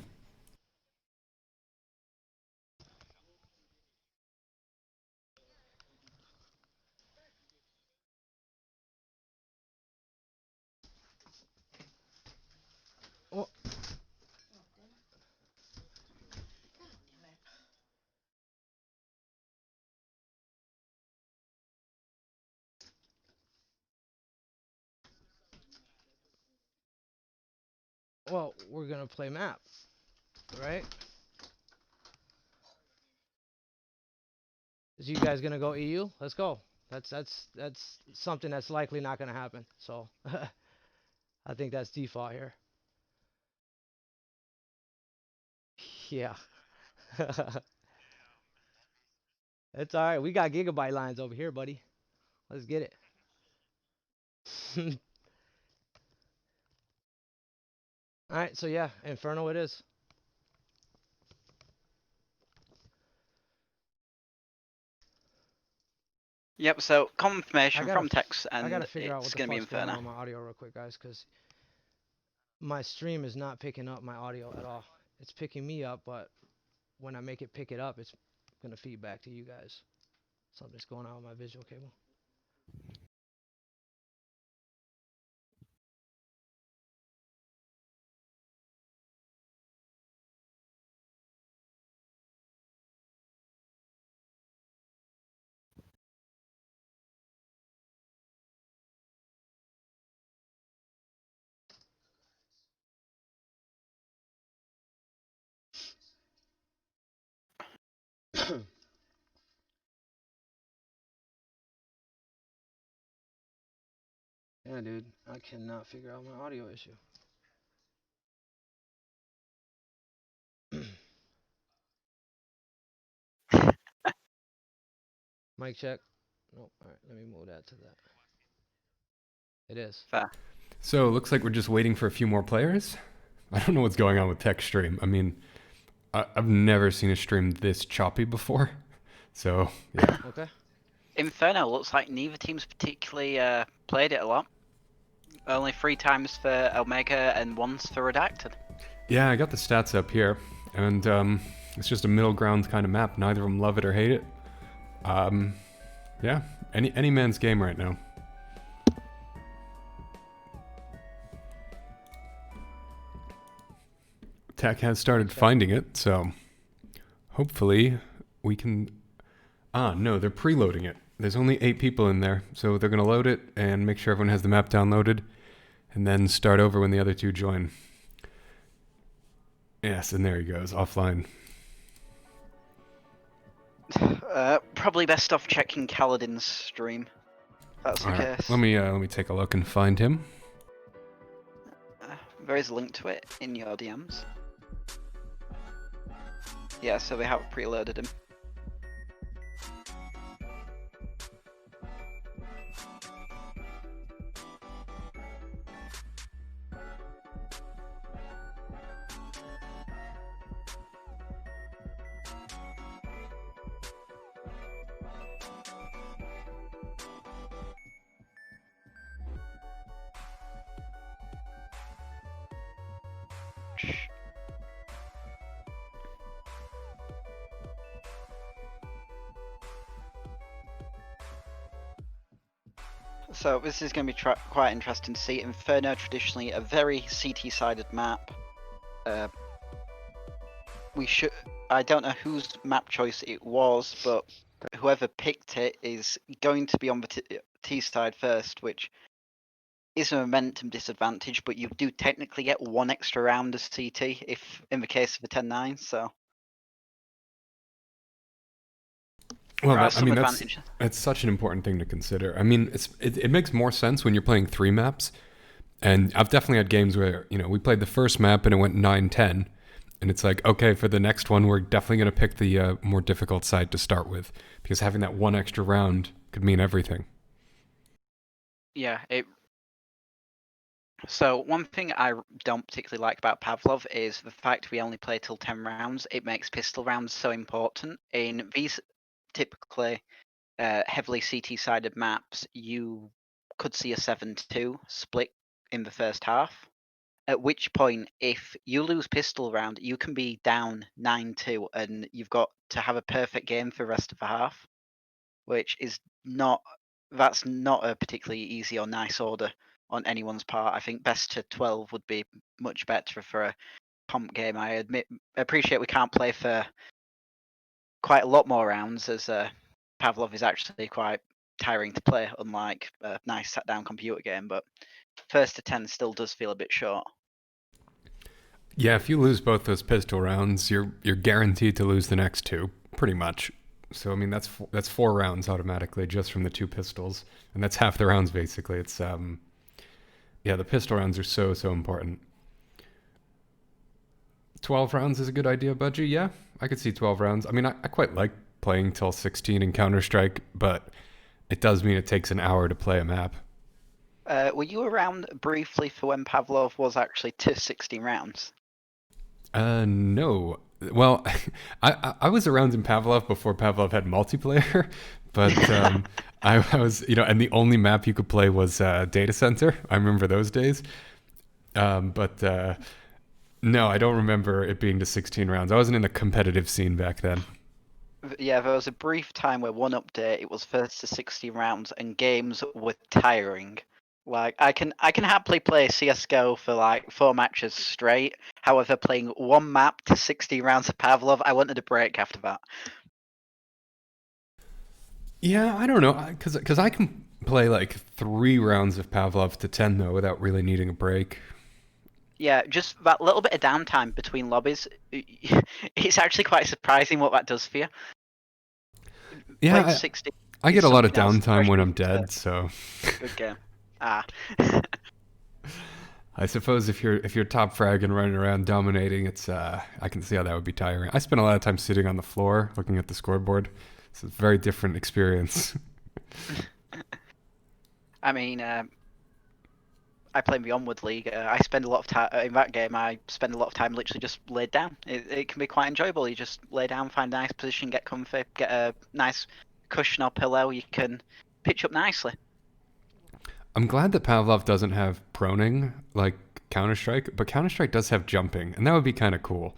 I: Well, well, we're gonna play map, right? Is you guys gonna go EU? Let's go. That's something that's likely not gonna happen. So I think that's default here. Yeah. It's alright. We got gigabyte lines over here, buddy. Let's get it. Alright, so yeah, Inferno it is.
F: Yep, so confirmation
I: gotta
F: from Tex,
I: I
F: and
I: gotta figure out what
F: it's
I: the
F: going to be
I: fuck's going on
F: Inferno.
I: with my audio real quick, guys, because my stream is not picking up my audio at all. It's picking me up, but when I make it pick it up, it's gonna feed back to you guys. Something's going on with my visual cable. Yeah, dude, I cannot figure out my audio issue. Mic check. Nope. All right, let me move that to that. It is.
F: Fair.
A: So it looks like we're just waiting for a few more players. I don't know what's going on with text stream. I mean, I've never seen a stream this choppy before. So yeah.
I: Okay.
F: Inferno looks like neither team's particularly played it a lot. Only 3 times for Omega and once for Redacted.
A: Yeah, I got the stats up here, and it's just a middle ground kind of map. Neither of them love it or hate it. Yeah, any man's game right now. Tech has started finding it, so hopefully we can... Ah, no, they're preloading it. There's only 8 people in there, so they're going to load it and make sure everyone has the map downloaded, and then start over when the other 2 join. Yes, and there he goes, offline.
F: Probably best off checking Kaladin's stream. That's the
A: Alright,
F: case.
A: let me take a look and find him.
F: There is a link to it in your DMs. Yeah, so we have preloaded him. refresh. So this is going to be quite interesting to see. Inferno, traditionally a very CT-sided map. I don't know whose map choice it was, but whoever picked it is going to be on the T side first, which is a momentum disadvantage, but you do technically get one extra round as CT if in the case of a 10-9, so.
A: Well,
F: There are
A: I
F: some
A: mean,
F: advantages.
A: that's such an important thing to consider. I mean, it makes more sense when you're playing 3 maps. And I've definitely had games where, we played the first map and it went 9-10. And it's like, okay, for the next one, we're definitely going to pick the more difficult side to start with. Because having that one extra round could mean everything.
F: Yeah, So one thing I don't particularly like about Pavlov is the fact we only play till 10 rounds. It makes pistol rounds so important. In these typically heavily CT-sided maps, you could see a 7-2 split in the first half. At which point, if you lose pistol round, you can be down 9-2, and you've got to have a perfect game for the rest of the half, which is that's not a particularly easy or nice order on anyone's part. I think best to 12 would be much better for a comp game. I appreciate we can't play for quite a lot more rounds, as Pavlov is actually quite tiring to play, unlike a nice sat-down computer game, but first to 10 still does feel a bit short.
A: Yeah, if you lose both those pistol rounds, you're guaranteed to lose the next 2, pretty much. So I mean, that's 4 rounds automatically just from the 2 pistols, and that's half the rounds basically. It's yeah, the pistol rounds are so important. 12 rounds is a good idea, Budgie. Yeah, I could see 12 rounds. I mean, I quite like playing till 16 in Counter-Strike, but it does mean it takes an hour to play a map.
F: Were you around briefly for when Pavlov was actually to 16 rounds?
A: No. Well, I was around in Pavlov before Pavlov had multiplayer, but I was, and the only map you could play was Data Center. I remember those days. But no, I don't remember it being to 16 rounds. I wasn't in the competitive scene back then.
F: Yeah, there was a brief time where one update it was first to 16 rounds, and games were tiring. Like I can happily play CS:GO for like 4 matches straight. However, playing one map to 16 rounds of Pavlov, I wanted a break after that.
A: Yeah, I don't know, because I can play like 3 rounds of Pavlov to 10 though without really needing a break.
F: Yeah, just that little bit of downtime between lobbies. It's actually quite surprising what that does for you.
A: Yeah,
F: 16
A: I get a lot of
F: something else,
A: downtime when I'm
F: especially
A: dead, so.
F: Good game. Ah.
A: I suppose if you're top frag and running around dominating, it's I can see how that would be tiring. I spend a lot of time sitting on the floor looking at the scoreboard. It's a very different experience.
F: I mean, I play in the Onward League. I spend a lot of time in that game. I spend a lot of time literally just laid down. It can be quite enjoyable. You just lay down, find a nice position, get comfy, get a nice cushion or pillow. You can pitch up nicely.
A: I'm glad that Pavlov doesn't have proning like Counter-Strike, but Counter-Strike does have jumping, and that would be kind of cool.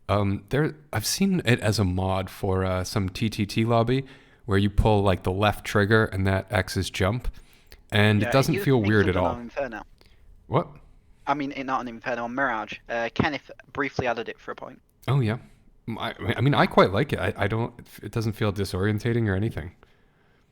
A: I've seen it as a mod for some TTT lobby where you pull like the left trigger and that X's jump, and it doesn't feel weird at all.
F: Inferno.
A: What?
F: I mean, not an Inferno, on Mirage. Kenneth briefly added it for a point.
A: Oh yeah, I mean I quite like it. I don't. It doesn't feel disorientating or anything.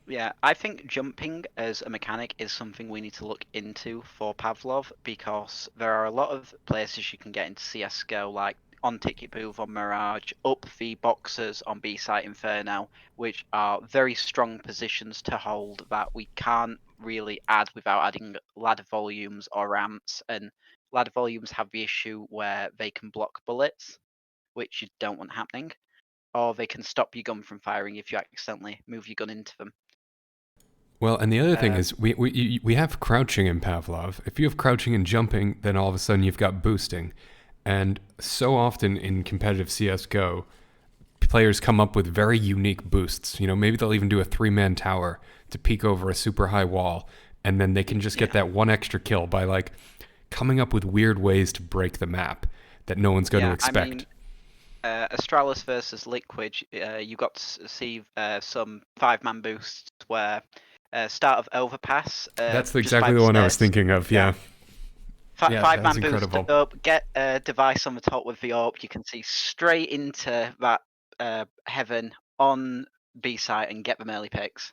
F: Yeah, I think jumping as a mechanic is something we need to look into for Pavlov, because there are a lot of places you can get into CS:GO, like on Ticket Booth, on Mirage, up the boxes on B-Site Inferno, which are very strong positions to hold that we can't really add without adding ladder volumes or ramps, and ladder volumes have the issue where they can block bullets, which you don't want happening, or they can stop your gun from firing if you accidentally move your gun into them.
A: Well, and the other thing is we have crouching in Pavlov. If you have crouching and jumping, then all of a sudden you've got boosting. And so often in competitive CS:GO, players come up with very unique boosts. Maybe they'll even do a 3-man tower to peek over a super high wall, and then they can just get that one extra kill by like coming up with weird ways to break the map. that no one's going to
F: Yeah, I
A: expect.
F: mean, Astralis versus Liquid, you got to see some 5-man boosts where start of overpass.
A: That's
F: just
A: exactly
F: by
A: the one I was
F: stairs.
A: thinking of. Yeah. Yeah, that was
F: 5-man boost
A: incredible.
F: up, get a device on the top with the AWP. You can see straight into that heaven on B site and get them early picks.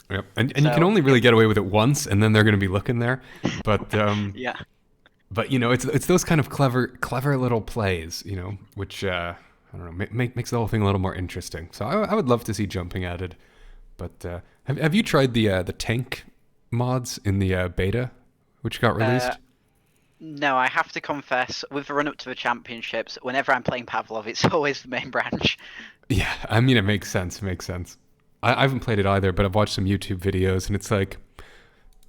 A: Yep. And you can
F: So,
A: only really get away with it once, and then they're going to be looking there. But
F: yeah.
A: but you know, it's those kind of clever little plays, you know, which I don't know, makes the whole thing a little more interesting. So I would love to see jumping added. But have you tried the tank mods in the beta, which got released?
F: No, I have to confess, with the run up to the championships, whenever I'm playing Pavlov, it's always the main branch.
A: Yeah, I mean, it makes sense. It makes sense. I haven't played it either, but I've watched some YouTube videos, and it's like,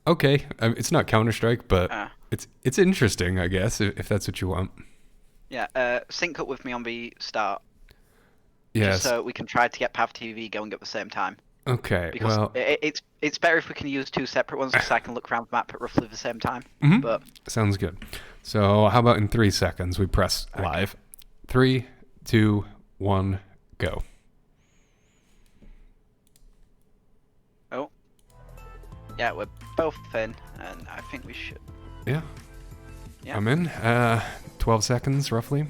A: okay, it's not Counter-Strike, but it's interesting, I guess, if that's what you want.
F: Yeah, sync up with me on the start.
A: Yes.
F: Just so we can try to get Pav TV going at the same time.
A: Okay,
F: because
A: well...
F: it's better if we can use 2 separate ones, because I can look around the map at roughly the same time.
A: Mm-hmm.
F: But
A: sounds good. So how about in 3 seconds we press live? 3, 2, 1, go.
F: Oh. Yeah, we're both in, and I think we should.
A: Yeah.
F: Yeah.
A: I'm in. 12 seconds, roughly.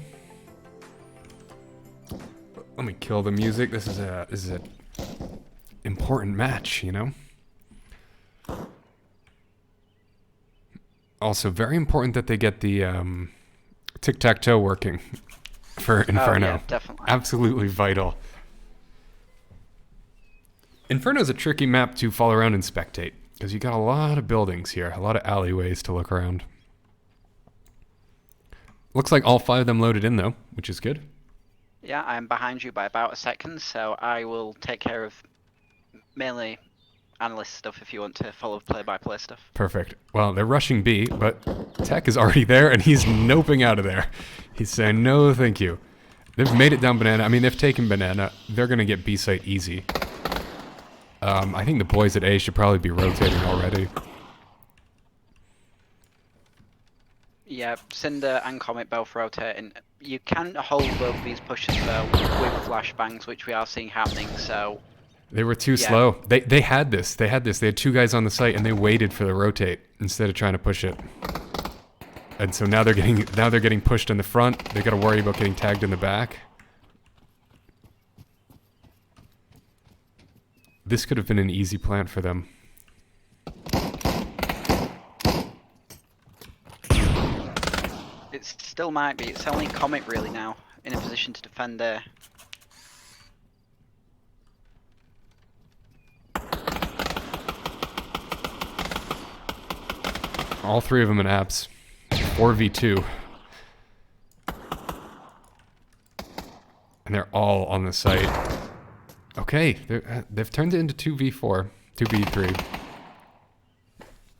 A: Let me kill the music. This is a important match, you know? Also, very important that they get the tic-tac-toe working for Inferno.
F: Oh, yeah, definitely.
A: Absolutely vital. Inferno's a tricky map to follow around and spectate, because you got a lot of buildings here, a lot of alleyways to look around. Looks like all 5 of them loaded in, though, which is good.
F: Yeah, I'm behind you by about a second, so I will take care of mainly analyst stuff if you want to follow play-by-play stuff.
A: Perfect. Well, they're rushing B, but Tech is already there, and he's noping out of there. He's saying, no, thank you. They've made it down Banana. I mean, they've taken Banana. They're going to get B site easy. I think the boys at A should probably be rotating already.
F: Yeah, Cinder and Comet both rotating. You can hold both these pushes though with flashbangs, which we are seeing happening, so...
A: They were too slow. They had this. They had 2 guys on the site, and they waited for the rotate instead of trying to push it. And so now they're getting pushed in the front. They got to worry about getting tagged in the back. This could have been an easy plant for them.
F: It still might be. It's only Comet really now in a position to defend there.
A: All 3 of them in apps. 4v2. And they're all on the site. Okay, they've turned it into 2v4. 2v3.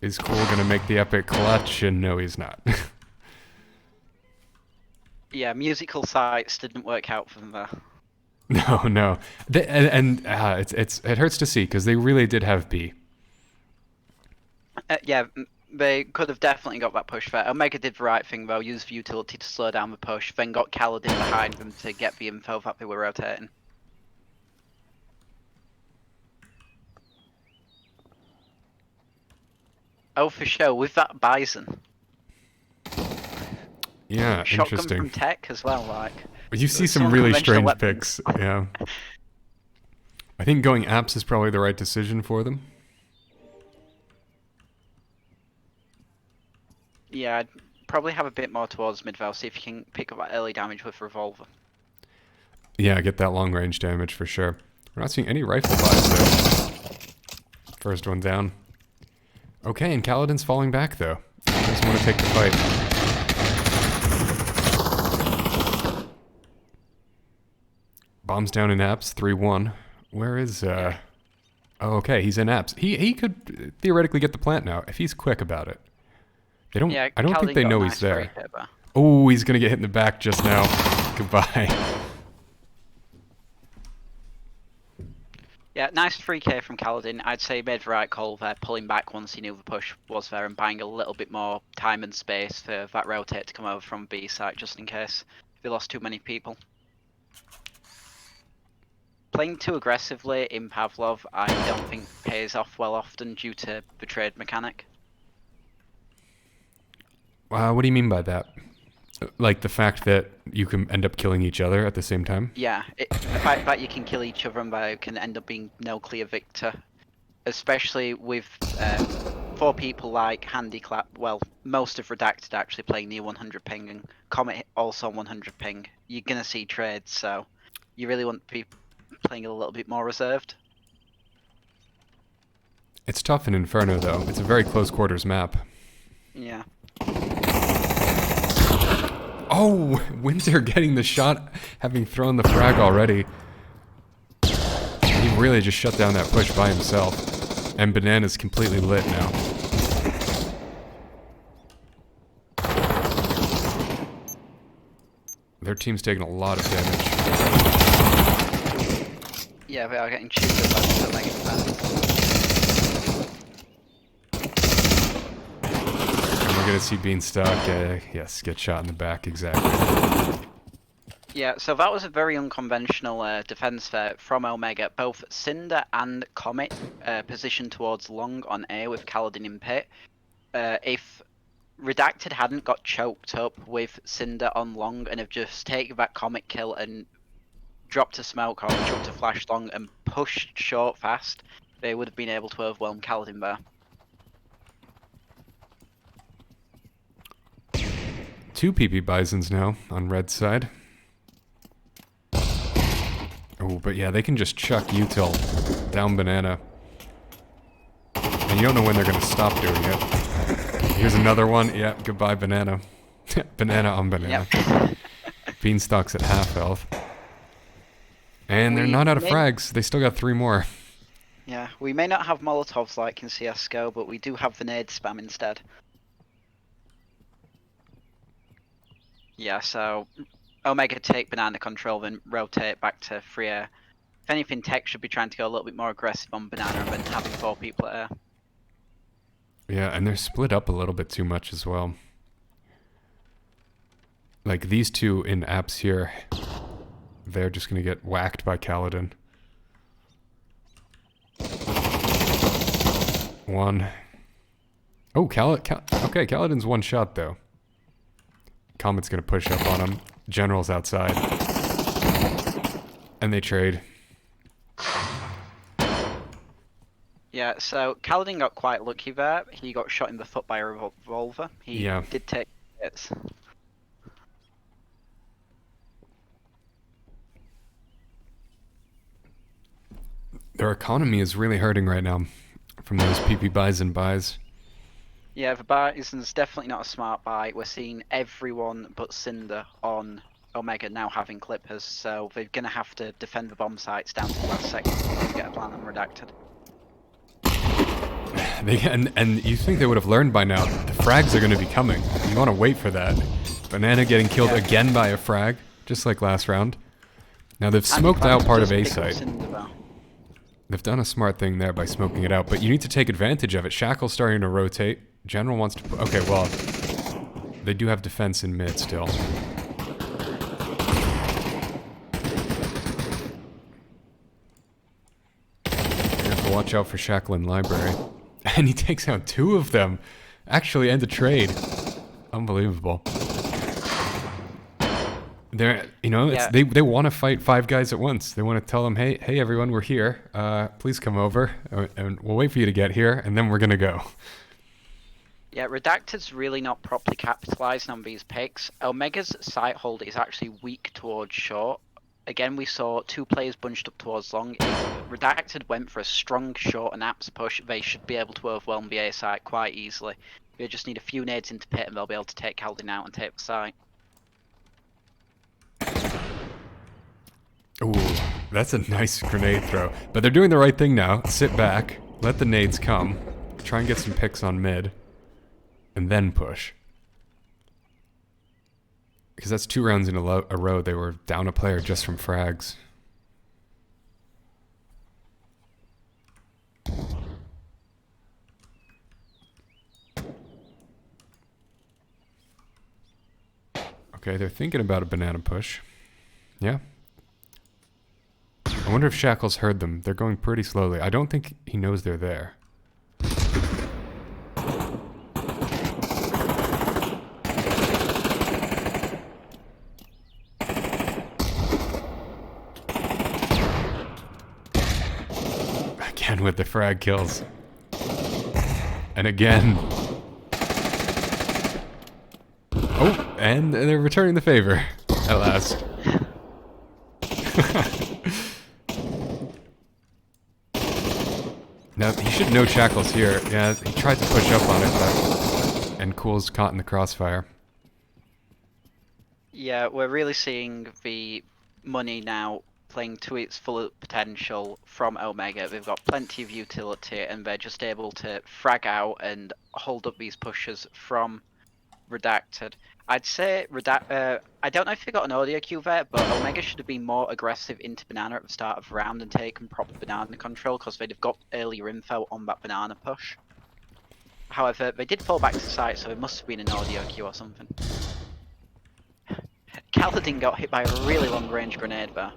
A: Is Cool gonna make the epic clutch? And no, he's not.
F: Yeah, musical sites didn't work out for them there.
A: No. It hurts to see, because they really did have B.
F: Yeah, they could have definitely got that push there. Omega did the right thing though, used the utility to slow down the push, then got Kaladin behind them to get the info that they were rotating. Oh, for sure, with that Bison.
A: Yeah,
F: Shotgun
A: interesting.
F: from Tech as well, like.
A: You see some really strange picks, yeah. I think going apps is probably the right decision for them.
F: Yeah, I'd probably have a bit more towards mid-val, see if you can pick up that early damage with Revolver.
A: Yeah, get that long range damage for sure. We're not seeing any rifle buys though. First one down. Okay, and Kaladin's falling back though. He doesn't want to take the fight. Bombs down in apps, 3-1. Where is Oh, okay, he's in apps. He could theoretically get the plant now if he's quick about it. They don't.
F: Yeah,
A: I don't think they know he's there.
F: Right,
A: oh, he's gonna get hit in the back just now. Goodbye.
F: Yeah, nice 3k from Kaladin. I'd say he made the right call there, pulling back once he knew the push was there and buying a little bit more time and space for that rotate to come over from B side just in case they lost too many people. Playing too aggressively in Pavlov, I don't think pays off well often due to the trade mechanic.
A: What do you mean by that? Like the fact that you can end up killing each other at the same time?
F: Yeah, the fact that you can kill each other and there can end up being no clear victor. Especially with 4 people like Handiclap, well, most of Redacted actually playing near 100 ping, and Comet also on 100 ping. You're going to see trades, so you really want to be playing a little bit more reserved.
A: It's tough in Inferno, though. It's a very close quarters map.
F: Yeah.
A: Oh, Winter getting the shot, having thrown the frag already. He really just shut down that push by himself. And Banana's completely lit now. Their team's taking a lot of damage.
F: Yeah, they are getting cheaper by the Mega
A: And we're gonna see Beanstalk, yes, get shot in the back, exactly.
F: Yeah, so that was a very unconventional defense there from Omega. Both Cinder and Comet positioned towards long on A with Kaladin in pit. If Redacted hadn't got choked up with Cinder on long and have just taken that Comet kill and dropped a smoke or chucked a flash long and pushed short fast, they would have been able to overwhelm Kaladin there.
A: Two PP Bisons now on red side. Oh, but yeah, they can just chuck Util down Banana. And you don't know when they're going to stop doing it. Here's another one. Yeah, goodbye, Banana. Banana on Banana.
F: Yep.
A: Beanstalk's at half health. And they're not out of frags. They still got 3 more.
F: Yeah, we may not have Molotovs like in CSGO, but we do have the nade spam instead. Yeah, so Omega take Banana control, then rotate back to free air. If anything, Tech should be trying to go a little bit more aggressive on Banana and then having 4 people at air.
A: Yeah, and they're split up a little bit too much as well. Like these two in apps here, they're just going to get whacked by Kaladin. One. Oh, okay, Kaladin's one shot though. Comet's going to push up on him. General's outside. And they trade.
F: Yeah, so Kaladin got quite lucky there. He got shot in the foot by a revolver. He did take hits.
A: Their economy is really hurting right now from those PP buys and buys.
F: Yeah, the Bison's definitely not a smart buy. We're seeing everyone but Cinder on Omega now having Clippers, so they're going to have to defend the bomb sites down to the last second to get a plan on Redacted.
A: And you think they would have learned by now. The frags are going to be coming. You want to wait for that. Banana getting killed again by a frag, just like last round. Now they've smoked out part of A site. They've done a smart thing there by smoking it out, but you need to take advantage of it. Shackle's starting to rotate. General wants to... Okay, well, they do have defense in mid still. You have to watch out for Shackle in library. And he takes out 2 of them. Actually, end the trade. Unbelievable. They're, you know, they want to fight 5 guys at once. They want to tell them, hey everyone, we're here. Please come over, and we'll wait for you to get here, and then we're gonna go.
F: Yeah, Redacted's really not properly capitalising on these picks. Omega's site hold is actually weak towards short. Again, we saw 2 players bunched up towards long. If Redacted went for a strong short and apps push, they should be able to overwhelm the A site quite easily. They just need a few nades into pit and they'll be able to take Kaladin out and take the site.
A: Ooh, that's a nice grenade throw. But they're doing the right thing now. Sit back, let the nades come, try and get some picks on mid, and then push. Because that's 2 rounds in a row they were down a player just from frags. Okay, they're thinking about a banana push. Yeah. I wonder if Shackles heard them. They're going pretty slowly. I don't think he knows they're there. Again with the frag kills. And again. Oh, and they're returning the favor at last. Now, he should know Shackles here. Yeah, he tried to push up on it, but... And Cool's caught in the crossfire.
F: Yeah, we're really seeing the money now playing to its full potential from Omega. They've got plenty of utility, and they're just able to frag out and hold up these pushes from Redacted. I'd say I don't know if they got an audio cue there, but Omega should have been more aggressive into banana at the start of the round and taken proper banana control, because they'd have got earlier info on that banana push. However, they did fall back to site, so there must have been an audio cue or something. Kaladin got hit by a really long range grenade there.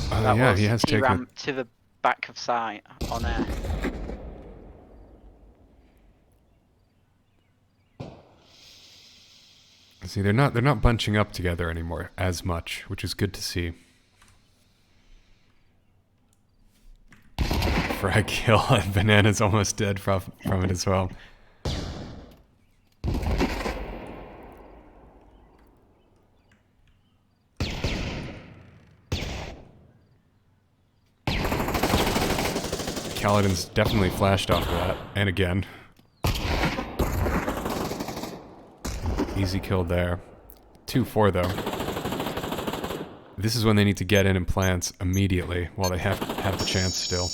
F: That
A: yeah,
F: was
A: he has taken
F: T-ram to the back of site on air.
A: See, they're not bunching up together anymore as much, which is good to see. Frag kill, and Banana's almost dead from it as well. Kaladin's definitely flashed off of that, and again. Easy kill there. 2-4 though. This is when they need to get in and plant immediately while they have the chance still.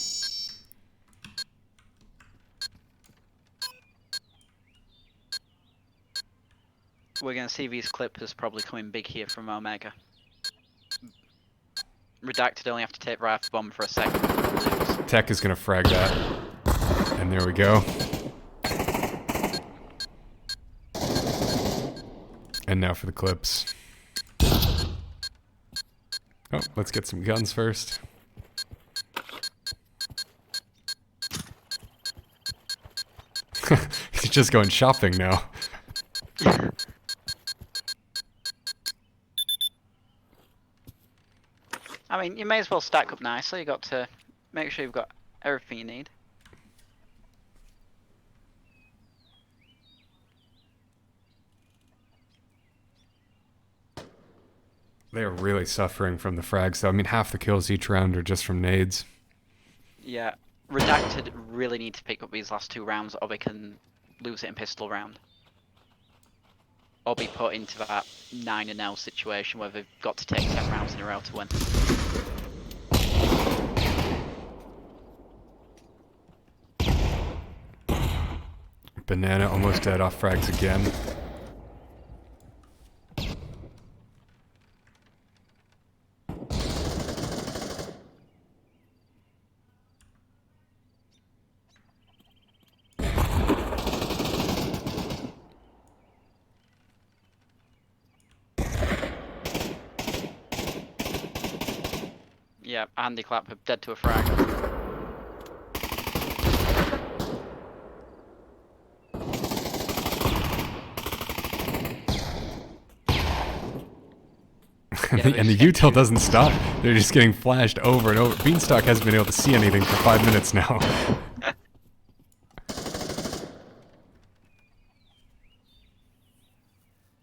F: We're going to see these clippers probably coming big here from Omega. Redacted only have to take right off the bomb for a second.
A: Tech is going to frag that. And there we go. And now for the clips. Oh, let's get some guns first. He's just going shopping now.
F: I mean, you may as well stack up nicely. You got to make sure you've got everything you need.
A: They are really suffering from the frags, though. I mean, half the kills each round are just from nades.
F: Yeah, Redacted really need to pick up these last 2 rounds, or they can lose it in pistol round. Or be put into that 9-0 situation where they've got to take 10 rounds in a row to win.
A: Banana almost dead off frags again.
F: Yeah, Andy Clap dead to a frag.
A: And the util doesn't stop. They're just getting flashed over and over. Beanstalk hasn't been able to see anything for 5 minutes now.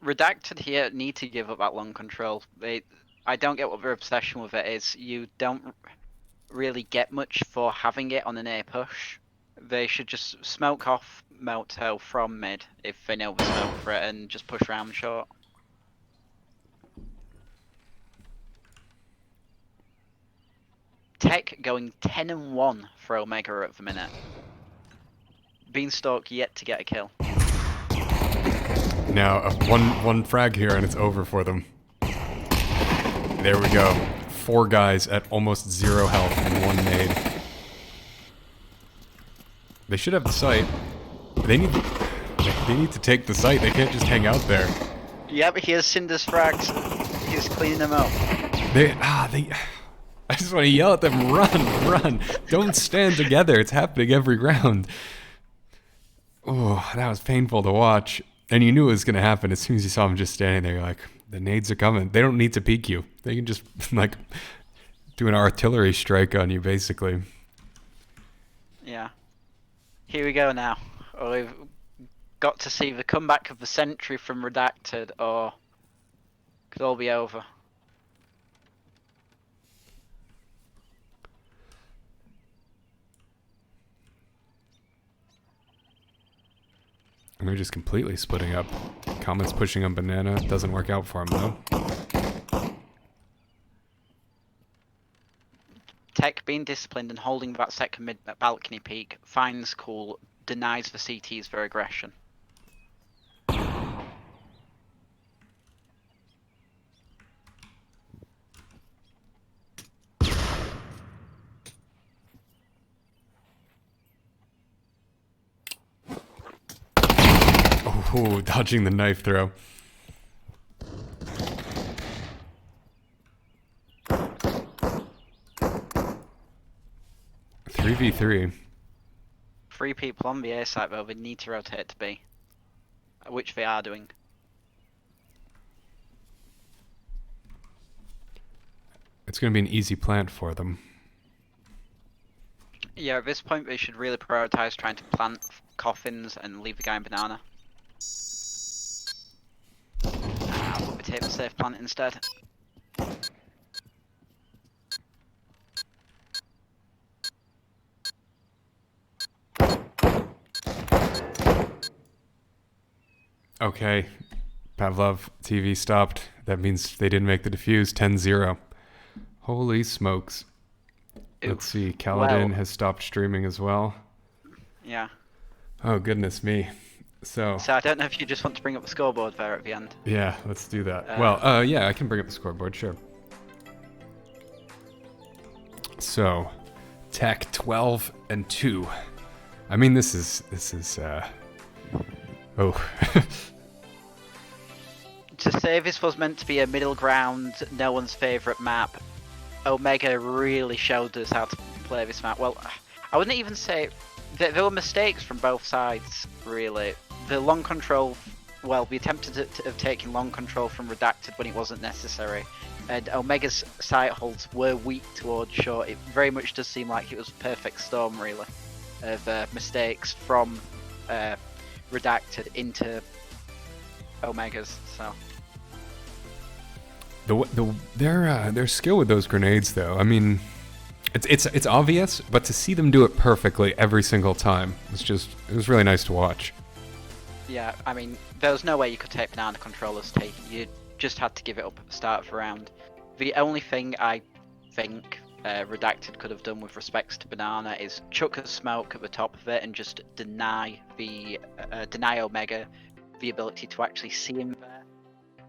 F: Redacted here need to give up that long control. I don't get what their obsession with it is. You don't really get much for having it on an A push. They should just smoke off Moto from mid if they know the smoke for it and just push round short. Tech going 10-1 for Omega at the minute. Beanstalk yet to get a kill.
A: Now, one frag here and it's over for them. There we go. 4 guys at almost 0 health and 1 nade. They should have the site. They need to take the site. They can't just hang out there.
F: Yep, here's Cinder's frags. He's cleaning them up.
A: They. I just want to yell at them, run! Don't stand together. It's happening every round. Oh, that was painful to watch. And you knew it was going to happen as soon as you saw them just standing there. You're like, the nades are coming. They don't need to peek you. They can just, like, do an artillery strike on you, basically.
F: Yeah. Here we go now. We've got to see the comeback of the century from Redacted, or could all be over.
A: And they're just completely splitting up. Comet's pushing on Banana. Doesn't work out for him, though.
F: Tech being disciplined and holding that second mid balcony peak finds cool, denies the CTs their aggression.
A: Oh, dodging the knife throw. Three v 3.
F: 3 people on the A site though, they need to rotate to B, which they are doing.
A: It's going to be an easy plant for them.
F: Yeah, at this point they should really prioritise trying to plant coffins and leave the guy in Banana. But we take the safe plant instead.
A: Okay, Pavlov, TV stopped. That means they didn't make the defuse. 10-0. Holy smokes. Let's see, Kaladin has stopped streaming as well.
F: Yeah.
A: Oh, goodness me. So
F: I don't know if you just want to bring up the scoreboard there at the end.
A: yeah, let's do that. Yeah, I can bring up the scoreboard, sure. So, Tech 12 and 2. I mean, this is oh.
F: To say this was meant to be a middle ground, no one's favourite map, Omega really showed us how to play this map. Well, I wouldn't even say that there were mistakes from both sides, really. The long control, well, we attempted of taking long control from Redacted when it wasn't necessary, and Omega's site holds were weak towards short. It very much does seem like it was a perfect storm, really, of mistakes from Redacted into Omega's, so...
A: Their skill with those grenades, though. I mean, it's obvious, but to see them do it perfectly every single time it was really nice to watch.
F: Yeah, I mean, there was no way you could take Banana controllers T. You just had to give it up at the start of the round. The only thing I think Redacted could have done with respects to Banana is chuck a smoke at the top of it and just deny Omega the ability to actually see him there.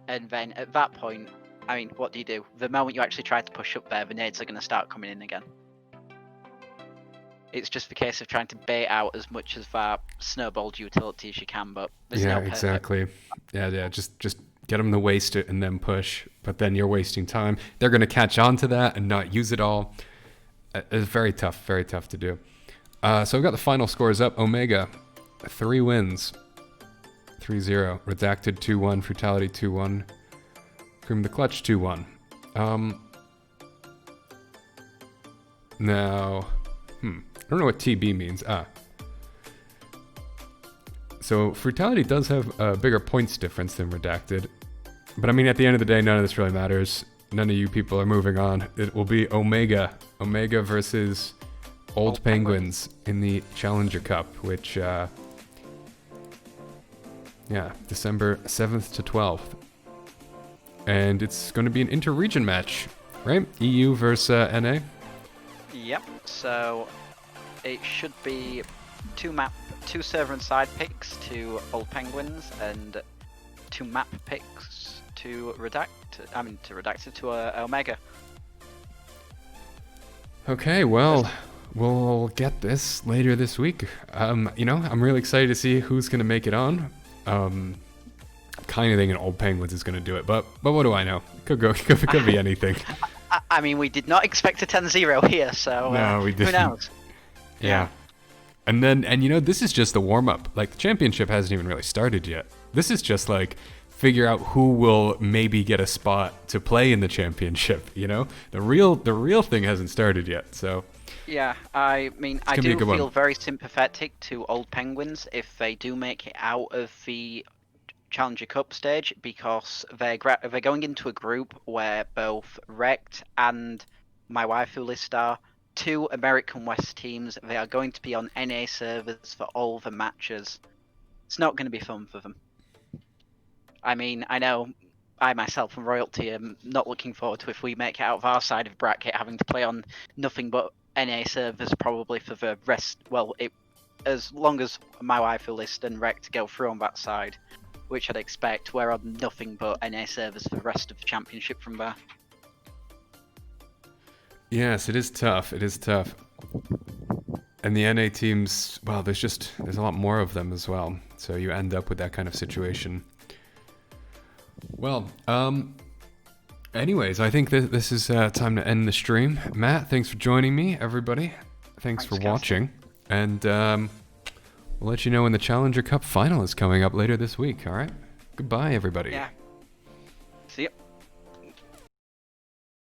F: And then at that point, I mean, what do you do? The moment you actually try to push up there, the nades are going to start coming in again. It's just the case of trying to bait out as much of that snowballed utility as you can, but there's no perfect.
A: Exactly. Yeah, just get them to waste it and then push, but then you're wasting time. They're going to catch on to that and not use it all. It's very tough to do. So we've got the final scores up. Omega, 3 wins. 3-0. Redacted 2-1. Frutality 2-1. Cream the Clutch 2-1. Now, I don't know what TB means. So Frutality does have a bigger points difference than Redacted. But I mean, at the end of the day, none of this really matters. None of you people are moving on. It will be Omega. Omega versus Old Penguins in the Challenger Cup, which, December 7th to 12th. And it's going to be an inter-region match, right? EU versus NA?
F: Yep, so it should be two server and side picks to Old Penguins and 2 map picks to Omega.
A: Okay, well, we'll get this later this week. I'm really excited to see who's going to make it on. kind of thinking Old Penguins is going to do it, but what do I know? Could be anything.
F: I mean, we did not expect a 10-0 here, so
A: No, we
F: who
A: didn't.
F: knows?
A: Yeah. And this is just the warm-up. Like, the championship hasn't even really started yet. This is just like figure out who will maybe get a spot to play in the championship, you know? The real thing hasn't started yet, so...
F: Yeah, I mean, I do feel very sympathetic to Old Penguins if they do make it out of the Challenger Cup stage, because they're going into a group where both Rect and my waifu list are 2 American West teams. They are going to be on NA servers for all the matches. It's not going to be fun for them. I mean, I know I myself and Royalty am not looking forward to, if we make it out of our side of bracket, having to play on nothing but NA servers probably for the rest. Well, as long as my waifu list and Rect go through on that side, which I'd expect, we're on nothing but NA servers for the rest of the championship from there.
A: Yes, it is tough. It is tough. And the NA teams, well, there's a lot more of them as well. So you end up with that kind of situation. Well, anyways, I think this is time to end the stream. Matt, thanks for joining me, everybody. Thanks for watching. And we'll let you know when the Challenger Cup final is coming up later this week, all right? Goodbye, everybody.
F: Yeah. See ya.